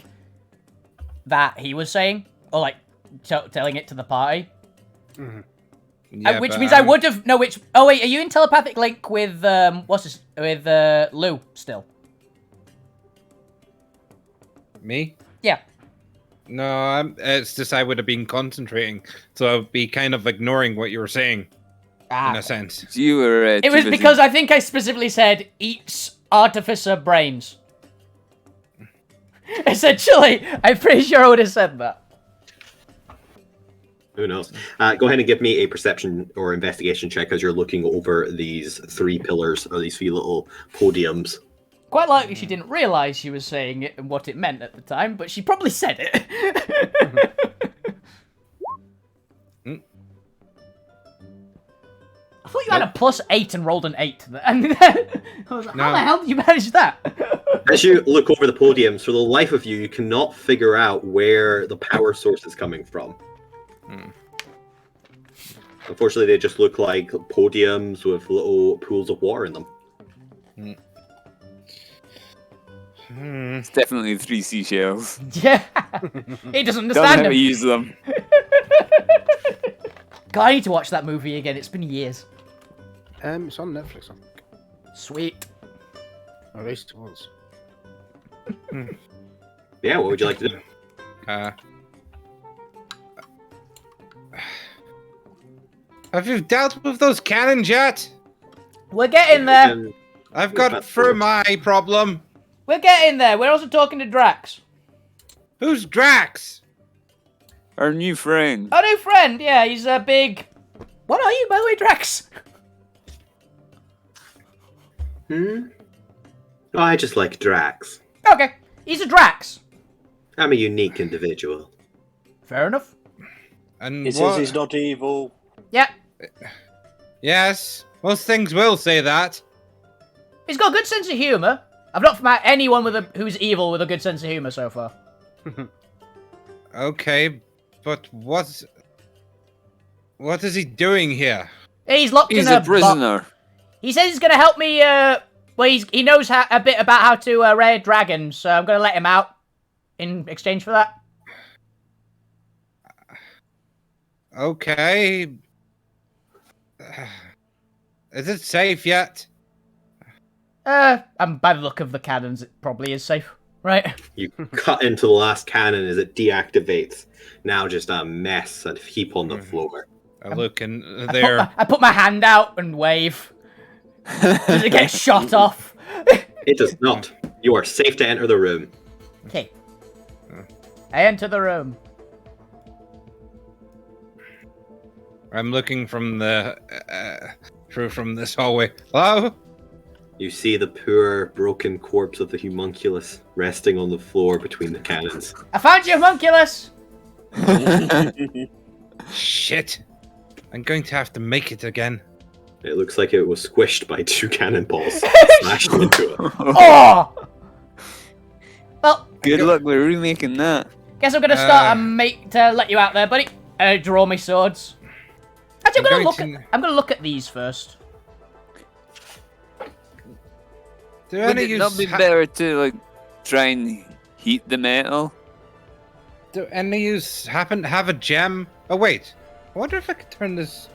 that he was saying, or like telling it to the party. Yeah, Which but means I would have, oh wait, are you in telepathic link with, with Lou still? Me? Yeah. No, it's just I would have been concentrating, so I'd be kind of ignoring what you were saying, in a sense. You were. It too was busy- because I think I specifically said, eats artificer brains. Essentially, I'm pretty sure I would have said that. Who knows? Go ahead and give me a perception or investigation check as you're looking over these 3 pillars or these 3 little podiums. Quite likely she didn't realise she was saying it and what it meant at the time, but she probably said it. I thought you had a +8 and rolled an 8. And I was like, how the hell did you manage that? As you look over the podiums, for the life of you, you cannot figure out where the power source is coming from. Unfortunately, they just look like podiums with little pools of water in them. It's definitely 3 seashells. Yeah. He doesn't Don't know understand how to him. use them. God, I need to watch that movie again. It's been years. It's on Netflix, I think. Sweet. Or at least it was. Yeah, what would you like to do? Have you dealt with those cannons yet? We're getting there. And I've got through my problem. We're getting there. We're also talking to Drax. Who's Drax? Our new friend. Our new friend. Yeah, he's a big... What are you, by the way, Drax? Oh, I just like Drax. Okay. He's a Drax. I'm a unique individual. Fair enough. And He says he's not evil. Yeah. Yes, most things will say that. He's got a good sense of humour. I've not met anyone who's evil with a good sense of humour so far. Okay, but what is he doing here? He's locked He's in a prisoner. He says he's going to help me, he knows a bit about how to raid dragons, so I'm going to let him out in exchange for that. Okay. Is it safe yet? By the look of the cannons, it probably is safe, right? You cut into the last cannon as it deactivates. Now just a mess and heap on the floor. I look in there. I put my hand out and wave. Does it get shot off? It does not. You are safe to enter the room. Okay. I enter the room. I'm looking from the through from this hallway. Hello? You see the poor, broken corpse of the homunculus resting on the floor between the cannons. I found you, homunculus! Shit. I'm going to have to make it again. It looks like it was squished by 2 cannonballs smashed into it. Oh! Well, Good luck with remaking that. guess I'm gonna start to let you out there, buddy. Draw my swords. Actually, I'm gonna look at these first. Do Would any it of not be better to like try and heat the metal? Do any of you happen to have a gem? Oh wait, I wonder if I could turn this.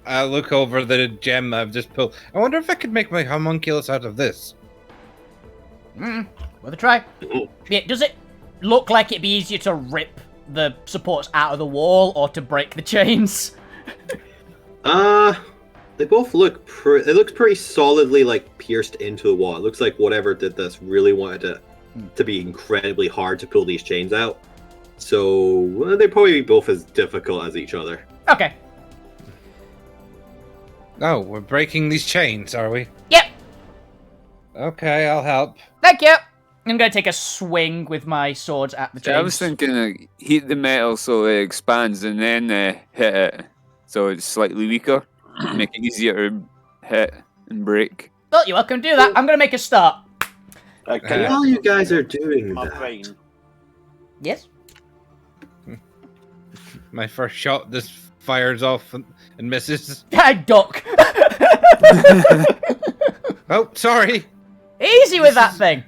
I look over the gem I've just pulled. I wonder if I could make my homunculus out of this. Worth a try. Yeah, does it look like it'd be easier to rip the supports out of the wall or to break the chains? They both look it looks pretty solidly like pierced into the wall. It looks like whatever did this really wanted it to be incredibly hard to pull these chains out. So they'd probably be both as difficult as each other. Okay. Oh, we're breaking these chains, are we? Yep. Okay, I'll help. Thank you. I'm gonna take a swing with my swords at the chains. I was thinking heat the metal so it expands and then hit it so it's slightly weaker. Make it easier to hit and break. Well, you're welcome to do that. I'm gonna make a start. Okay. While you guys are doing My that, brain. Yes? My first shot just fires off and misses. I duck. Oh, sorry. Easy with that thing.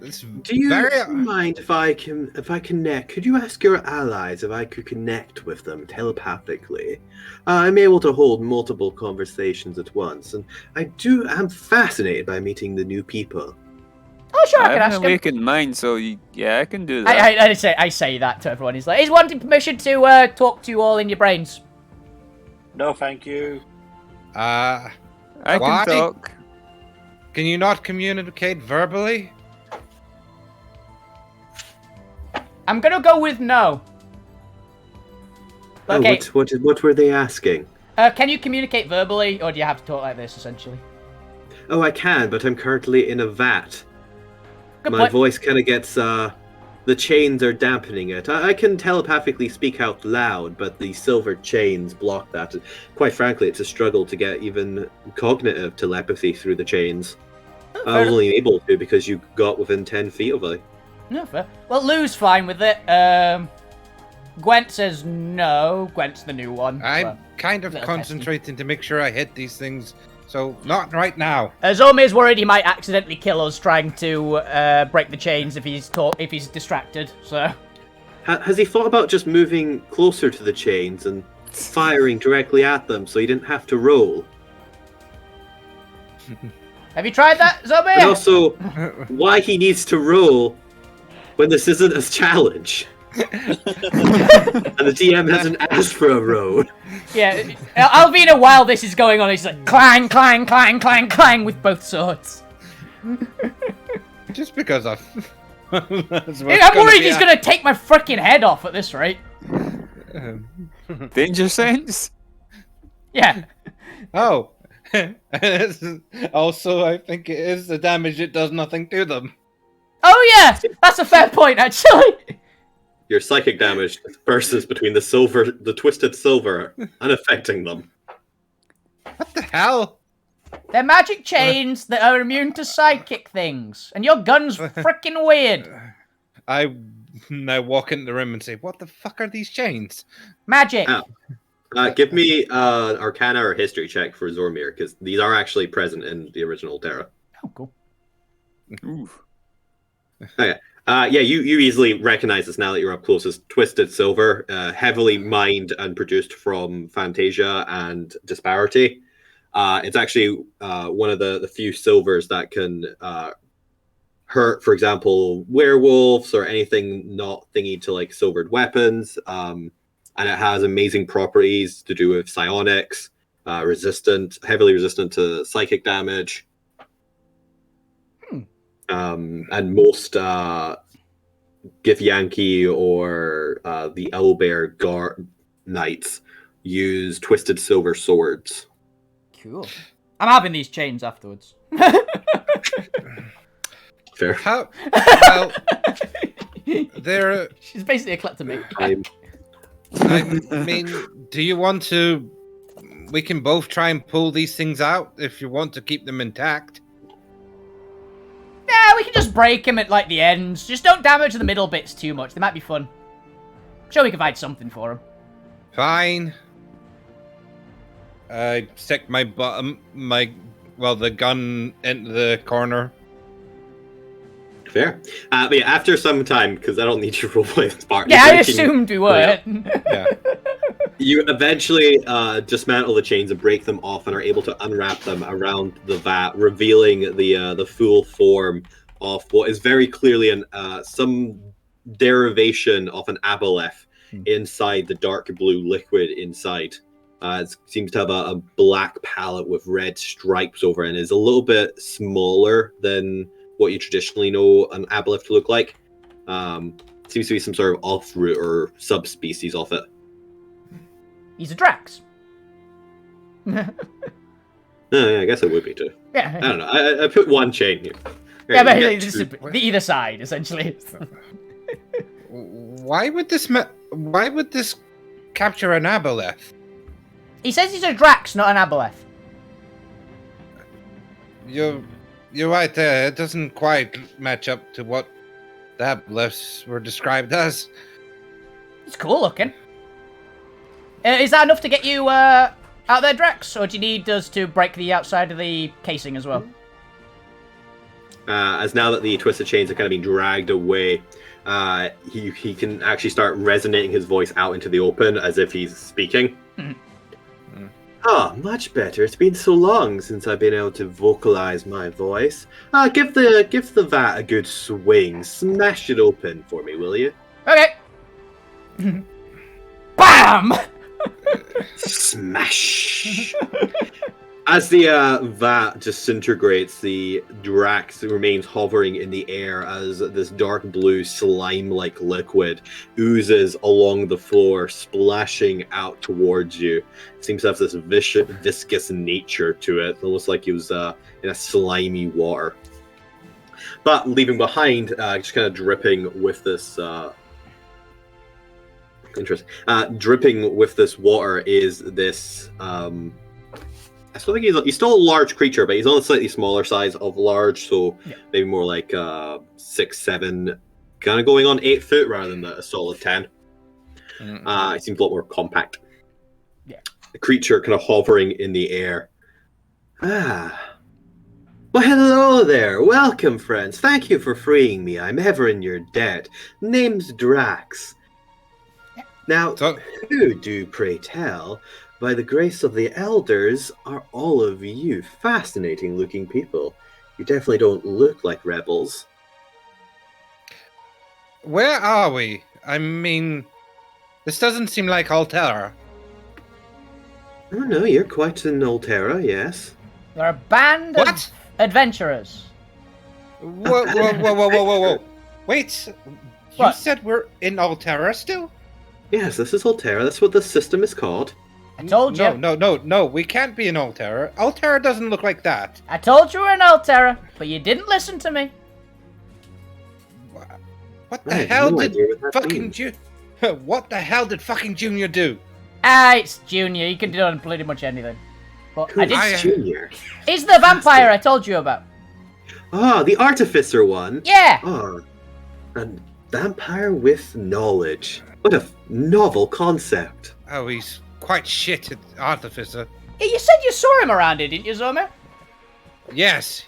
It's do you very... mind if I connect? Could you ask your allies if I could connect with them telepathically? I'm able to hold multiple conversations at once, and I'm fascinated by meeting the new people. Oh, sure, I I can haven't ask him. awakened mine, so yeah, I can do that. I say that to everyone. He's wanting permission to talk to you all in your brains. No, thank you. I Why? can talk. Can you not communicate verbally? I'm gonna go with no. Okay. Oh, what were they asking? Can you communicate verbally, or do you have to talk like this, essentially? Oh, I can, but I'm currently in a vat. Good My point. voice kind of gets, the chains are dampening it. I can telepathically speak out loud, but the silver chains block that. Quite frankly, it's a struggle to get even cognitive telepathy through the chains. I was only able to because you got within 10 feet of it. No, fair. Well, Lou's fine with it. Gwent says no. Gwent's the new one. I'm Well, kind of little concentrating to make sure I hit these things, so not right now. Zomir's worried he might accidentally kill us trying to break the chains if he's distracted. So Has he thought about just moving closer to the chains and firing directly at them so he didn't have to roll? have you tried that, Zomir? And also, why he needs to roll when this isn't a challenge? And the DM hasn't asked for a roll. Yeah, Alvina, while this is going on, he's like clang, clang, clang, clang, clang with both swords. Just because I've... I'm worried he's gonna take my freaking head off at this rate. Danger sense? Yeah. Oh. Also, I think it is the damage it does nothing to them. Oh yeah, that's a fair point actually. Your psychic damage bursts between the twisted silver, unaffecting them. What the hell? They're magic chains that are immune to psychic things, and your gun's freaking weird. I now walk into the room and say, "What the fuck are these chains?" Magic. Give me Arcana or History check for Zormir, because these are actually present in the original Alterra. Oh, cool. Ooh. Okay. Yeah, you easily recognize this now that you're up close as Twisted Silver, heavily mined and produced from Fantasia and Disparity. It's actually one of the few silvers that can hurt, for example, werewolves or anything not thingy to like silvered weapons. And it has amazing properties to do with psionics, heavily resistant to psychic damage. And most Githyanki or the Owlbear Guard Knights use twisted silver swords. Cool. I'm having these chains afterwards. Fair. How? Well, they're. She's basically a kleptomaniac. I mean, do you want to? We can both try and pull these things out if you want to keep them intact. Nah, we can just break them at like the ends. Just don't damage the middle bits too much. They might be fun. I'm sure we can find something for them. Fine. I stick the gun into the corner. Fair. But yeah, after some time, because I don't need to roleplay this part. Yeah, I assumed we were. Yeah. You eventually dismantle the chains and break them off and are able to unwrap them around the vat, revealing the full form of what is very clearly some derivation of an aboleth inside the dark blue liquid inside. It seems to have a black palette with red stripes over it and is a little bit smaller than what you traditionally know an aboleth to look like. Seems to be some sort of offroot or subspecies of it. He's a Drax. Yeah, I guess it would be too. Yeah. I don't know. I put one chain here. Yeah, but Here, this is the either side, essentially. Why would this capture an aboleth? He says he's a Drax, not an aboleth. You're right there. It doesn't quite match up to what the aboleths were described as. It's cool looking. Is that enough to get you out there, Drax? Or do you need us to break the outside of the casing as well? As now that the twisted chains are kind of being dragged away, he can actually start resonating his voice out into the open as if he's speaking. Much better. It's been so long since I've been able to vocalize my voice. Give the vat a good swing. Smash it open for me, will you? Okay. BAM! Smash! As the vat disintegrates, the Drax remains hovering in the air as this dark blue slime-like liquid oozes along the floor, splashing out towards you. It seems to have this viscous nature to it, almost like it was in a slimy water. But leaving behind, just kind of dripping with this... Interesting. Dripping with this water is this I still think he's still a large creature, but he's on a slightly smaller size of large, so maybe more like 6, 7, kind of going on 8 foot rather than a solid 10. It seems a lot more compact. Yeah. The creature kind of hovering in the air. Ah. Well, hello there. Welcome, friends. Thank you for freeing me. I'm ever in your debt. Name's Drax. Now, who do, pray tell, by the grace of the elders, are all of you fascinating-looking people. You definitely don't look like rebels. Where are we? I mean, this doesn't seem like Alterra. Oh, no, you're quite an Alterra, yes. You're a band of adventurers. Whoa. Wait, you What? said we're in Alterra still? Yes, this is Alterra. That's what the system is called. I told you. No, we can't be in Alterra. Alterra doesn't look like that. I told you we're in Alterra, but you didn't listen to me. What the hell did fucking What the hell did fucking Junior do? It's Junior. You can do on pretty much anything. But Who's Junior? He's the vampire I told you about. Ah, the Artificer one? Yeah! Oh, a vampire with knowledge. What a novel concept. Oh, he's quite shit at Artificer. Yeah, you said you saw him around here, didn't you, Zomer? Yes.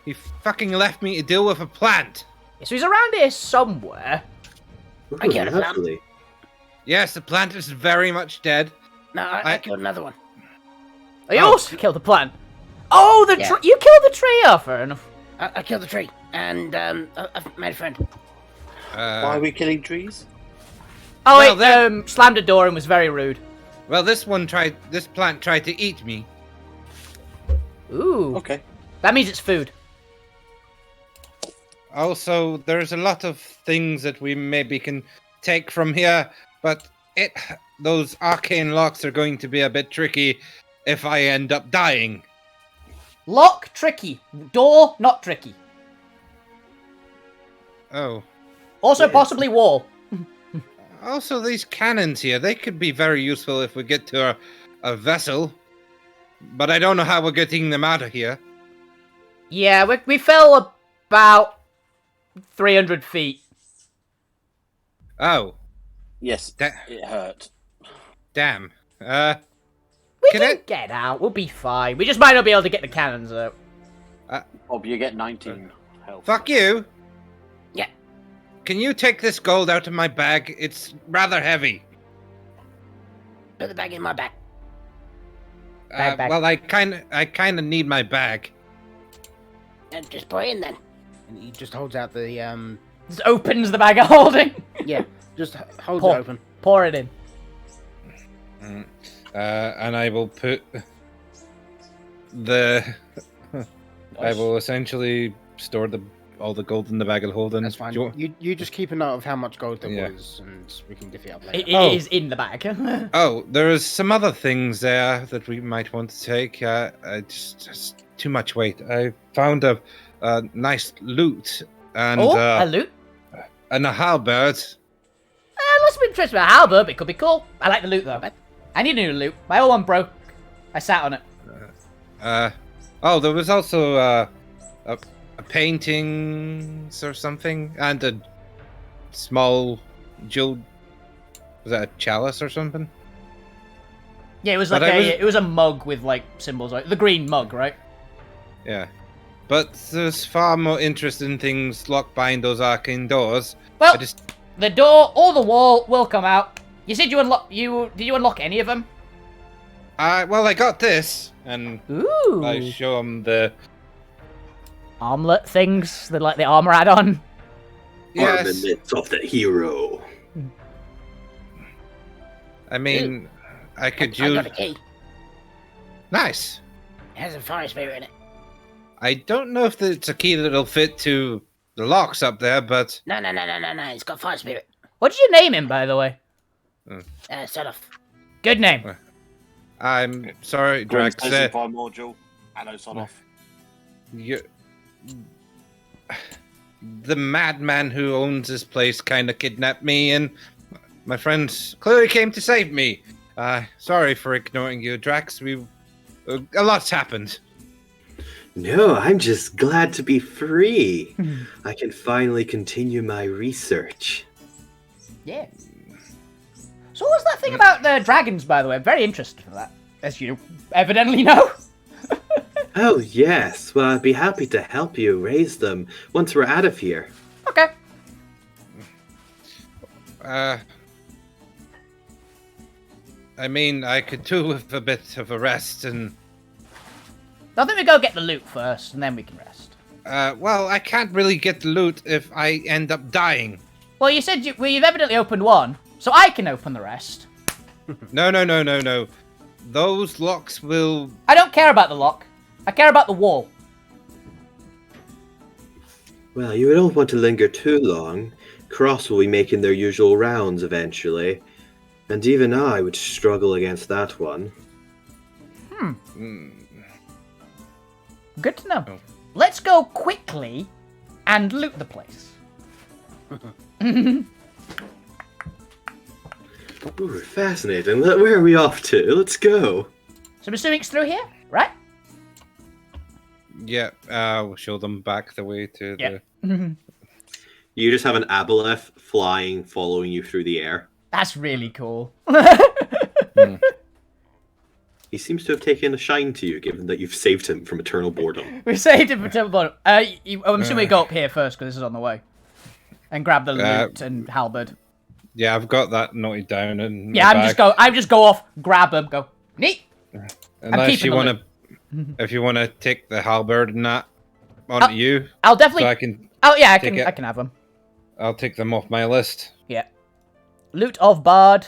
He fucking left me to deal with a plant. So he's around here somewhere. I killed a plant. Lovely. Yes, the plant is very much dead. No, I killed another one. Oh, you also killed the plant. Oh, you killed the tree. Oh, fair enough. I killed the tree, and I've made a friend. Why are we killing trees? Oh, Well, it slammed a door and was very rude. Well, this plant tried to eat me. Ooh. Okay. That means it's food. Also, there's a lot of things that we maybe can take from here, but those arcane locks are going to be a bit tricky if I end up dying. Lock, tricky. Door, not tricky. Oh. Also, possibly wall. Also, these cannons here, they could be very useful if we get to a vessel. But I don't know how we're getting them out of here. Yeah, we fell about 300 feet. Oh. Yes, it hurt. Damn. We Can can get out. We'll be fine. We just might not be able to get the cannons out. Bob, you get 19 health. Fuck you. Yeah. Can you take this gold out of my bag? It's rather heavy. Put the bag in my back. Bag. Well, I kind of need my bag. And just put it in then. And he just holds out the Just opens the bag of holding. yeah, just holds Pour. it open. Pour it in. And I will put the. I will essentially store all the gold in the bag of holding. That's fine. You just keep a note of how much gold there was, and we can divvy it up later. It is in the bag. Oh, there is some other things there that we might want to take. Just too much weight. I found a nice loot and a loot? and a halberd. Lots of interest about halberd, but it could be cool. I like the loot though. I need a new loot. My old one broke. I sat on it. There was also a paintings or something, and a small jewel. Was that a chalice or something? Yeah, it was like it was a mug with like symbols on it. The green mug, right? Yeah. But there's far more interesting things locked behind those arcane doors. Well, the door or the wall will come out. You said did you unlock any of them? Well, I got this, and Ooh. I show them the. Armlet things, like the armor add-on. Yes. Armaments of the hero. I mean, I could I use. got a key. Nice. It has a fire spirit in it. I don't know if it's a key that'll fit to the locks up there, but No. It's got fire spirit. What did you name him, by the way? Set off. Good name. I'm sorry, Green Drax. Fire module. Hello, son off. The madman who owns this place kind of kidnapped me, and my friends clearly came to save me. Sorry for ignoring you, Drax. A lot's happened. No, I'm just glad to be free. I can finally continue my research. Yeah. So what's that thing about the dragons, by the way? I'm very interested in that, as you evidently know. Oh, yes. Well, I'd be happy to help you raise them once we're out of here. Okay. I mean, I could do with a bit of a rest and... I think we go get the loot first, and then we can rest. Well, I can't really get the loot if I end up dying. Well, you said you've evidently opened one, so I can open the rest. No. Those locks will... I don't care about the lock. I care about the wall. Well, you don't want to linger too long. Cross will be making their usual rounds eventually. And even I would struggle against that one. Good to know. Oh. Let's go quickly and loot the place. Ooh, fascinating. Where are we off to? Let's go. So I'm assuming it's through here, right? Yeah, we'll show them back the way to Yeah. You just have an aboleth flying, following you through the air. That's really cool. He seems to have taken a shine to you, given that you've saved him from eternal boredom. We saved it for Temple Bottom. I'm assuming we go up here first, because this is on the way. And grab the loot and halberd. Yeah, I've got that noted down. In Yeah, I'm just go off, grab them, go, neat. Unless you want to... If you want to take the halberd and that onto you. I'll definitely... So I can... Oh, yeah, I take it. can have them. I'll take them off my list. Yeah. Loot of Bard.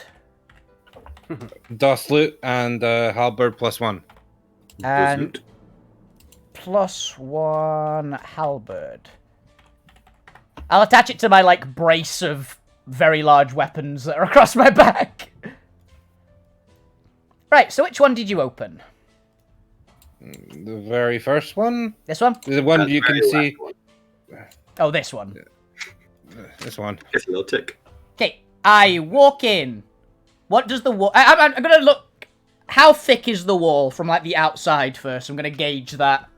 DOS loot and halberd +1. And +1 halberd. I'll attach it to my, like, brace of very large weapons that are across my back. Right, so which one did you open? The very first one? This one? The one you can see. Oh, this one. This one. It's a little tick. Okay, I walk in. What does the wall... I'm going to look... How thick is the wall from, like, the outside first? I'm going to gauge that.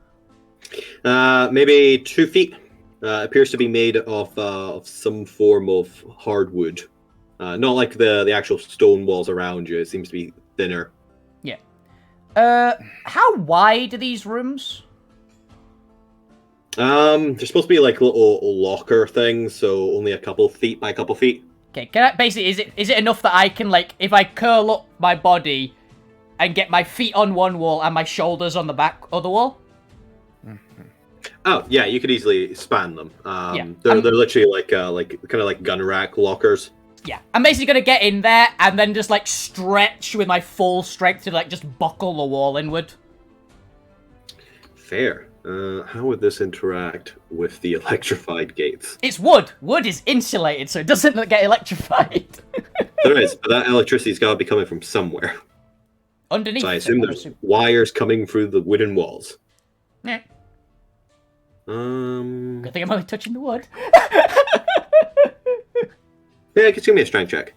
Maybe 2 feet. Appears to be made of some form of hardwood. Not like the actual stone walls around you. It seems to be thinner. Yeah. How wide are these rooms? They're supposed to be like little locker things, so only a couple feet by a couple feet. Okay, can I basically is it enough that I can, like, if I curl up my body and get my feet on one wall and my shoulders on the back other wall? Oh yeah, you could easily span them. Yeah. They're literally like kind of like gun rack lockers. Yeah, I'm basically gonna get in there and then just, like, stretch with my full strength to, like, just buckle the wall inward. Fair. How would this interact with the electrified gates? It's wood. Wood is insulated, so it doesn't get electrified. There is, but that electricity's got to be coming from somewhere. Underneath. So I assume there's wires coming through the wooden walls. Yeah. Good thing I'm only touching the wood. Yeah, just give me a strength check.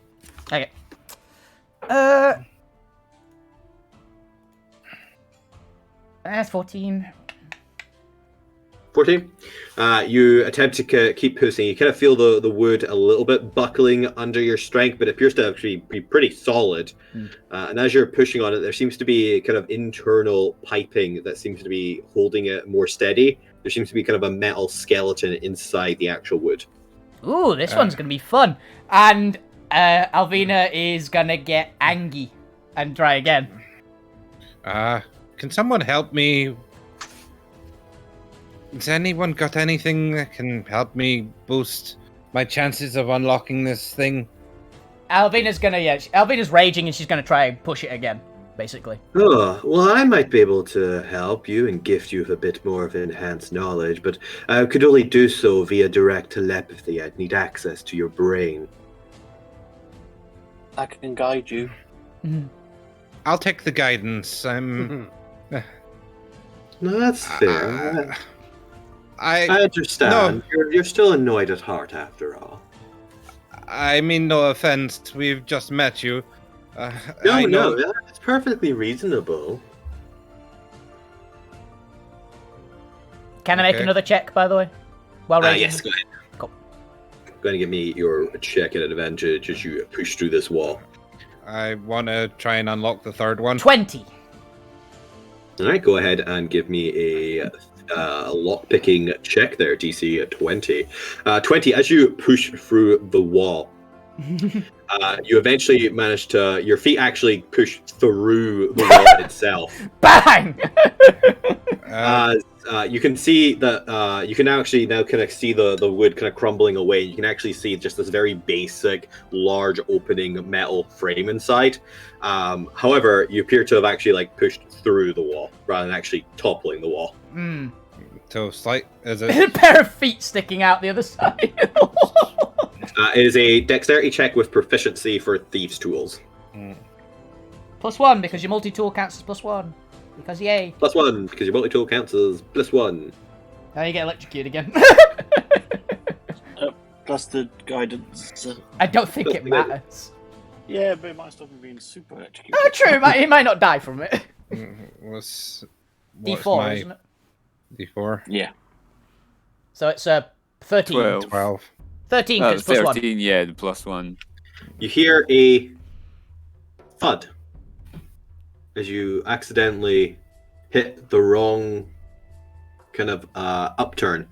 Okay. 14. 14. You attempt to keep pushing. You kind of feel the wood a little bit buckling under your strength, but it appears to actually be pretty solid. And as you're pushing on it, there seems to be kind of internal piping that seems to be holding it more steady. There seems to be kind of a metal skeleton inside the actual wood. Ooh, this one's gonna be fun. And Alvina is gonna get angry and try again. Can someone help me? Has anyone got anything that can help me boost my chances of unlocking this thing? Alvina's raging and she's gonna try and push it again, basically. Oh, well, I might be able to help you and gift you with a bit more of enhanced knowledge, but I could only do so via direct telepathy. I'd need access to your brain. I can guide you. I'll take the guidance. No, that's fair. I understand. No. You're still annoyed at heart, after all. I mean, no offense. We've just met you. No, it's perfectly reasonable. Can I make Okay. another check, by the way? While raising? Yes, go ahead. Cool. Go ahead and give me your check at advantage as you push through this wall. I want to try and unlock the third one. 20. All right, go ahead and give me a lock-picking check there, DC 20. 20, as you push through the wall, you eventually manage to... Your feet actually push through the wall itself. Bang! You can see that you can actually now kind of see the wood kind of crumbling away. You can actually see just this very basic, large opening metal frame inside. However, you appear to have actually like pushed through the wall rather than actually toppling the wall. Hmm. So slight is A it? pair of feet sticking out the other side. It is a dexterity check with proficiency for thieves' tools. +1 because your multi-tool counts as +1. Because yay. +1 because your multi-tool counts as +1. Now you get electrocuted again. Plus the guidance. I don't think it matters. Yeah, but it might stop him being super electrocuted. Oh, true. He might not die from it. What's D4, my isn't it? D4? Yeah. So it's 13. 12. 12. 13 Oh, because +1. 13, yeah, the +1. You hear a thud as you accidentally hit the wrong kind of upturn,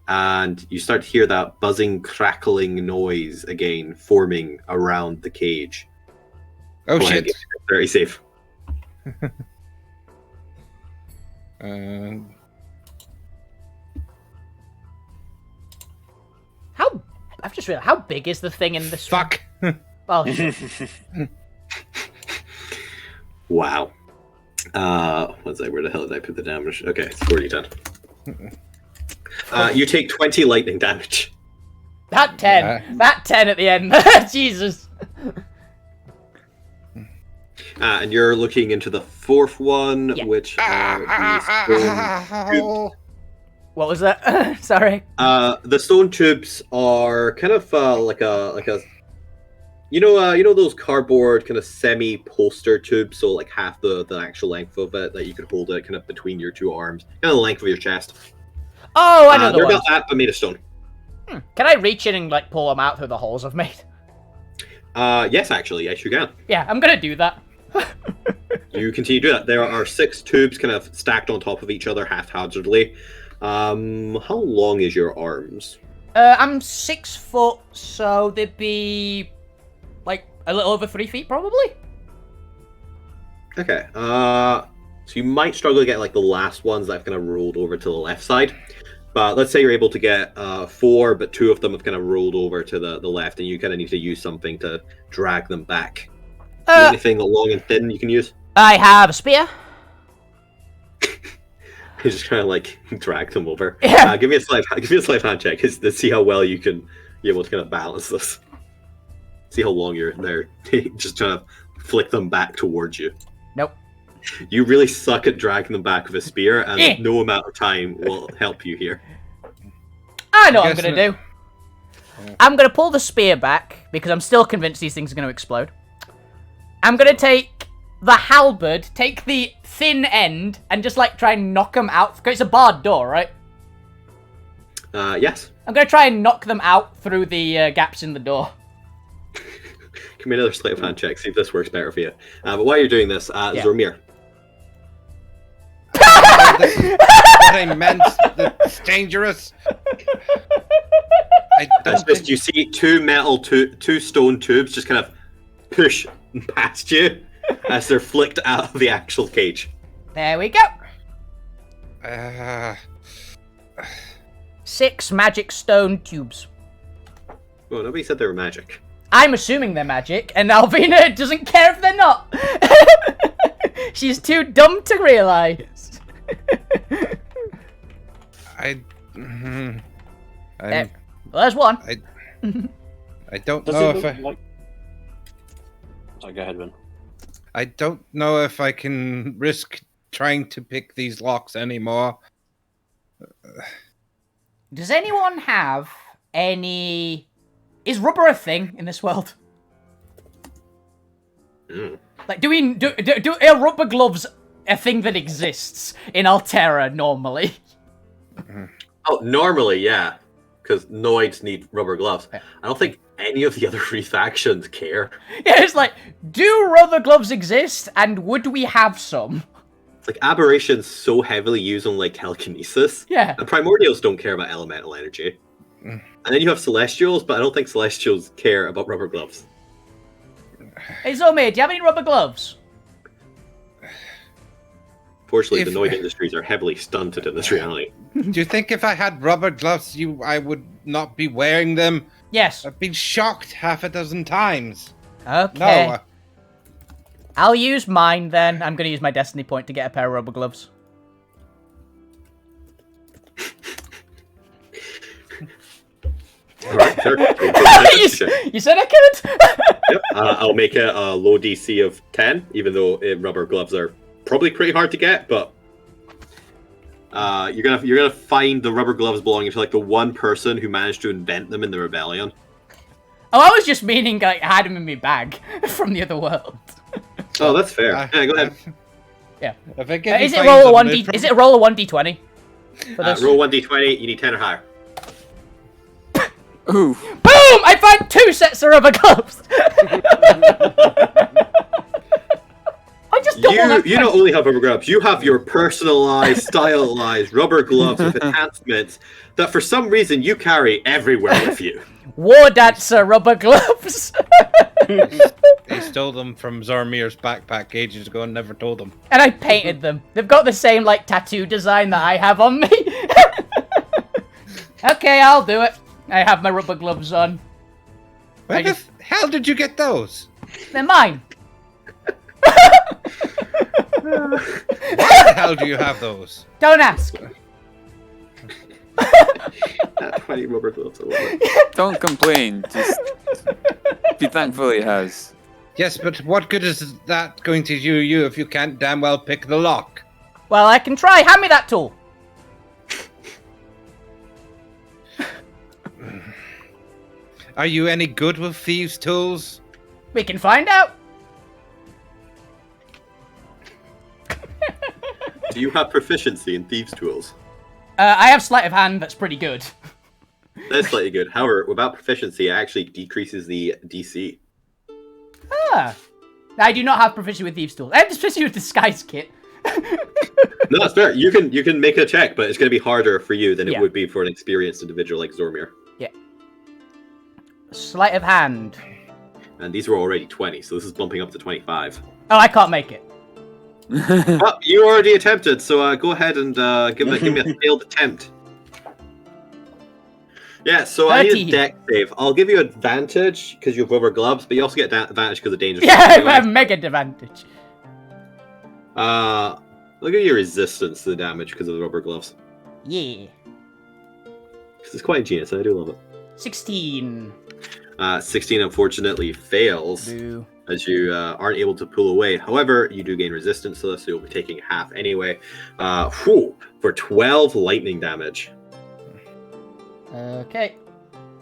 and you start to hear that buzzing, crackling noise again forming around the cage. Oh Go ahead, shit! give me a dexterity save. I've just realized, how big is the thing in this Fuck! Oh, shit. Wow. What's that? Where the hell did I put the damage? Okay, it's 40-10. You take 20 lightning damage. That 10. Yeah. That 10 at the end. Jesus. And you're looking into the fourth one, Yeah. which are the stone tubes. What was that? Sorry. The stone tubes are kind of like a you know those cardboard kind of semi poster tubes, so like half the actual length of it that you could hold it kind of between your two arms, kind of the length of your chest. Oh, I know the They're one. about that, but made of stone. Can I reach in and like pull them out through the holes I've made? Yes, actually, yes, you can. Yeah, I'm gonna do that. You continue to do that. There are 6 tubes kind of stacked on top of each other haphazardly. How long is your arms? I'm 6 foot, so they'd be like a little over 3 feet, probably. Okay. So you might struggle to get like the last ones that have kind of rolled over to the left side. But let's say you're able to get 4, but 2 of them have kind of rolled over to the left, and you kind of need to use something to drag them back. Anything long and thin you can use? I have a spear. You just kind of like drag them over. Yeah. Give me a sleight hand check to see how well you're able to kind of balance this. See how long you're there. Just trying to flick them back towards you. Nope. You really suck at dragging them back with a spear, and Eh. no amount of time will help you here. I know what I'm Guess gonna not. do. I'm gonna pull the spear back because I'm still convinced these things are gonna explode. I'm gonna take the halberd, take the thin end, and just like try and knock them out. 'Cause it's a barred door, right? Yes. I'm gonna try and knock them out through the gaps in the door. Give me another sleight of hand check. See if this works better for you. But while you're doing this, Zormir. This is what I meant. It's dangerous. I It's don't just think... you see two stone tubes just kind of push past you as they're flicked out of the actual cage. There we go. 6 magic stone tubes. Well, nobody said they were magic. I'm assuming they're magic, and Alvina doesn't care if they're not. She's too dumb to realize. I'm- Well, there's one. I don't Does know it if look I... like... Sorry, go ahead, Ben. I don't know if I can risk trying to pick these locks anymore. Does anyone have any... Is rubber a thing in this world? Like, are rubber gloves a thing that exists in Alterra normally? Oh, normally, yeah. Because Noids need rubber gloves. Yeah. I don't think any of the other three factions care. Yeah, it's like, do rubber gloves exist, and would we have some? It's like aberrations so heavily used on like telekinesis. Yeah. And primordials don't care about elemental energy. And then you have celestials, but I don't think celestials care about rubber gloves. Hey, Zomir, do you have any rubber gloves? Fortunately, the Noid industries are heavily stunted in this reality. Do you think if I had rubber gloves, I would not be wearing them? Yes. I've been shocked half a dozen times. Okay. No. I'll use mine then. I'm going to use my destiny point to get a pair of rubber gloves. Alright, sure. You said I could? Yep. I'll make it a low DC of 10, even though rubber gloves are probably pretty hard to get, but you're gonna find the rubber gloves belonging to like the one person who managed to invent them in the rebellion. Oh, I was just meaning like, I had them in my bag from the other world. Oh, that's fair. Yeah, go ahead. Yeah. If I get Is it roll a 1d? Is it roll a 1d20? For this? Roll 1d20. You need 10 or higher. Ooh. Boom! I found 2 sets of rubber gloves. I just don't want You not only have rubber gloves, you have your personalized, stylized rubber gloves with enhancements that for some reason you carry everywhere with you. War Dancer rubber gloves. They stole them from Zormir's backpack ages ago and never told them. And I painted them. They've got the same like tattoo design that I have on me. Okay, I'll do it. I have my rubber gloves on. Where the hell did you get those? They're mine. Why the hell do you have those? Don't ask. 20 rubber gloves. I love it. Don't complain. Just be thankful he has. Yes, but what good is that going to do you if you can't damn well pick the lock? Well, I can try. Hand me that tool. Are you any good with thieves' tools? We can find out. Do you have proficiency in thieves' tools? I have sleight of hand that's pretty good. That's slightly good. However, without proficiency, it actually decreases the DC. Ah. I do not have proficiency with thieves' tools. I have proficiency with disguise kit. No, that's fair. You can make a check, but it's going to be harder for you than it Yeah. would be for an experienced individual like Zormir. Yeah. Sleight of hand. And these were already 20, so this is bumping up to 25. Oh, I can't make it. Well, you already attempted, so go ahead and give me a failed attempt. Yeah, so I need 30. a deck save. I'll give you advantage because you have rubber gloves, but you also get advantage because of danger. Yeah, I have mega advantage. Look at your resistance to the damage because of the rubber gloves. Yeah. This is quite ingenious, and I do love it. 16. 16 unfortunately fails, Boo. as you aren't able to pull away. However, you do gain resistance to this, so you'll be taking half anyway. For 12 lightning damage. Okay.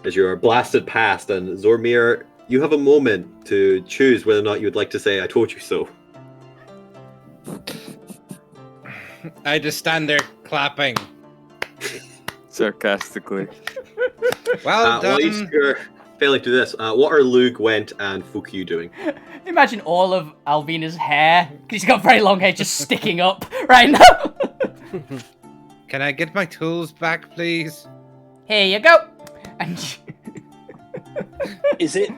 As you are blasted past, and Zormir, you have a moment to choose whether or not you would like to say, I told you so. I just stand there clapping. Sarcastically. Well While done. you're failing to this, what are Luke, Gwent, and Fuku doing? Imagine all of Alvina's hair, because she's got very long hair, just sticking up right now. Can I get my tools back, please? Here you go. And Is it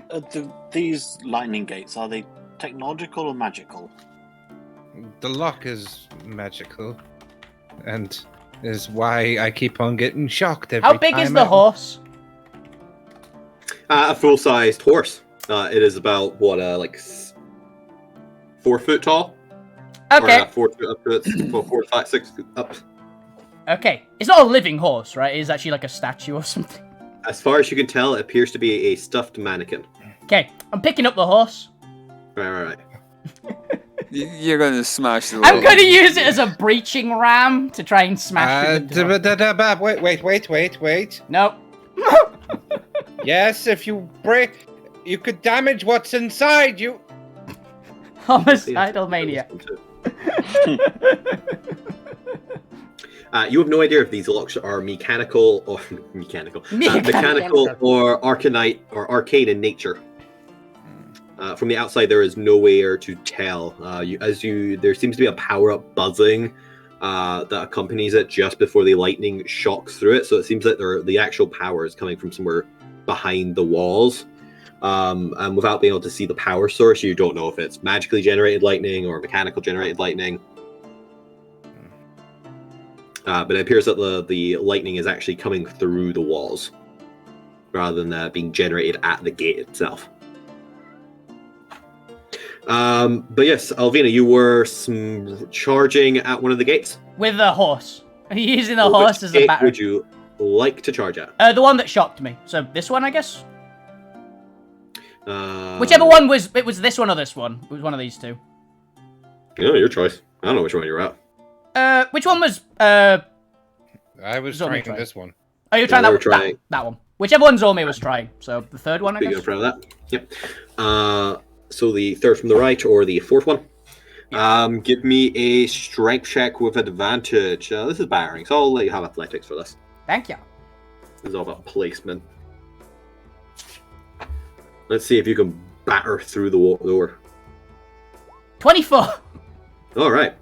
these lightning gates? Are they technological or magical? The lock is magical, and is why I keep on getting shocked every time. how big is the horse? A full-sized horse. It is about, like 4 foot tall? Okay. Or 4 foot up to it. Well, 4, 5, 6 up. Okay. It's not a living horse, right? It's actually like a statue or something. As far as you can tell, it appears to be a stuffed mannequin. Okay. I'm picking up the horse. Right. You're gonna smash the I'm wall. going to use it as a breaching ram to try and smash through the door. Wait. Nope. Yes, if you break, you could damage what's inside you. Homicidal mania. You have no idea if these locks are mechanical or mechanical or arcanite or arcane in nature. From the outside, there is nowhere to tell. There seems to be a power-up buzzing that accompanies it just before the lightning shocks through it. So it seems that the actual power is coming from somewhere behind the walls. And without being able to see the power source, you don't know if it's magically generated lightning or mechanical generated lightning. But it appears that the lightning is actually coming through the walls rather than being generated at the gate itself. But yes, Alvina, you were charging at one of the gates. With the horse. Are you using the horse as a battery? Would you like to charge at? The one that shocked me. So this one, I guess? Whichever one was... It was this one or this one. It was one of these two. Yeah, your choice. I don't know which one you're at. Which one was... I was trying this one. Oh, you're trying that one. Whichever one Zormir was trying. So the third one, I guess? In front of that. Yep. So the third from the right or the fourth one? Give me a strength check with advantage. This is battering, so I'll let you have athletics for this. Thank you. This is all about placement. Let's see if you can batter through the door. 24. All right.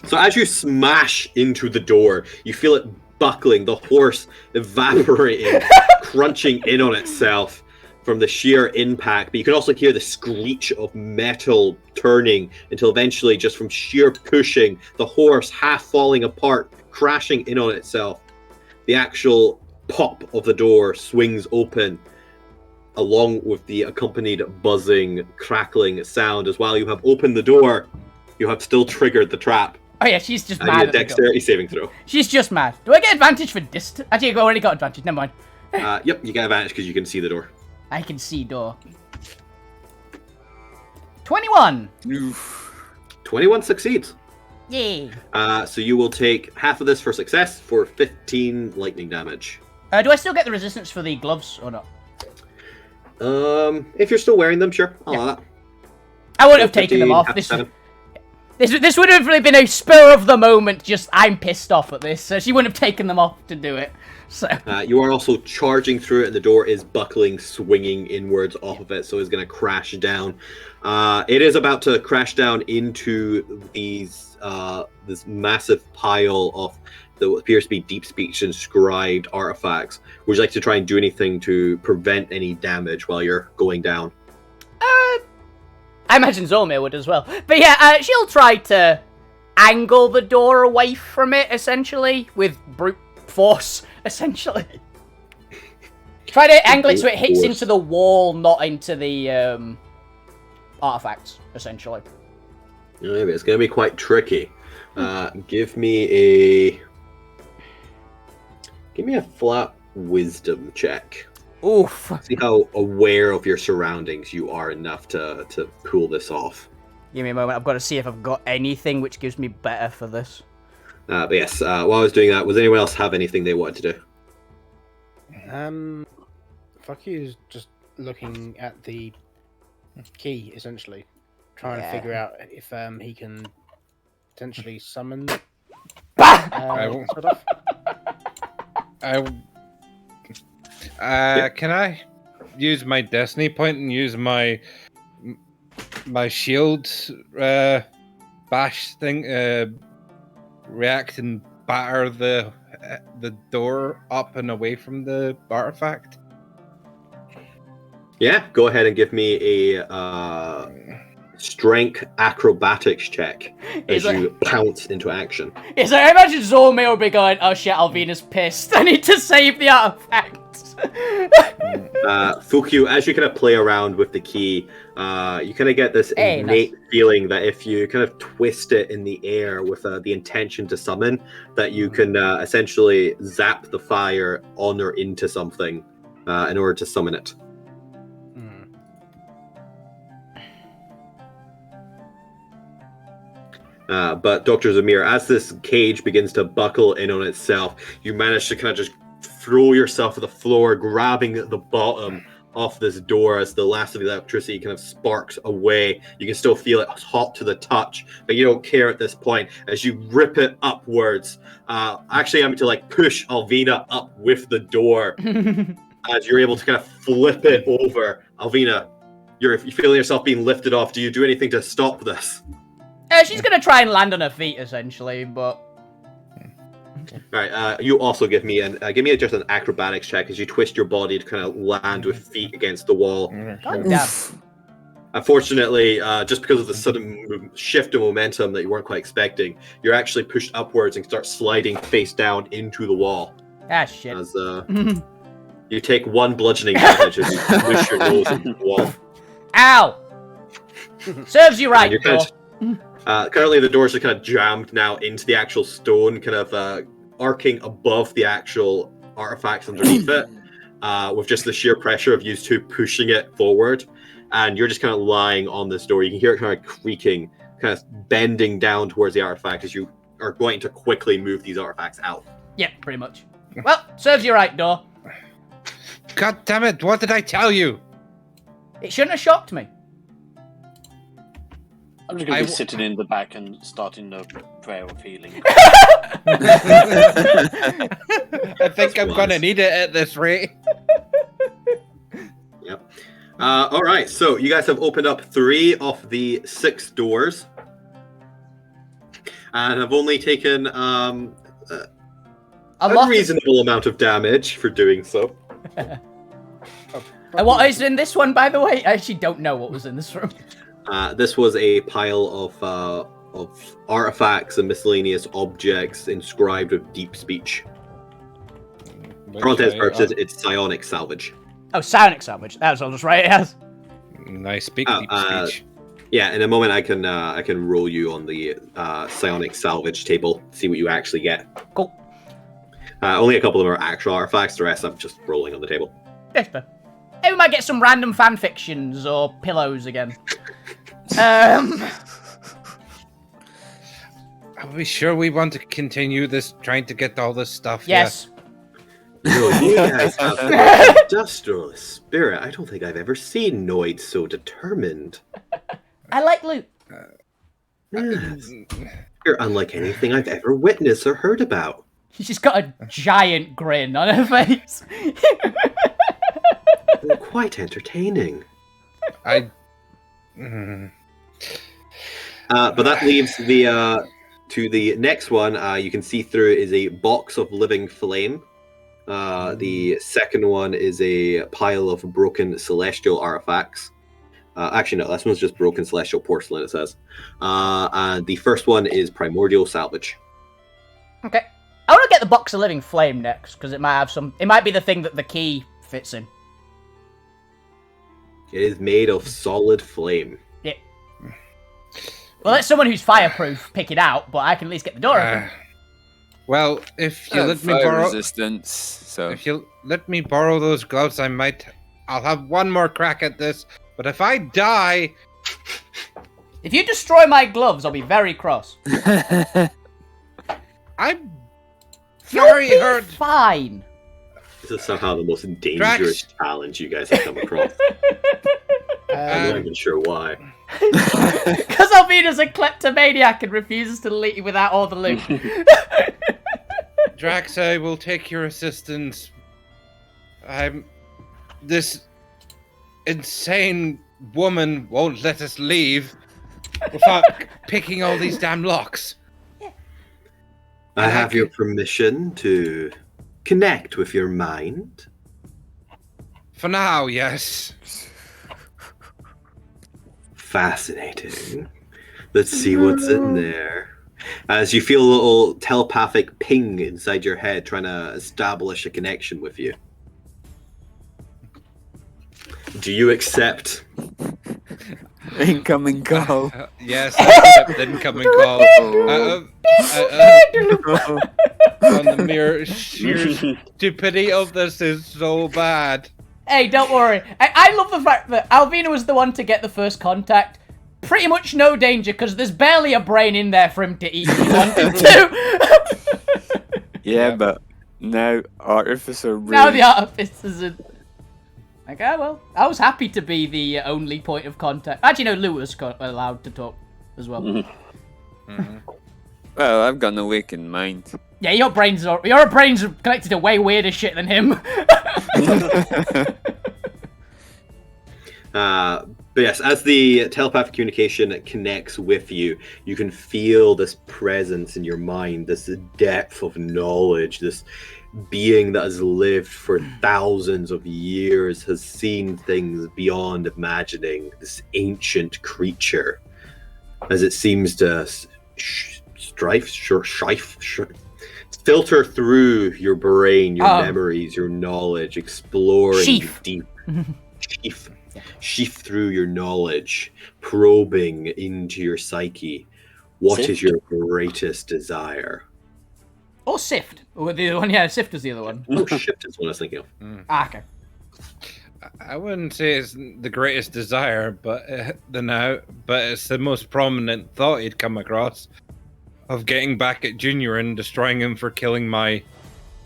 So as you smash into the door, you feel it buckling, the horse evaporating, crunching in on itself from the sheer impact. But you can also hear the screech of metal turning until eventually, just from sheer pushing, the horse half falling apart, crashing in on itself. The actual pop of the door swings open, along with the accompanied buzzing, crackling sound. As while you have opened the door, you have still triggered the trap. Oh yeah, she's just mad. I need a dexterity saving throw. She's just mad. Do I get advantage for distance? Actually, I already got advantage. Never mind. Yep, you get advantage because you can see the door. I can see door. 21. 21 succeeds. Yay. So you will take half of this for success for 15 lightning damage. Do I still get the resistance for the gloves or not? If you're still wearing them, sure. I'll allow that. I wouldn't have taken them off. This would have really been a spur of the moment, just I'm pissed off at this, so she wouldn't have taken them off to do it. So you are also charging through it, and the door is buckling, swinging inwards off of it, so it's going to crash down. It is about to crash down into this massive pile of what appears to be deep speech inscribed artifacts. Would you like to try and do anything to prevent any damage while you're going down? I imagine Zormir would as well. But yeah, she'll try to angle the door away from it, essentially, with brute force, essentially. Try to angle it so it hits into the wall, not into the artifacts, essentially. Maybe it's going to be quite tricky. Give me a flat wisdom check. Oof. See how aware of your surroundings you are enough to pull this off. Give me a moment. I've got to see if I've got anything which gives me better for this. But yes, while I was doing that, was anyone else have anything they wanted to do? Fuck you is just looking at the key, essentially. Trying to figure out if he can potentially summon... Can I use my destiny point and use my shield bash thing, react and batter the door up and away from the artifact? Yeah, go ahead and give me a strength acrobatics check as you pounce into action. It's like, I imagine Zormir will be going, oh shit, Alvina's pissed. I need to save the artifact. Fukyu, as you kind of play around with the key, you kind of get this innate feeling that if you kind of twist it in the air with the intention to summon, that you can essentially zap the fire on or into something in order to summon it. But Dr. Zamir, as this cage begins to buckle in on itself, you manage to kind of just throw yourself to the floor, grabbing the bottom off this door as the last of the electricity kind of sparks away. You can still feel it hot to the touch, but you don't care at this point as you rip it upwards. Actually, I'm to like push Alvina up with the door as you're able to kind of flip it over. Alvina, you're feeling yourself being lifted off. Do you do anything to stop this? She's gonna try and land on her feet, essentially, but... All right, you also give me just an acrobatics check as you twist your body to kind of land with feet against the wall. God damn. Unfortunately, just because of the sudden shift of momentum that you weren't quite expecting, you're actually pushed upwards and start sliding face down into the wall. Ah, shit. As you take 1 bludgeoning damage as you push your nose into the wall. Ow! Serves you right, Thor. Currently, the doors are kind of jammed now into the actual stone, kind of arcing above the actual artifacts underneath it, with just the sheer pressure of you two pushing it forward. And you're just kind of lying on this door. You can hear it kind of creaking, kind of bending down towards the artifact as you are going to quickly move these artifacts out. Yeah, pretty much. Well, serves you right, Dor. God damn it, what did I tell you? It shouldn't have shocked me. I'm just going to be sitting in the back and starting a prayer of healing. I think I'm going to need it at this rate. Yep. All right, so you guys have opened up 3 of the 6 doors. And have only taken a reasonable amount of damage for doing so. And what is in this one, by the way? I actually don't know what was in this room. This was a pile of artifacts and miscellaneous objects inscribed with deep speech. For all intents and purposes, it's psionic salvage. Oh, psionic salvage. That's all just right, it has. Nice big deep speech. Yeah, in a moment I can roll you on the psionic salvage table, see what you actually get. Cool. Only a couple of them are actual artifacts, the rest I'm just rolling on the table. Yes, but maybe we might get some random fan fictions or pillows again. Are we sure we want to continue this, trying to get all this stuff? Yes. No, you guys have an industrial spirit. I don't think I've ever seen Noid so determined. I like loot. Yes. You're unlike anything I've ever witnessed or heard about. She's got a giant grin on her face. They're quite entertaining. But that leaves to the next one. You can see through is a box of living flame. The second one is a pile of broken celestial artifacts. Actually, no, this one's just broken celestial porcelain, it says. And the first one is primordial salvage. Okay. I want to get the box of living flame next, because it might have some... It might be the thing that the key fits in. It is made of solid flame. Yeah. Well, let someone who's fireproof pick it out, but I can at least get the door open. Well, if you let me fire borrow... resistance, so... If you let me borrow those gloves, I'll have one more crack at this. But if I die... If you destroy my gloves, I'll be very cross. I'm very hurt. Fine. This is somehow the most dangerous challenge you guys have come across. I'm not even sure why. Because Alvina's a kleptomaniac and refuses to leave without all the loot. Drax, I will take your assistance. This insane woman won't let us leave without picking all these damn locks. I have your permission to connect with your mind. For now, yes. Fascinating. Let's see what's in there. As you feel a little telepathic ping inside your head trying to establish a connection with you. Do you accept? Incoming call. Yes, I accept incoming call. On the mere sheer stupidity of this is so bad. Hey, don't worry. I love the fact that Alvina was the one to get the first contact. Pretty much no danger, because there's barely a brain in there for him to eat if he wanted to. Yeah, but now Artificer Now the Artificers are... Okay, well, I was happy to be the only point of contact. Actually, no, Lou was allowed to talk as well. Well, I've got an awakened mind. Yeah, your brains are connected to way weirder shit than him. But yes, as the telepathic communication connects with you, you can feel this presence in your mind, this depth of knowledge, this being that has lived for thousands of years, has seen things beyond imagining, this ancient creature, as it seems to filter through your brain, your memories, your knowledge, exploring deep. Sheath through your knowledge, probing into your psyche. What is your greatest desire? Or Sift. Or the other one, yeah, Sift is the other one. Oh, Shift is what I was thinking of. Okay. I wouldn't say it's the greatest desire, but it's the most prominent thought he'd come across of getting back at Junior and destroying him for killing my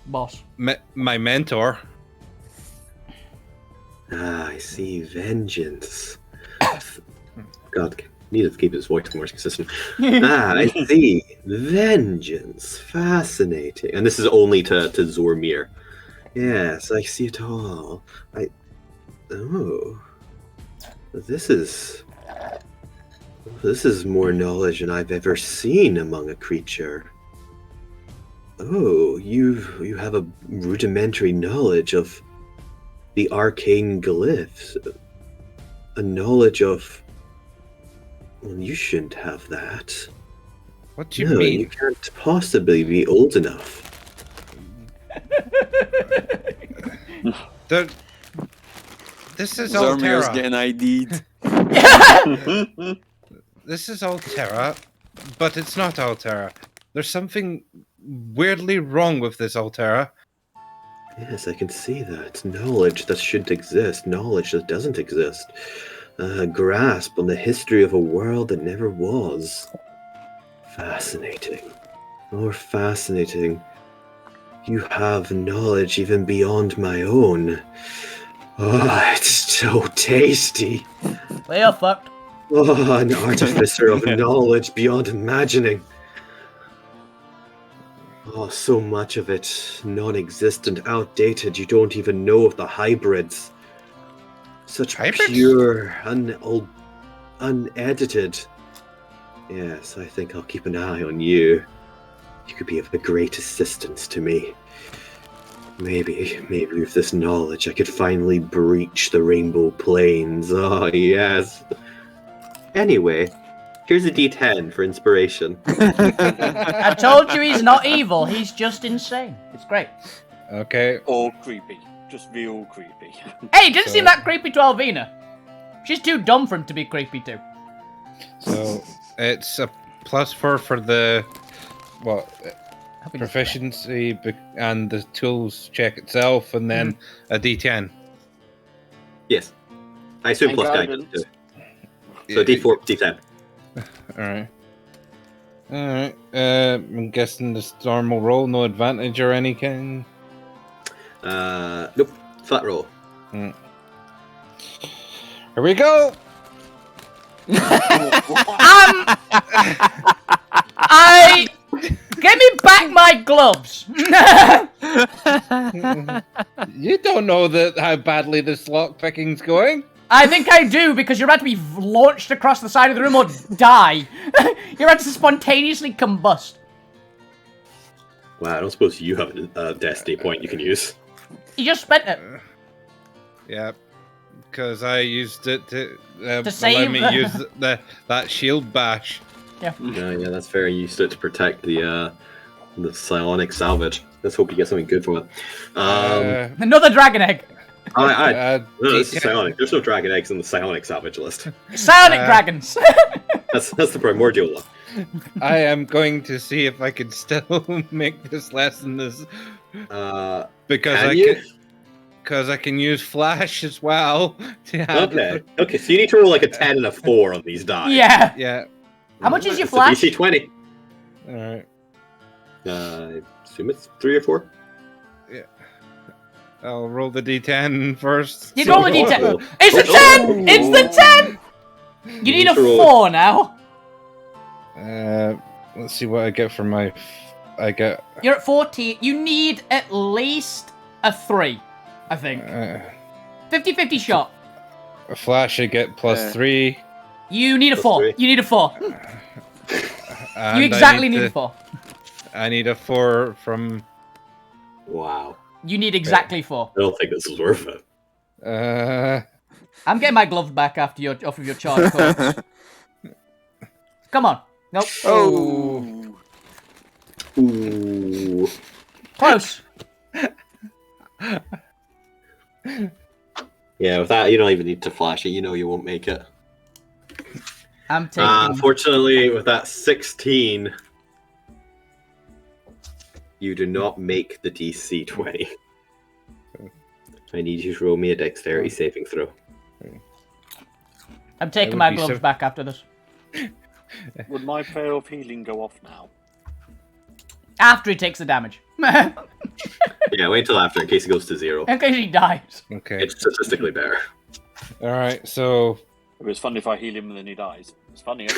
boss, my mentor. I see. Vengeance. God, need to keep his voice more consistent. I see. Vengeance. Fascinating. And this is only to Zormir. Yes, I see it all. This is more knowledge than I've ever seen among a creature. Oh, you have a rudimentary knowledge of the arcane glyphs. A knowledge of... Well, you shouldn't have that. What do you mean? You can't possibly be old enough. This is Zormir's Alterra. getting ID'd. This is Alterra, but it's not Alterra. There's something weirdly wrong with this Alterra. Yes, I can see that. Knowledge that should exist, knowledge that doesn't exist. A grasp on the history of a world that never was. Fascinating. More fascinating. You have knowledge even beyond my own. Oh, it's so tasty. We are fucked. Oh, an artificer of knowledge beyond imagining. Oh, so much of it non-existent, outdated. You don't even know of the hybrids. Such Hybrids? pure, unedited. Yes, I think I'll keep an eye on you. You could be of a great assistance to me. Maybe with this knowledge I could finally breach the Rainbow Plains. Oh, yes. Anyway, here's a D10 for inspiration. I told you he's not evil, he's just insane. It's great. Okay. Or creepy. Just real creepy. Hey, it didn't seem that creepy to Alvina. She's too dumb for him to be creepy too. So it's a +4 for the proficiency and the tools check itself, and then a D10. Yes. I assume And plus guidance. guidance too. So D4, D10. Alright. I'm guessing this normal roll, no advantage or any kind. Nope. Flat roll. Here we go! Give me back my gloves! You don't know how badly this lockpicking's going. I think I do, because you're about to be launched across the side of the room or die. You're about to spontaneously combust. Wow, I don't suppose you have a destiny point you can use. You just spent it. Yeah, because I used it to save allow me to use that shield bash. Yeah. Yeah, that's fair. You used it to protect the psionic salvage. Let's hope you get something good from it. Another dragon egg. No, this is psionic. There's no dragon eggs on the psionic salvage list. Psionic dragons. That's the primordial one. I am going to see if I can still make this less than this. Because I can use flash as well. To have Okay. So you need to roll like a 10 and a 4 on these die. Yeah. Yeah. How much is your It's a flash? DC 20. All right. I assume it's 3 or 4. I'll roll the d10 first. You roll the d10. It's a 10! It's the 10! You need a 4 now. Let's see what I get for my... You're at 14. You need at least a 3, I think. 50-50 shot. A flash, I get +3. You need a 4. 3. You need a 4. And You exactly need a 4. I need a 4 from... Wow. You need exactly 4. I don't think this is worth it. I'm getting my gloves back off of your charge points. Come on. Nope. Oh. Ooh. Close. Yeah, with that, you don't even need to flash it. You know you won't make it. I'm taking... Unfortunately, with that 16, you do not make the DC 20. I need you to roll me a dexterity saving throw. I'm taking my gloves back after this. Would my prayer of healing go off now? After he takes the damage. Yeah, wait until after in case it goes to 0. In case he dies. Okay. It's statistically better. Alright, so... It was funny if I heal him and then he dies. It's funnier.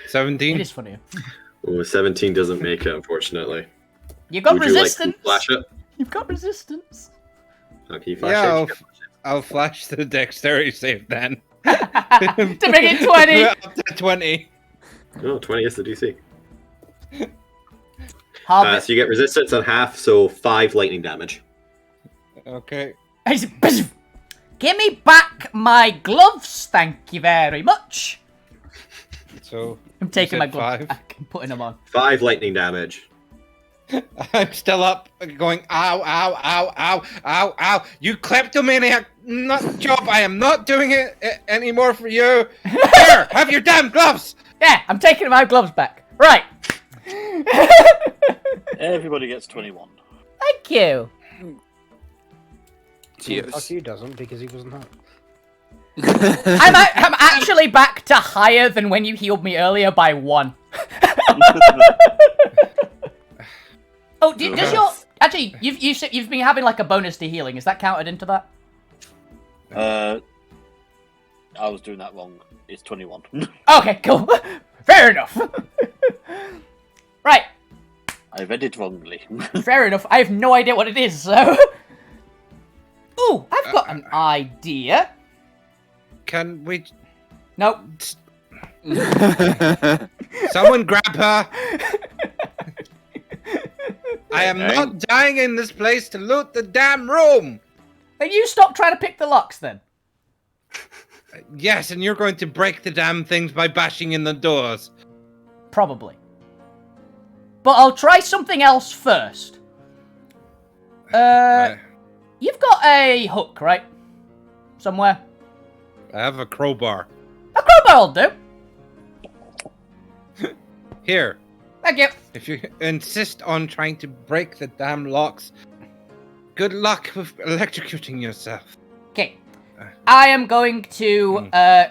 17? It is funny. Oh, 17 doesn't make it, unfortunately. You got Would resistance. you like to flash it? You've got resistance. Okay, you flash Yeah, it. I'll flash the dexterity save then. To make it 20. Up to 20. Oh, 20 is the DC. Half So you get resistance on half, so 5 lightning damage. Okay. it. Give me back my gloves, thank you very much. So... I'm taking my said gloves 5? back and putting them on. 5 lightning damage. I'm still up, going, ow, ow, ow, ow, ow, ow. You kleptomaniac nut job. I am not doing it anymore for you. Here, have your damn gloves. Yeah, I'm taking my gloves back. Right. Everybody gets 21. Thank you. Cheers. Fuck you doesn't because he wasn't hurt. I'm actually back to higher than when you healed me earlier by 1. Oh, does your... Actually, you've been having like a bonus to healing. Is that counted into that? I was doing that wrong. It's 21. Okay, cool. Fair enough. Right. I read it wrongly. Fair enough. I have no idea what it is, so... Ooh, I've got an idea. Can we... Nope. Someone grab her. I am not dying in this place to loot the damn room. Then you stop trying to pick the locks, then. Yes, and you're going to break the damn things by bashing in the doors. Probably. But I'll try something else first. You've got a hook, right? Somewhere. I have a crowbar. A crowbar will do. Here. Thank you. If you insist on trying to break the damn locks, good luck with electrocuting yourself. Okay. I am going to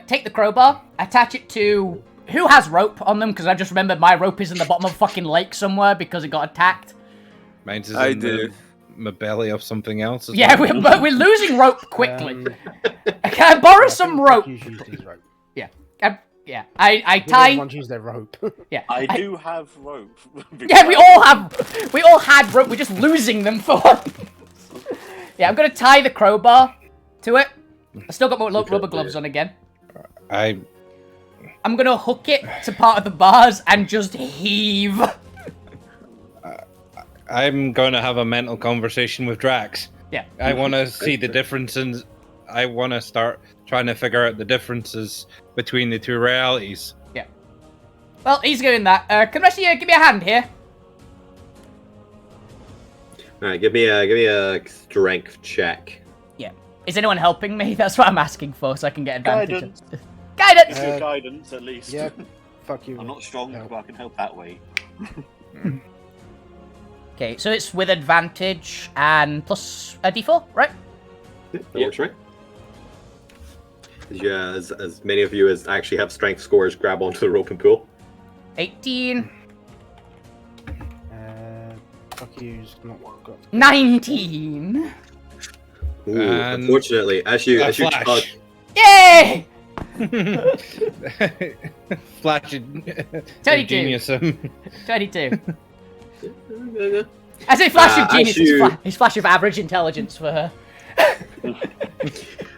take the crowbar, attach it to... Who has rope on them? Because I just remembered my rope is in the bottom of a fucking lake somewhere because it got attacked. Mine's is I in do. my belly of something else. As Yeah, well. we're losing rope quickly. Can I borrow some rope? You used his rope. Yeah. I Everyone tie... used their rope. Yeah. I do have rope. Yeah, we all had rope. We're just losing them for once. Yeah, I'm gonna tie the crowbar to it. I still got my rubber gloves on again. I'm gonna hook it to part of the bars and just heave. I'm going to have a mental conversation with Drax. Yeah. I want to see the differences. I want to start trying to figure out the differences between the two realities. Yeah. Well, he's doing that. Can the rest of you give me a hand here? All right, give me a strength check. Yeah. Is anyone helping me? That's what I'm asking for, so I can get advantage. Guidance. Guidance! Good guidance, at least. Yeah. Fuck you. I'm not strong, No. but I can help that way. Okay, so it's with advantage and plus a d4, right? Yeah, that works, right? Yeah, as many of you as actually have strength scores, grab onto the rope and pull. 18. Fuck Fuck you's not got. 19. Ooh, And unfortunately, as you flash. tug, Yay! Flash 22. genius him. 22. I say flash of as genius, you- it's flash of average intelligence for her.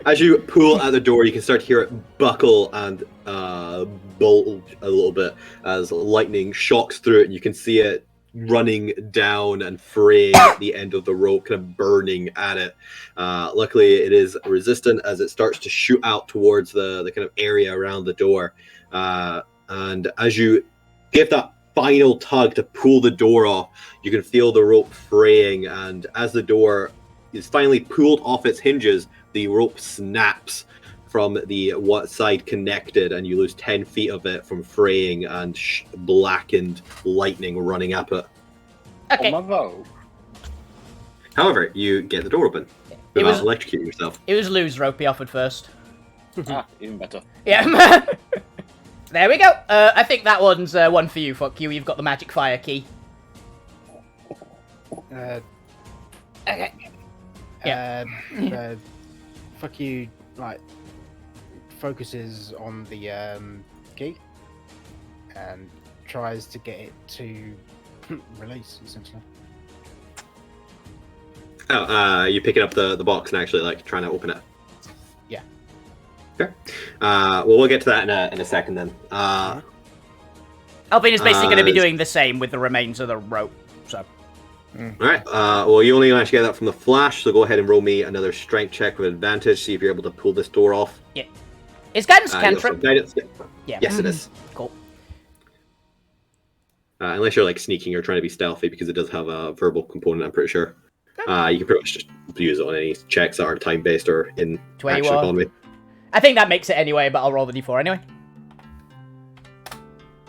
as you pull at the door, you can start to hear it buckle and bulge a little bit as lightning shocks through it, and you can see it running down and fraying at the end of the rope, kind of burning at it. Luckily, it is resistant as it starts to shoot out towards the kind of area around the door. And as you give that final tug to pull the door off, you can feel the rope fraying, and as the door is finally pulled off its hinges, the rope snaps from the what side connected, and you lose 10 feet of it from fraying and blackened lightning running up it. Okay. On my vote. However, you get the door open without was- electrocuting yourself. It was Lou's rope he offered first. Even better. Yeah. There we go. I think that one's one for you, fuck you. You've got the magic fire key. Okay. Fuck you, like, focuses on the key and tries to get it to release, essentially. You picking up the box and actually like trying to open it. Yeah. Okay. Well, we'll get to that in a second then. Alvin is basically going to be this- doing the same with the remains of the rope. So All right. Well, you only managed to get that from the flash, so go ahead and roll me another strength check with advantage. See if you're able to pull this door off. is guidance a You also cantrip? guidance. Yeah. Yes, it is. Cool. Unless you're like sneaking or trying to be stealthy, because it does have a verbal component, I'm pretty sure. You can pretty much just use it on any checks that aren't time based or in action 21. economy. I think that makes it anyway, but I'll roll the d4 anyway.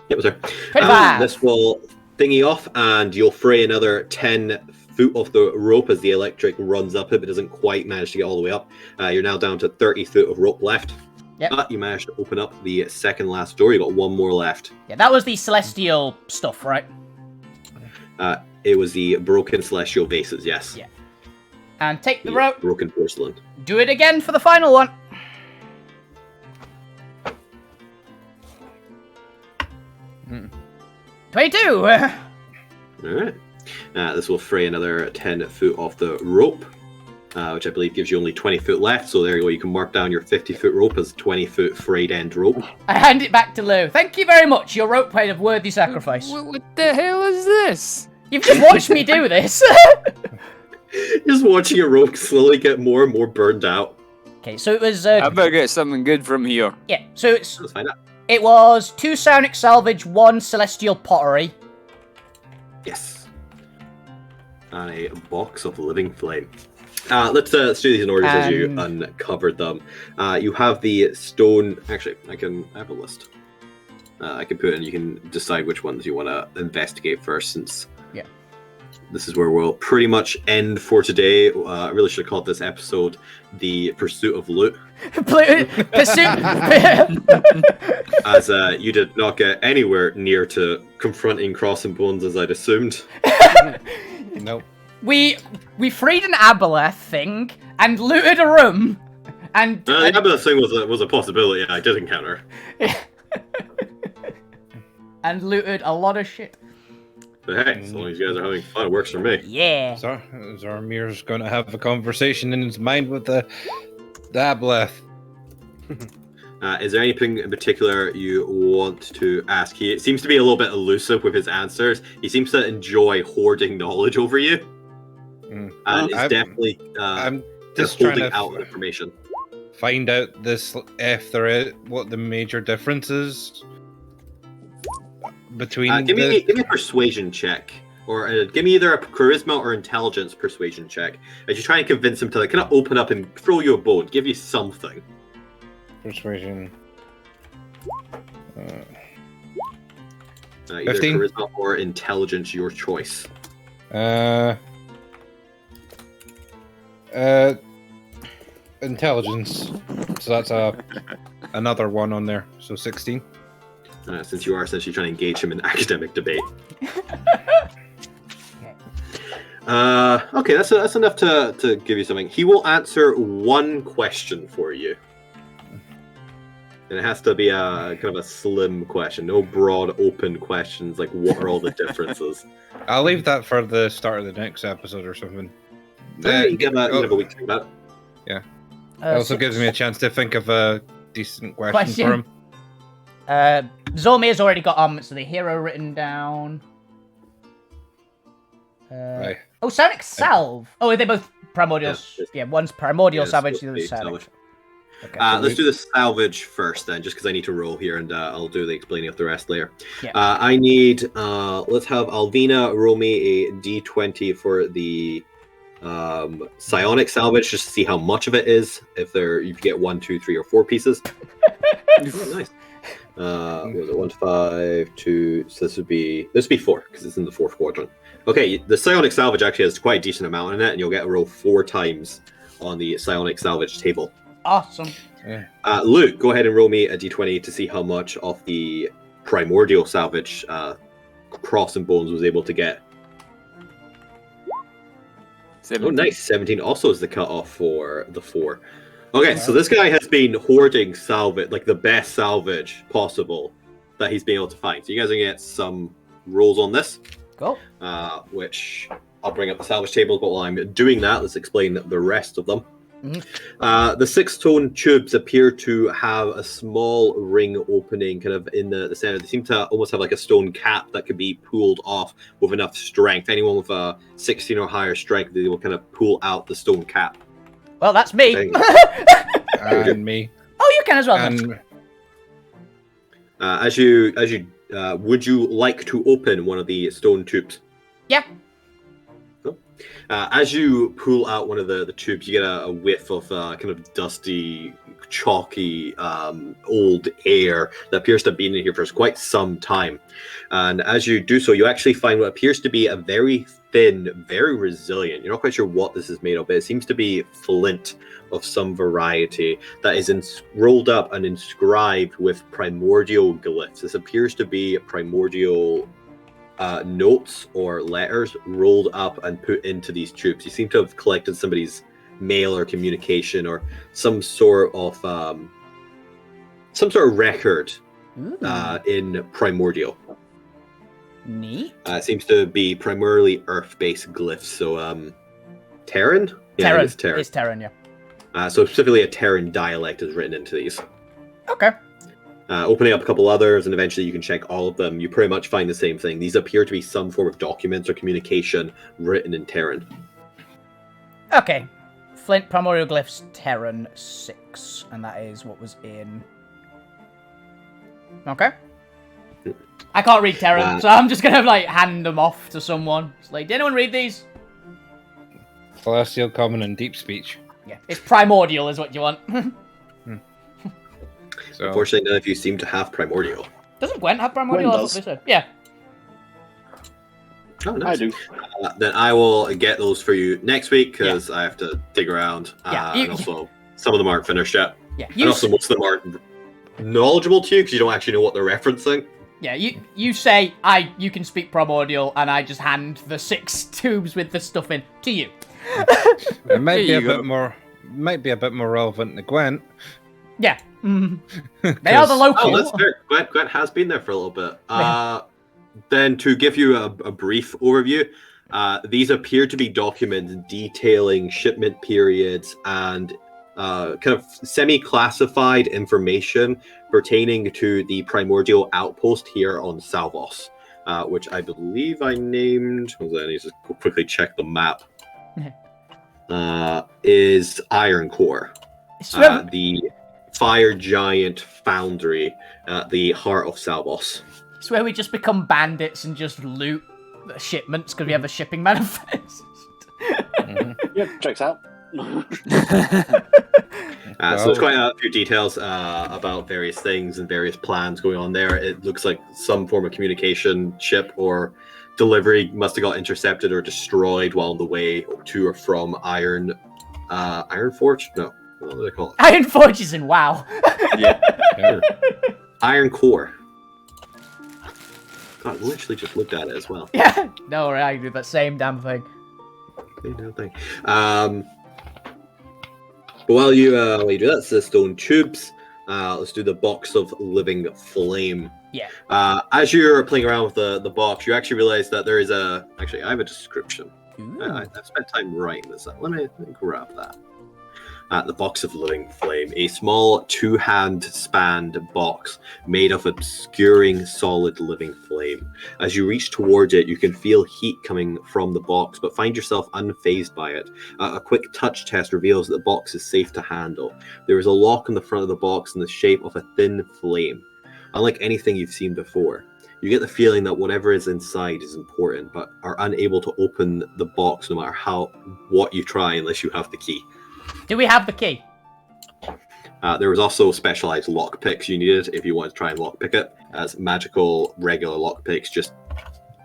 Yep, sir. 25. This will thingy off, and you'll fray another 10 foot of the rope as the electric runs up it, but doesn't quite manage to get all the way up. You're now down to 30 foot of rope left. Yep. But you managed to open up the second last door. You got one more left. Yeah, that was the celestial stuff, right? It was the broken celestial vases, yes. Yeah. And take the The rope. broken porcelain. Do it again for the final one. Mm. 22. Alright. This will fray another 10 foot off the rope, which I believe gives you only 20 foot left. So there you go. You can mark down your 50 foot rope as 20 foot frayed end rope. I hand it back to Lou. Thank you very much. Your rope paid of worthy sacrifice. What the hell is this? You've just watched me do this. Just watching your rope slowly get more and more burned out. Okay, so it was I better get something good from here. yeah. So it's Let's find out. it was 2 psionic salvage, 1 celestial pottery. Yes. And a box of living flame. Let's do these in order as you uncovered them. You have the stone. Actually, I have a list. I can put in. You can decide which ones you want to investigate first, since this is where we'll pretty much end for today. I really should have called this episode "The Pursuit of Loot," Pursuit. as you did not get anywhere near to confronting Cross and Bones as I'd assumed. Nope. We freed an aboleth thing and looted a room, and The Aboleth thing was a possibility I did encounter. and looted a lot of shit. But hey, as long as you guys are having fun, it works for me. Yeah. Zarmir's going to have a conversation in his mind with the Aboleth. Is there anything in particular you want to ask? He seems to be a little bit elusive with his answers. He seems to enjoy hoarding knowledge over you. And is definitely I'm just trying holding to out information. find out this if there is what the major difference is between Give me a persuasion check, or give me either a charisma or intelligence persuasion check as you try and convince him to like, kind of open up and throw you a bone, give you something. persuasion. Either 15. charisma or intelligence, your choice. Intelligence. So that's another one on there. So 16. Since you are essentially trying to engage him in academic debate. Okay, that's enough to give you something. He will answer one question for you. And it has to be a kind of a slim question, no broad, open questions like what are all the differences. I'll leave that for the start of the next episode or something. You have a week to think about it. Yeah. It also gives me a chance to think of a decent question for him. Zormia's already got armaments of the hero written down. Right. Oh, Sonic Salve. Oh, are they both primordial? Yeah, one's primordial salvage, the other's salvage. Okay. Let's do the salvage first then, just because I need to roll here, and I'll do the explaining of the rest later. Yeah. I need, let's have Alvina roll me a d20 for the psionic salvage, just to see how much of it is. If you get 1, 2, 3, or 4 pieces. Oh, nice. What was it? 1 to 5, 2. So this would be 4 because it's in the 4th quadrant. Okay, the psionic salvage actually has quite a decent amount in it, and you'll get a roll 4 times on the psionic salvage table. Awesome. Luke, go ahead and roll me a d20 to see how much of the primordial salvage Cross and Bones was able to get. 17. Oh, nice. 17 also is the cutoff for the 4. Okay, so this guy has been hoarding salvage, like the best salvage possible that he's been able to find. So you guys are going to get some rolls on this. Go. Which I'll bring up the salvage table, but while I'm doing that, let's explain the rest of them. Mm-hmm. The 6 stone tubes appear to have a small ring opening kind of in the center. They seem to almost have like a stone cap that could be pulled off with enough strength. Anyone with a 16 or higher strength, they will kind of pull out the stone cap. Well, that's me. And me. Oh, you can as well. And as you would you like to open one of the stone tubes? Yeah. As you pull out one of the tubes, you get a whiff of kind of dusty, chalky, old air that appears to have been in here for quite some time. And as you do so, you actually find what appears to be a very thin, very resilient. You're not quite sure what this is made of, but it seems to be flint of some variety that is rolled up and inscribed with primordial glyphs. This appears to be primordial notes or letters rolled up and put into these tubes. You seem to have collected somebody's mail or communication or some sort of record in primordial. Neat. It seems to be primarily earth-based glyphs. So Terran? Yeah, Terran. it's Terran. It's Terran, yeah. So specifically a Terran dialect is written into these. Okay. Opening up a couple others, and eventually you can check all of them. You pretty much find the same thing. These appear to be some form of documents or communication written in Terran. Okay. Flint Primordial Glyphs, Terran 6. And that is what was in... Okay. I can't read Terran, so I'm just going to, hand them off to someone. It's like, did anyone read these? Celestial, Common, and Deep Speech. Yeah, it's Primordial is what you want. So, unfortunately, none of you seem to have primordial. Doesn't Gwent have Primordial? Gwen does. Yeah. Oh, nice. I do. Then I will get those for you next week because I have to dig around. And also, some of them aren't finished yet. Yeah. And also, most of them aren't knowledgeable to you because you don't actually know what they're referencing. Yeah, you say you can speak primordial, and I just hand the 6 tubes with the stuff in to you. It might be a bit more relevant to Gwent. Yeah. They are the local. Oh, that's fair. Gwent has been there for a little bit. Then to give you a brief overview, these appear to be documents detailing shipment periods and kind of semi-classified information pertaining to the primordial outpost here on Salvos, which I believe I named. I need to quickly check the map. Is Iron Core, the fire giant foundry at the heart of Salvos. It's where we just become bandits and just loot the shipments because we have a shipping manifest. Yep, checks out. So there's quite a few details about various things and various plans going on there. It looks like some form of communication ship or delivery must have got intercepted or destroyed while on the way to or from Iron Forge? No. What do they call it? Iron Forge is in WoW. Yeah. Iron Core. God, I literally just looked at it as well. Yeah. No, I do that same damn thing. no thing. But while you do that, it's the stone tubes. Let's do the box of living flame. Yeah. As you're playing around with the box, you actually realize that there is actually, I have a description. I've spent time writing this out. Let me grab that. The box of living flame, a small two-hand spanned box made of obscuring solid living flame. As you reach towards it, you can feel heat coming from the box, but find yourself unfazed by it. A quick touch test reveals that the box is safe to handle. There is a lock on the front of the box in the shape of a thin flame. Unlike anything you've seen before, you get the feeling that whatever is inside is important, but are unable to open the box no matter what you try unless you have the key. Do we have the key? There was also specialized lockpicks you needed if you wanted to try and lockpick it, as magical regular lockpicks just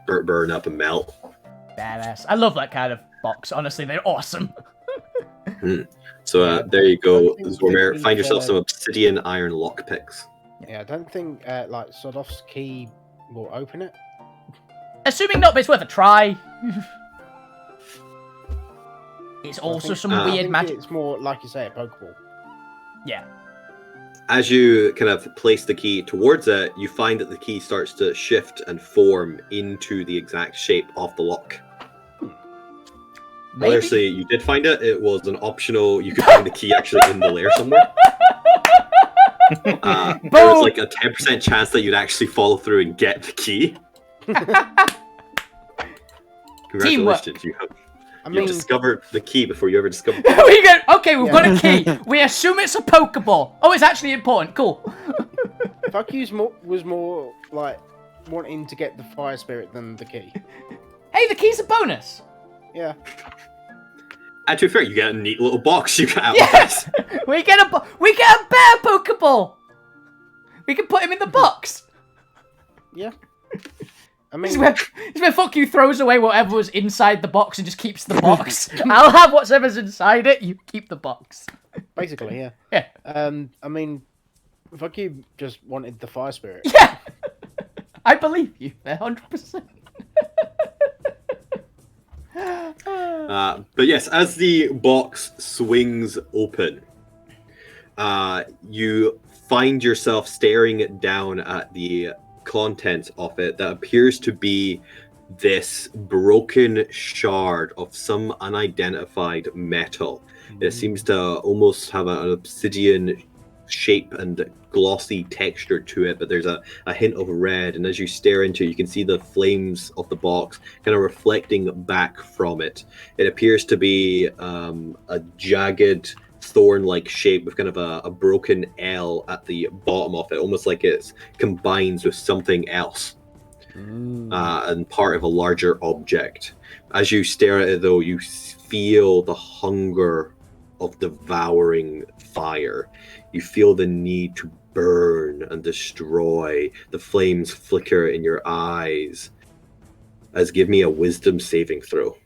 burn up and melt. Badass. I love that kind of box. Honestly, they're awesome. So there you go, Zormir. Find yourself some obsidian iron lockpicks. Yeah, I don't think like Sodov's key will open it. Assuming not, but it's worth a try. It's also some I weird think magic. It's more like you say, a Pokeball. Yeah. As you kind of place the key towards it, you find that the key starts to shift and form into the exact shape of the lock. Maybe. Obviously, you did find it. It was an optional. You could find the key actually in the lair somewhere. There was like a 10% chance that you'd actually follow through and get the key. Congratulations, you discovered the key before you ever discovered it. Okay, we've got a key. We assume it's a Pokeball. Oh, it's actually important. Cool. Fuck You's was more like wanting to get the fire spirit than the key. Hey, the key's a bonus. Yeah. And to be fair, you get a neat little box you get out Yeah. of this. We get a bear Pokeball. We can put him in the box. Yeah. I This mean, is where Fuck You throws away whatever was inside the box and just keeps the box. I'll have whatever's inside it. You keep the box. basically, yeah. Yeah. I mean, Fuck You just wanted the fire spirit. Yeah. I believe you. 100%. But yes, as the box swings open, you find yourself staring down at the contents of it that appears to be this broken shard of some unidentified metal. It seems to almost have an obsidian shape and glossy texture to it, but there's a hint of red, and as you stare into it, you can see the flames of the box kind of reflecting back from it. It appears to be a jagged thorn-like shape with kind of a broken L at the bottom of it, almost like it combines with something else and part of a larger object. As you stare at it, though, you feel the hunger of devouring fire. You feel the need to burn and destroy. The flames flicker in your eyes. Give me a wisdom saving throw.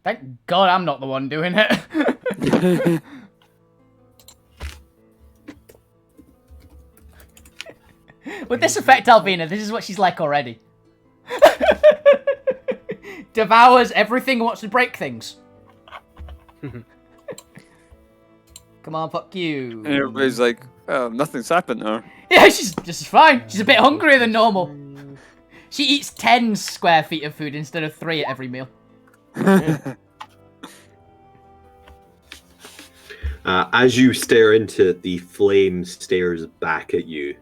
Thank God I'm not the one doing it. With this effect, Alvina, this is what she's like already. Devours everything and wants to break things. Come on, Fuck You. And everybody's like, oh, nothing's happened now. Yeah, she's just fine. She's a bit hungrier than normal. She eats 10 square feet of food instead of 3 at every meal. As you stare into it, the flame stares back at you,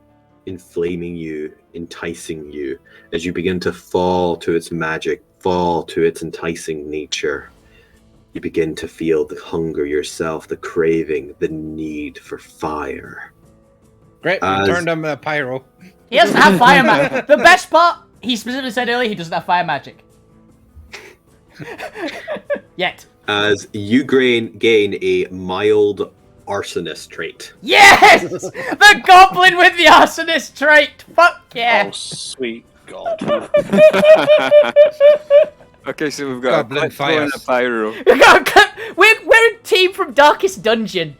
inflaming you, enticing you, as you begin to fall to its magic, fall to its enticing nature. You begin to feel the hunger yourself, the craving, the need for fire. Great, we turned him pyro. He doesn't have fire magic. The best part, he specifically said earlier, he doesn't have fire magic. Yet. As you gain a mild arsonist trait. Yes! The goblin with the arsonist trait! Fuck yeah! Oh, sweet God. Okay, so we've got Goblin a fire and a pyro. We're a team from Darkest Dungeon.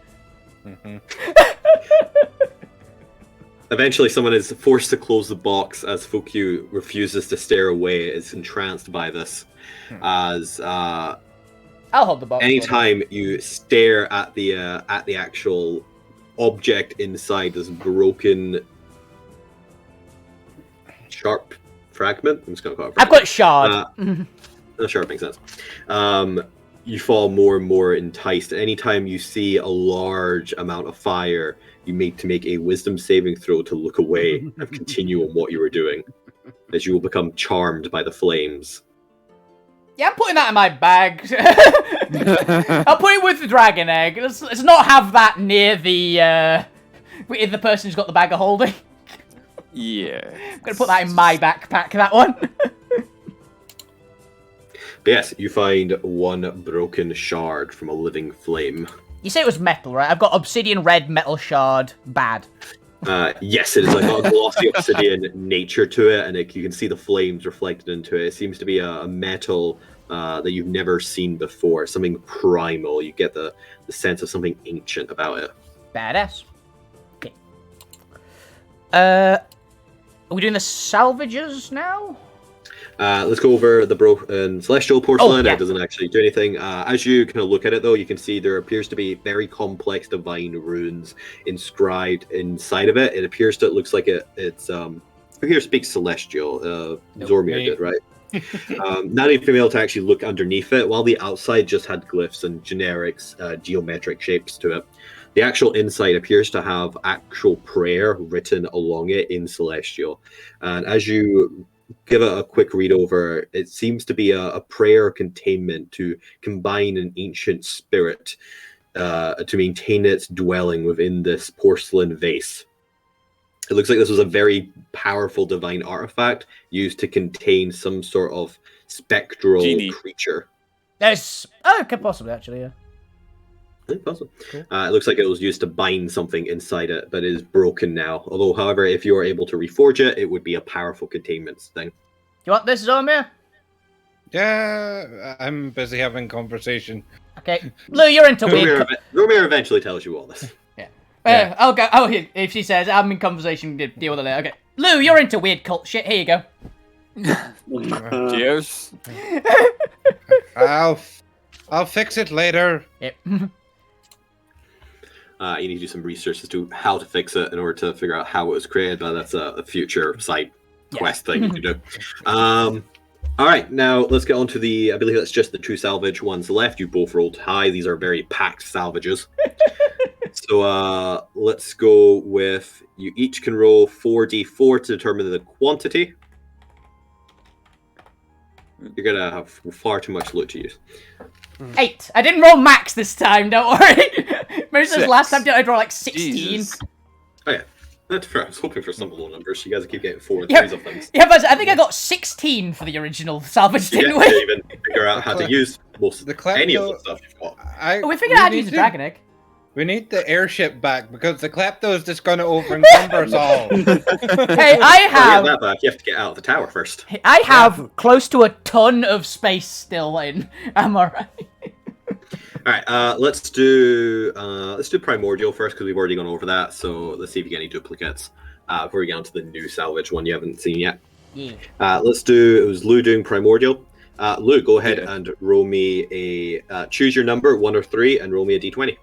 Eventually, someone is forced to close the box as Fukyu refuses to stare away, is entranced by this. As I'll hold the box. Anytime you stare at the actual object inside this broken, sharp fragment. I'm just gonna call it. I've got shard. Sharp makes sense. You fall more and more enticed. Anytime you see a large amount of fire, you make a wisdom saving throw to look away and continue on what you were doing, as you will become charmed by the flames. Yeah, I'm putting that in my bag. I'll put it with the dragon egg. Let's not have that near the person who's got the bag of holding. Yeah. I'm gonna put that in my backpack. That one. But yes, you find one broken shard from a living flame. You say it was metal, right? I've got obsidian red metal shard. Bad. Yes, it is like got a glossy obsidian nature to it, and you can see the flames reflected into it. It seems to be a metal that you've never seen before, something primal. You get the sense of something ancient about it. Badass. Okay. Are we doing the salvages now? Let's go over the broken celestial porcelain. Yeah. It doesn't actually do anything. As you kind of look at it, though, you can see there appears to be very complex divine runes inscribed inside of it. It appears to, it looks like it's who here speaks celestial? Zormir did, right? Not even able to actually look underneath it, while the outside just had glyphs and generics, geometric shapes to it. The actual inside appears to have actual prayer written along it in celestial. And as you give it a quick read over, it seems to be a prayer containment to combine an ancient spirit to maintain its dwelling within this porcelain vase. It looks like this was a very powerful divine artifact used to contain some sort of spectral creature. There's could possibly actually, yeah. Possible. Cool. It looks like it was used to bind something inside it, but it is broken now. Although, however, if you are able to reforge it, it would be a powerful containment thing. You want this, Zormir? Yeah, I'm busy having conversation. Okay, Lou, you're into weird. Zormir eventually tells you all this. Yeah. I'll go. Oh, if she says I'm in conversation, deal with it later. Okay, Lou, you're into weird cult shit. Here you go. Cheers. I'll fix it later. Yep. You need to do some research as to how to fix it in order to figure out how it was created, but that's a future side quest thing you can do. All right, now let's get on to I believe that's just the two salvage ones left. You both rolled high. These are very packed salvages. So let's go with, you each can roll 4d4 to determine the quantity. You're going to have far too much loot to use. 8. I didn't roll max this time, don't worry. Remember this last time I rolled like 16? Jesus. Oh yeah, that's fair. I was hoping for some low numbers. You guys keep getting 4 and 3s of things. Yeah, but I think I got 16 for the original salvage, didn't we? You even figure out how to use any of the stuff you've got. We figured out how to use the dragon egg. We need the airship back, because the Klepto is just going to over-encumber us all. Hey, I have... that back, you have to get out of the tower first. I have close to a ton of space still in. Am I right? Alright, let's do Primordial first, because we've already gone over that, so let's see if you get any duplicates before we get on to the new salvage one you haven't seen yet. Yeah. It was Lou doing Primordial. Lou, go ahead and roll me choose your number, 1 or 3, and roll me a d20.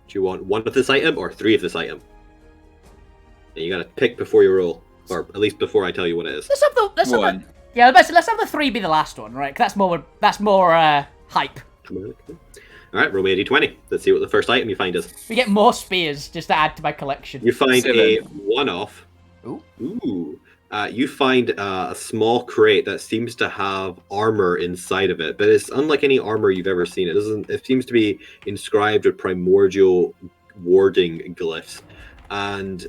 Do you want 1 of this item or 3 of this item? And you gotta pick before you roll, or at least before I tell you what it is. Let's have the 3 be the last one, right? 'Cause that's more hype. Alright, roll me a d20. Let's see what the first item you find is. We get more spears just to add to my collection. You find 7. a one-off. Ooh. You find a small crate that seems to have armor inside of it, but it's unlike any armor you've ever seen. It seems to be inscribed with primordial warding glyphs, and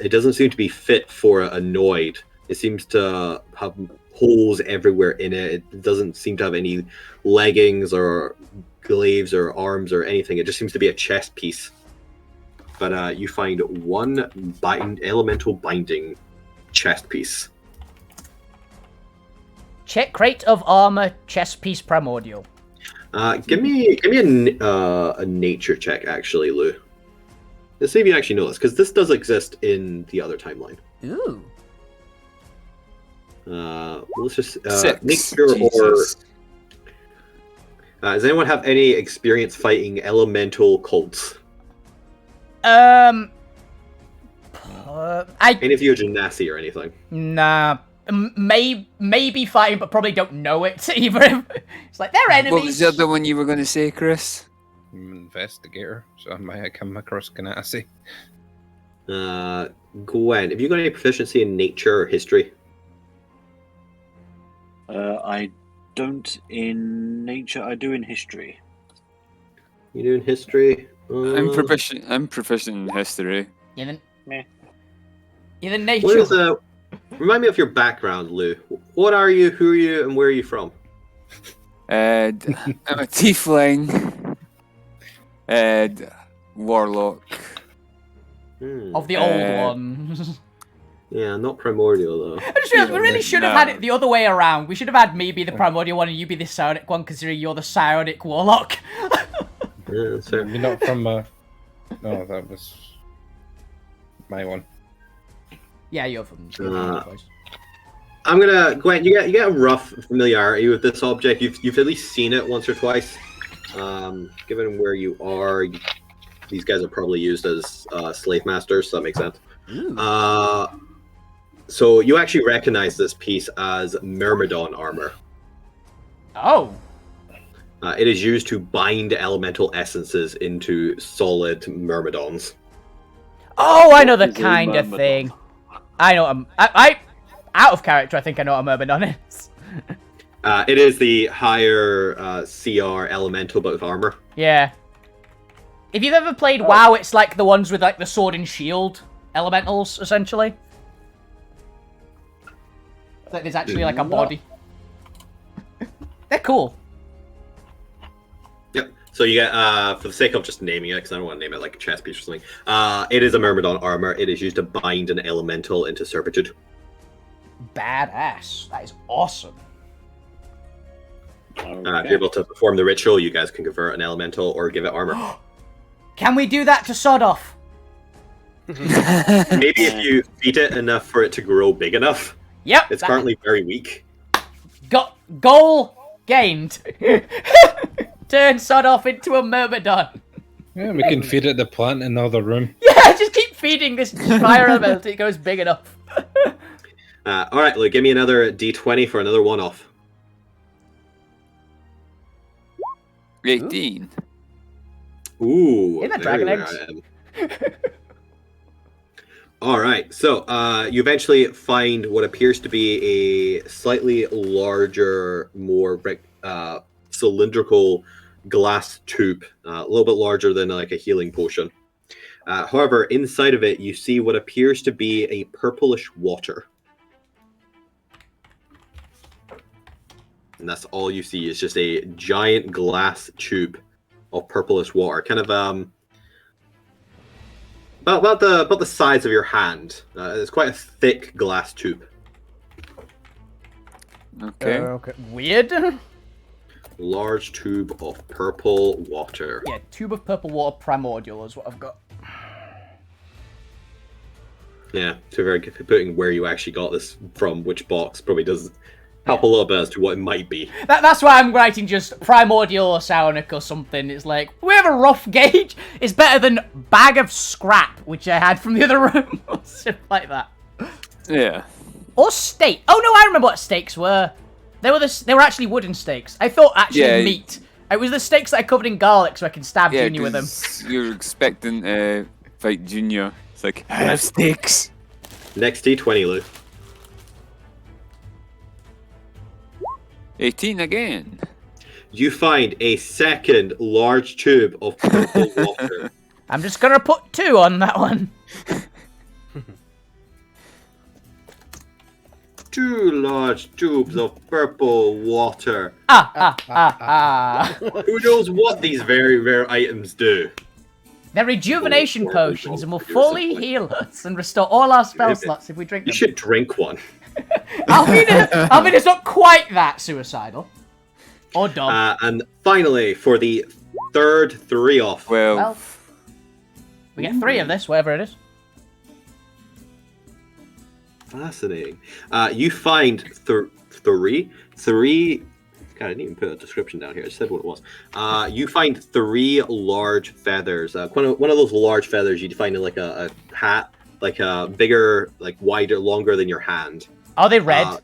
it doesn't seem to be fit for a Noid. It seems to have holes everywhere in it. It doesn't seem to have any leggings or glaives or arms or anything. It just seems to be a chest piece. But you find one elemental binding chest piece. Check crate of armor, chest piece primordial. Give me a nature check, actually, Lou. Let's see if you actually know this, because this does exist in the other timeline. Ooh. Let's just 6. make sure, Jesus. Does anyone have any experience fighting elemental cults? I Any of you are genasi or anything? nah. Maybe fine, but probably don't know it either. It's like they're enemies. What was the other one you were going to say, Chris? I'm an investigator, so I might have come across Ganassi. Gwen, have you got any proficiency in nature or history? I don't in nature. I do in history. You do in history? I'm proficient in history. You're Meh. the What nature. is remind me of your background, Lou. What are you, who are you, and where are you from? I'm a tiefling. Warlock. Of the old Uh, one. Yeah, not primordial, though. I just realized we really should have had it the other way around. We should have had me be the Oh. primordial one and you be the psionic one, considering you're the psionic warlock. Yeah, so, You're not from No, that was my one. Yeah, you're from. I'm gonna, Gwen, you get a rough familiarity with this object. You've at least seen it once or twice. Given where you are, these guys are probably used as slave masters, so that makes sense. So you actually recognize this piece as Myrmidon armor. Oh. It is used to bind elemental essences into solid Myrmidons. Oh, I know the Is a kind of myrmidon. thing. I know. I out of character. I think I know what a myrmidon is. It is the higher CR elemental, but with armor. Yeah. If you've ever played WoW, it's like the ones with like the sword and shield elementals, essentially. Like there's actually like a body. They're cool. Yep. So you get, for the sake of just naming it, because I don't want to name it like a chess piece or something, it is a Myrmidon armor. It is used to bind an elemental into servitude. Badass. That is awesome. If you're able to perform the ritual, you guys can convert an elemental or give it armor. Can we do that to sod off? Maybe if you feed it enough for it to grow big enough. Yep. It's currently very weak. Goal gained. Turn sod off into a myrmidon. Yeah, we can feed it the plant in the other room. Yeah, just keep feeding this fire element until it goes big enough. Alright, Lou, give me another d20 for another one-off. 18. Ooh. In the very dragon rare eggs. item. Alright, so you eventually find what appears to be a slightly larger, more cylindrical glass tube, a little bit larger than like a healing potion. However, inside of it, you see what appears to be a purplish water. And that's all you see is just a giant glass tube of purplish water, kind of about the size of your hand. It's quite a thick glass tube. Okay. Okay. Weird. Large tube of purple water. Yeah, tube of purple water primordial is what I've got. Yeah, so very good. Putting where you actually got this from, which box, probably does help a little bit as to what it might be. That's why I'm writing just primordial or psionic or something. It's like, we have a rough gauge. It's better than bag of scrap, which I had from the other room. Or stuff like that. Yeah. Or steak. Oh no, I remember what steaks were. They were actually wooden steaks. I thought actually Yeah. meat. It was the steaks that I covered in garlic so I can stab Yeah, Junior with them. 'cause you're expecting to fight Junior. It's like, I have sticks. Next D20, Lou. 18 again. You find a second large tube of purple water. I'm just gonna put 2 on that one. 2 large tubes of purple water. Who knows what these very rare items do? They're rejuvenation Oh, potions and will here's fully the point. heal us and restore all our spell Maybe. slots if we drink You them. should drink one. I mean, it's not quite that suicidal. Or dumb. And finally, for the third 3-off. Well, we get 3 of this, whatever it is. Fascinating. You find three God, I didn't even put a description down here. I just said what it was. You find 3 large feathers. One of those large feathers you'd find in like a hat, like a bigger, like wider, longer than your hand. Are they red?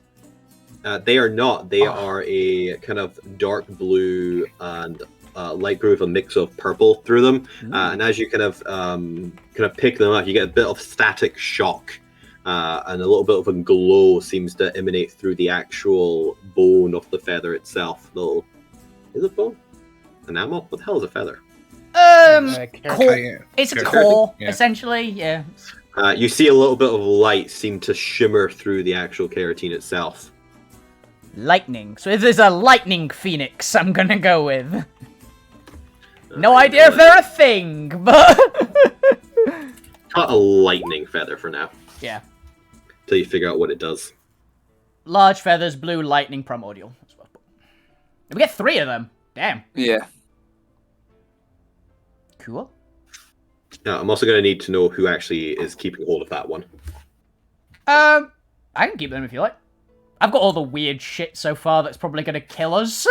They are not. They are a kind of dark blue and light blue with a mix of purple through them. And as you kind of pick them up, you get a bit of static shock. And a little bit of a glow seems to emanate through the actual bone of the feather itself. Is it bone? Enamel? What the hell is a feather? Core. It's a core, essentially. Yeah. You see a little bit of light seem to shimmer through the actual keratin itself. Lightning. So if there's a lightning phoenix, I'm gonna go with. No idea if they're a thing, but Not a lightning feather for now. Yeah. Till you figure out what it does. Large feathers, blue lightning primordial. We get 3 of them. Damn. Yeah. Cool. Now, I'm also going to need to know who actually is keeping hold of that one. I can keep them if you like. I've got all the weird shit so far that's probably going to kill us.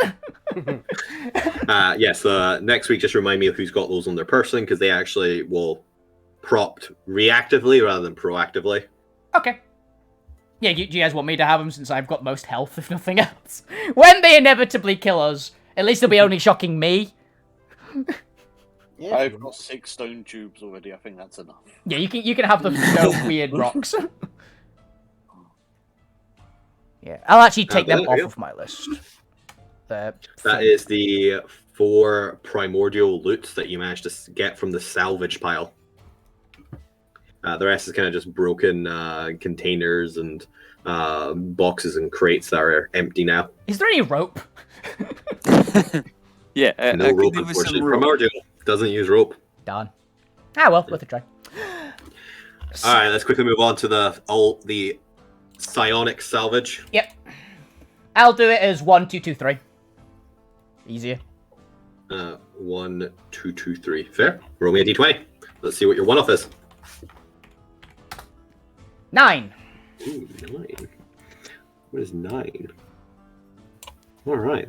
Yes, next week just remind me of who's got those on their person, because they actually will prompt reactively rather than proactively. Okay. Yeah, do you guys want me to have them since I've got most health, if nothing else? When they inevitably kill us, at least they'll be only shocking me. Yeah, I've got 6 stone tubes already. I think that's enough. Yeah, you can have the weird rocks. Yeah, I'll actually take them off of my list. That is the 4 primordial loots that you managed to get from the salvage pile. The rest is kind of just broken containers and boxes and crates that are empty now. Is there any rope? Yeah, No rope, unfortunately. Primordial doesn't use rope. Darn. Ah, well, worth a try. All right, let's quickly move on to the psionic salvage. Yep. I'll do it as 1, 2, 2, 3. Easier. 1, 2, 2, 3. Fair. Roll me a d20. Let's see what your one-off is. 9. Ooh, 9. What is 9? All right.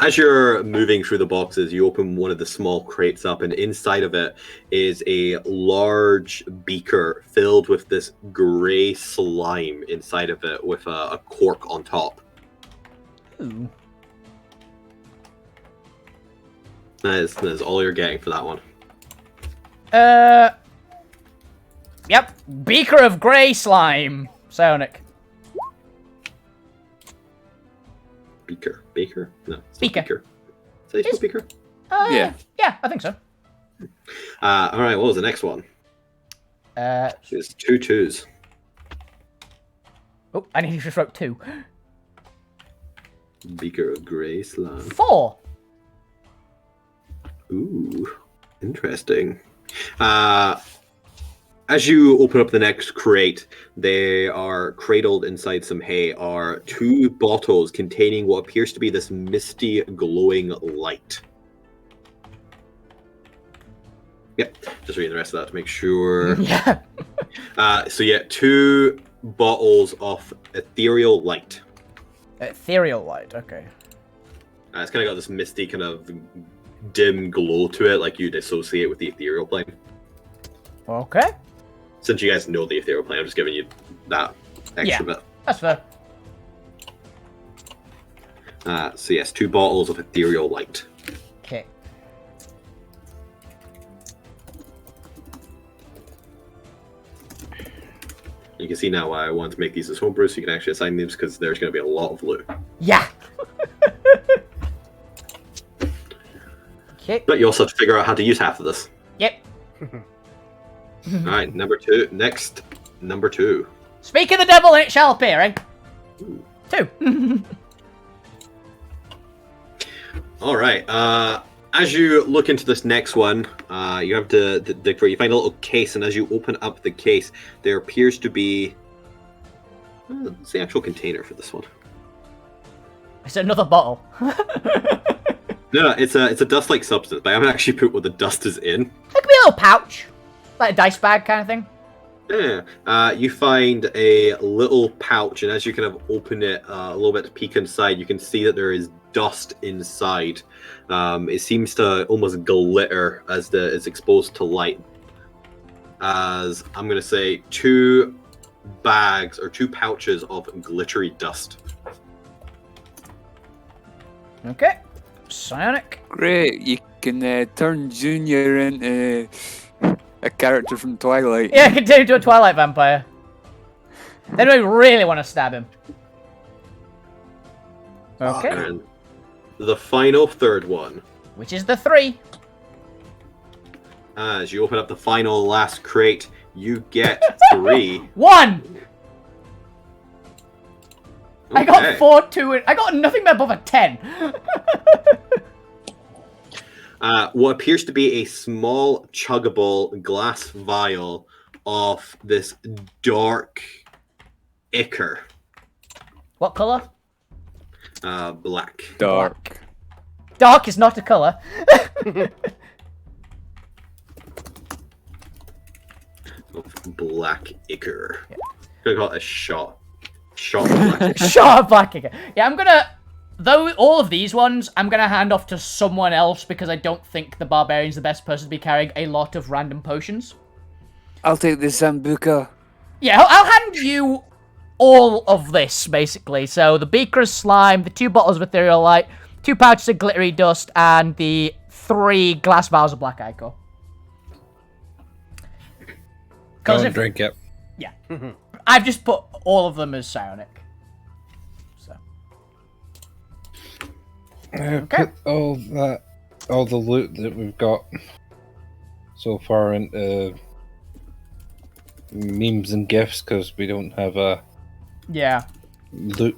As you're moving through the boxes, you open one of the small crates up, and inside of it is a large beaker filled with this grey slime inside of it with a cork on top. Ooh. That is all you're getting for that one. Yep. Beaker of grey slime. Psionic. Baker? No. Beaker. Beaker. Say it's Beaker? Yeah. Yeah, I think so. All right, what was the next one? It's 2 2s. Oh, I need to just wrote 2. Beaker of grey slime. 4. Ooh, interesting. As you open up the next crate, they are cradled inside some hay, are 2 bottles containing what appears to be this misty, glowing light. Yep, just reading the rest of that to make sure. Yeah. So yeah, 2 bottles of ethereal light. Ethereal light, okay. It's kind of got this misty, kind of dim glow to it, like you'd associate with the ethereal plane. Okay. Since you guys know the ethereal plane, I'm just giving you that extra bit. That's fair. So yes, 2 bottles of ethereal light. Okay. You can see now why I want to make these as homebrew, so you can actually assign these, because there's going to be a lot of loot. Yeah. Okay. But you also have to figure out how to use half of this. Yep. Alright, number 2. Next, number 2. Speak of the devil and it shall appear, eh? Ooh. 2. Alright, as you look into this next one, you have to dig for it. You find a little case, and as you open up the case, there appears to be... what's the actual container for this one? It's another bottle. No, it's a dust-like substance, but I haven't actually put what the dust is in. It could be a little pouch. Like a dice bag kind of thing. Yeah. You find a little pouch, and as you kind of open it a little bit to peek inside, you can see that there is dust inside. It seems to almost glitter as it's exposed to light. As I'm going to say, 2 bags or 2 pouches of glittery dust. Okay. Psionic. Great, you can turn Junior into a character from Twilight. Yeah, continue to a Twilight vampire. Then we really want to stab him. Okay. And the final third one. Which is the 3. As you open up the final last crate, you get 3. 1! I got Okay. 4, 2, and I got nothing above a 10. What appears to be a small, chuggable glass vial of this dark ichor. What colour? Black. Dark. Dark is not a colour. Of black ichor. Could call it a shot. Shot of black ichor. Shut up, Black Kicker. Yeah, I'm gonna... Though all of these ones, I'm gonna hand off to someone else because I don't think the Barbarian's the best person to be carrying a lot of random potions. I'll take the Sambuca. Yeah, I'll hand you all of this, basically. So, the beaker of slime, the 2 bottles of ethereal light, 2 pouches of glittery dust, and the 3 glass vials of black ichor. Don't drink it. Yeah. I've just put all of them as psionic. So. Put all the loot that we've got so far into memes and gifts because we don't have a Yeah. loot.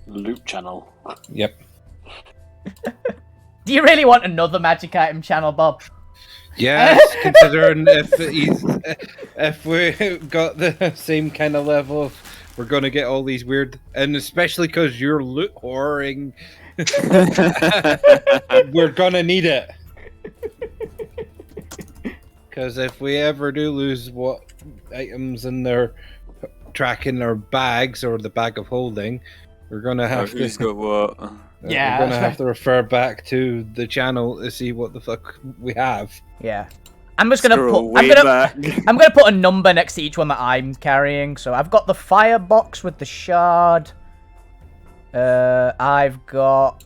Loot channel. Yep. Do you really want another magic item channel, Bob? Yes, considering if we got the same kind of level, we're gonna get all these weird, and especially because you're loot whoring, we're gonna need it. Because if we ever do lose what items in their tracking our bags or the bag of holding, we're gonna have Who's to. got what? Yeah, we're gonna that's have to refer back to the channel to see what the fuck we have. Yeah. I'm just gonna Scroll put. way back. I'm gonna put a number next to each one that I'm carrying. So I've got the firebox with the shard. I've got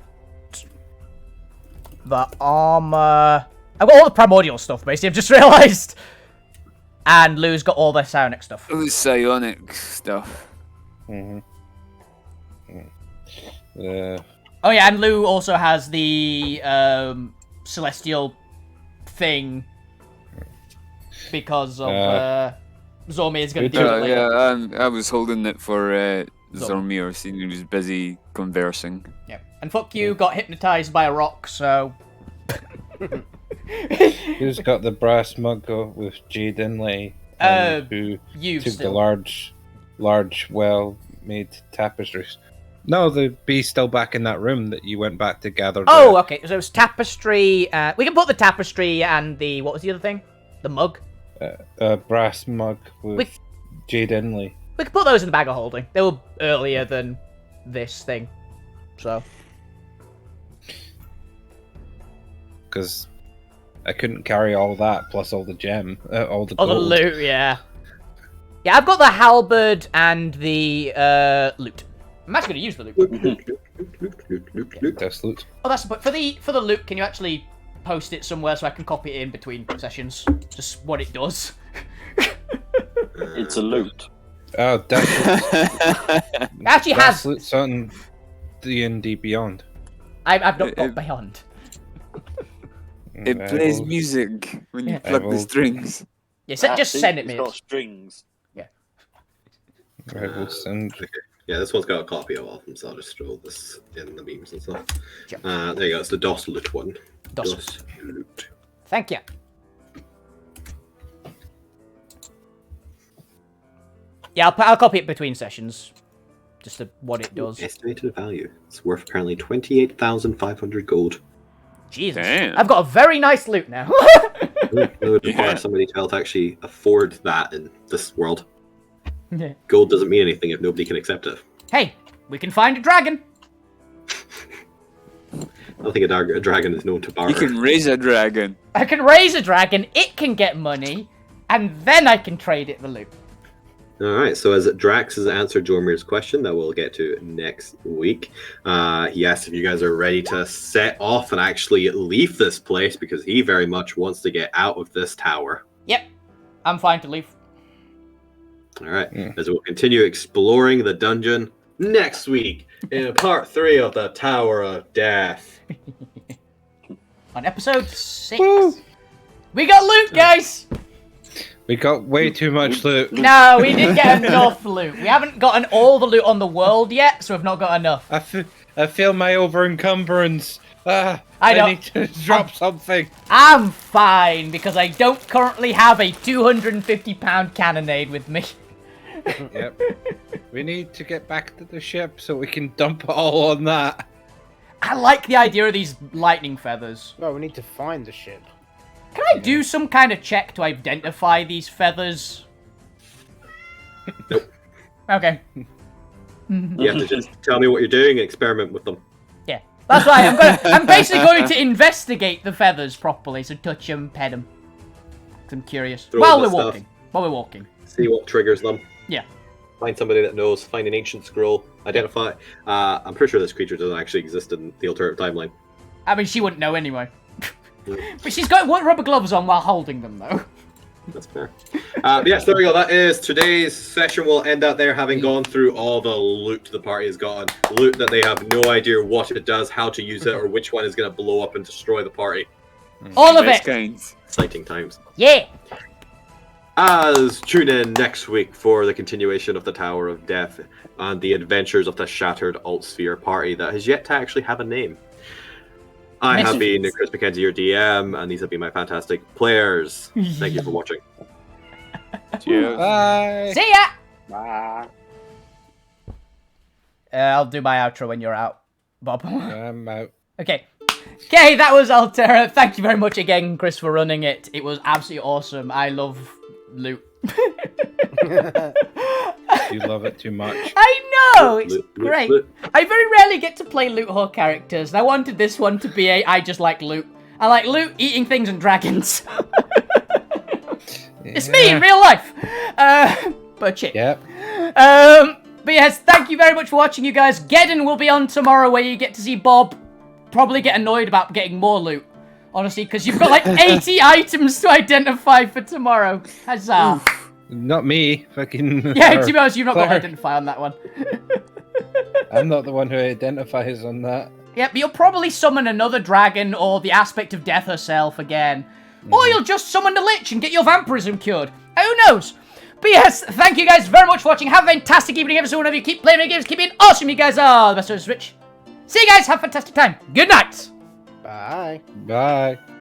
the armor. I've got all the primordial stuff, basically. I've just realised. And Lou's got all the psionic stuff. Oh, the psionic stuff. Mm-hmm. Oh yeah, and Lou also has the celestial thing because of Zormir is going to do it later. Yeah, I was holding it for Zormir, seeing he was busy conversing. Yeah, and fuck you, got hypnotized by a rock, so. Who's got the brass mug with Jade inlay? Who You took still. the large, well-made tapestries? No, the bee's still back in that room that you went back to gather. Oh, okay. So it's tapestry. We can put the tapestry and the what was the other thing? The mug. A brass mug with Jade inlay. We can put those in the bag of holding. They were earlier than this thing, so. Because I couldn't carry all that plus all the gem, all the Oh, gold. the loot, yeah. Yeah, I've got the halberd and the loot. I'm actually going to use the loot. Test loot. Oh, that's the point. For the loot, can you actually post it somewhere so I can copy it in between sessions? Just what it does. It's a loot. Oh, that's It actually has. loot's on D&D Beyond. I've not got Beyond. It plays music when you Yeah. plug the strings. Yeah, just send it me. It's got strings. I will send. Yeah, this one's got a copy of them, so I'll just throw this in the memes and stuff. Sure. There you go, it's the DOS loot one. DOS. loot. Thank you. Yeah, I'll copy it between sessions. Just what it does. Estimated value. It's worth currently 28,500 gold. Jesus. Damn. I've got a very nice loot now. It would require Yeah. somebody to be able to actually afford that in this world. Yeah. Gold doesn't mean anything if nobody can accept it. Hey, we can find a dragon. I don't think a dragon is known to barter. You can raise a dragon. I can raise a dragon, it can get money, and then I can trade it the loot. Alright, so as Drax has answered Jormir's question that we'll get to next week, he asked if you guys are ready to set off and actually leave this place because he very much wants to get out of this tower. Yep, I'm fine to leave. Alright, as we'll continue exploring the dungeon next week in part 3 of the Tower of Death. On episode 6. Woo! We got loot, guys! We got way too much loot. No, we didn't get enough loot. We haven't gotten all the loot on the world yet, so we've not got enough. I feel my over encumbrance. I I don't- need to drop something. I'm fine, because I don't currently have a 250-pound cannonade with me. Yep. We need to get back to the ship so we can dump it all on that. I like the idea of these lightning feathers. Well, we need to find the ship. Can I do some kind of check to identify these feathers? Nope. Okay. You have to just tell me what you're doing and experiment with them. Yeah. That's right. I'm basically going to investigate the feathers properly, so touch them, pet them. I'm curious. Throw While the we're stuff. walking. While we're walking. See what triggers them. Yeah. Find somebody that knows. Find an ancient scroll. Identify. I'm pretty sure this creature doesn't actually exist in the Alterra timeline. I mean, she wouldn't know anyway. But she's got rubber gloves on while holding them, though. That's fair. But yes, there we go. That is today's session. We'll end out there having gone through all the loot the party has gotten. Loot that they have no idea what it does, how to use it, or which one is going to blow up and destroy the party. All of Best it. kinds. Exciting times. Yeah. As tune in next week for the continuation of the Tower of Death and the adventures of the shattered Altsphere party that has yet to actually have a name. I have been Chris McKenzie, your DM, and these have been my fantastic players. Thank you for watching. Cheers. Bye. See ya. Bye. I'll do my outro when you're out, Bob. I'm out. Okay. Okay, that was Alterra. Thank you very much again, Chris, for running it. It was absolutely awesome. I love loot. You love it too much. I know, it's Loot, loot, great. loot. I very rarely get to play loot hole characters, and I wanted this one to be I just like loot. I like loot, eating things, and dragons. It's me in real life. But shit. Yep. But yes, thank you very much for watching, you guys. Geddon will be on tomorrow, where you get to see Bob probably get annoyed about getting more loot. Honestly, because you've got like 80 items to identify for tomorrow. Huzzah. Not me. Fucking. Yeah, to be honest, you've not got to Claire. identify on that one. I'm not the one who identifies on that. Yep, you'll probably summon another dragon or the aspect of death herself again. Or you'll just summon the Lich and get your vampirism cured. Who knows? But yes, thank you guys very much for watching. Have a fantastic evening, ever so whenever you keep playing video games. Keep being awesome. You guys are the best of the Switch. See you guys. Have a fantastic time. Good night. Bye. Bye.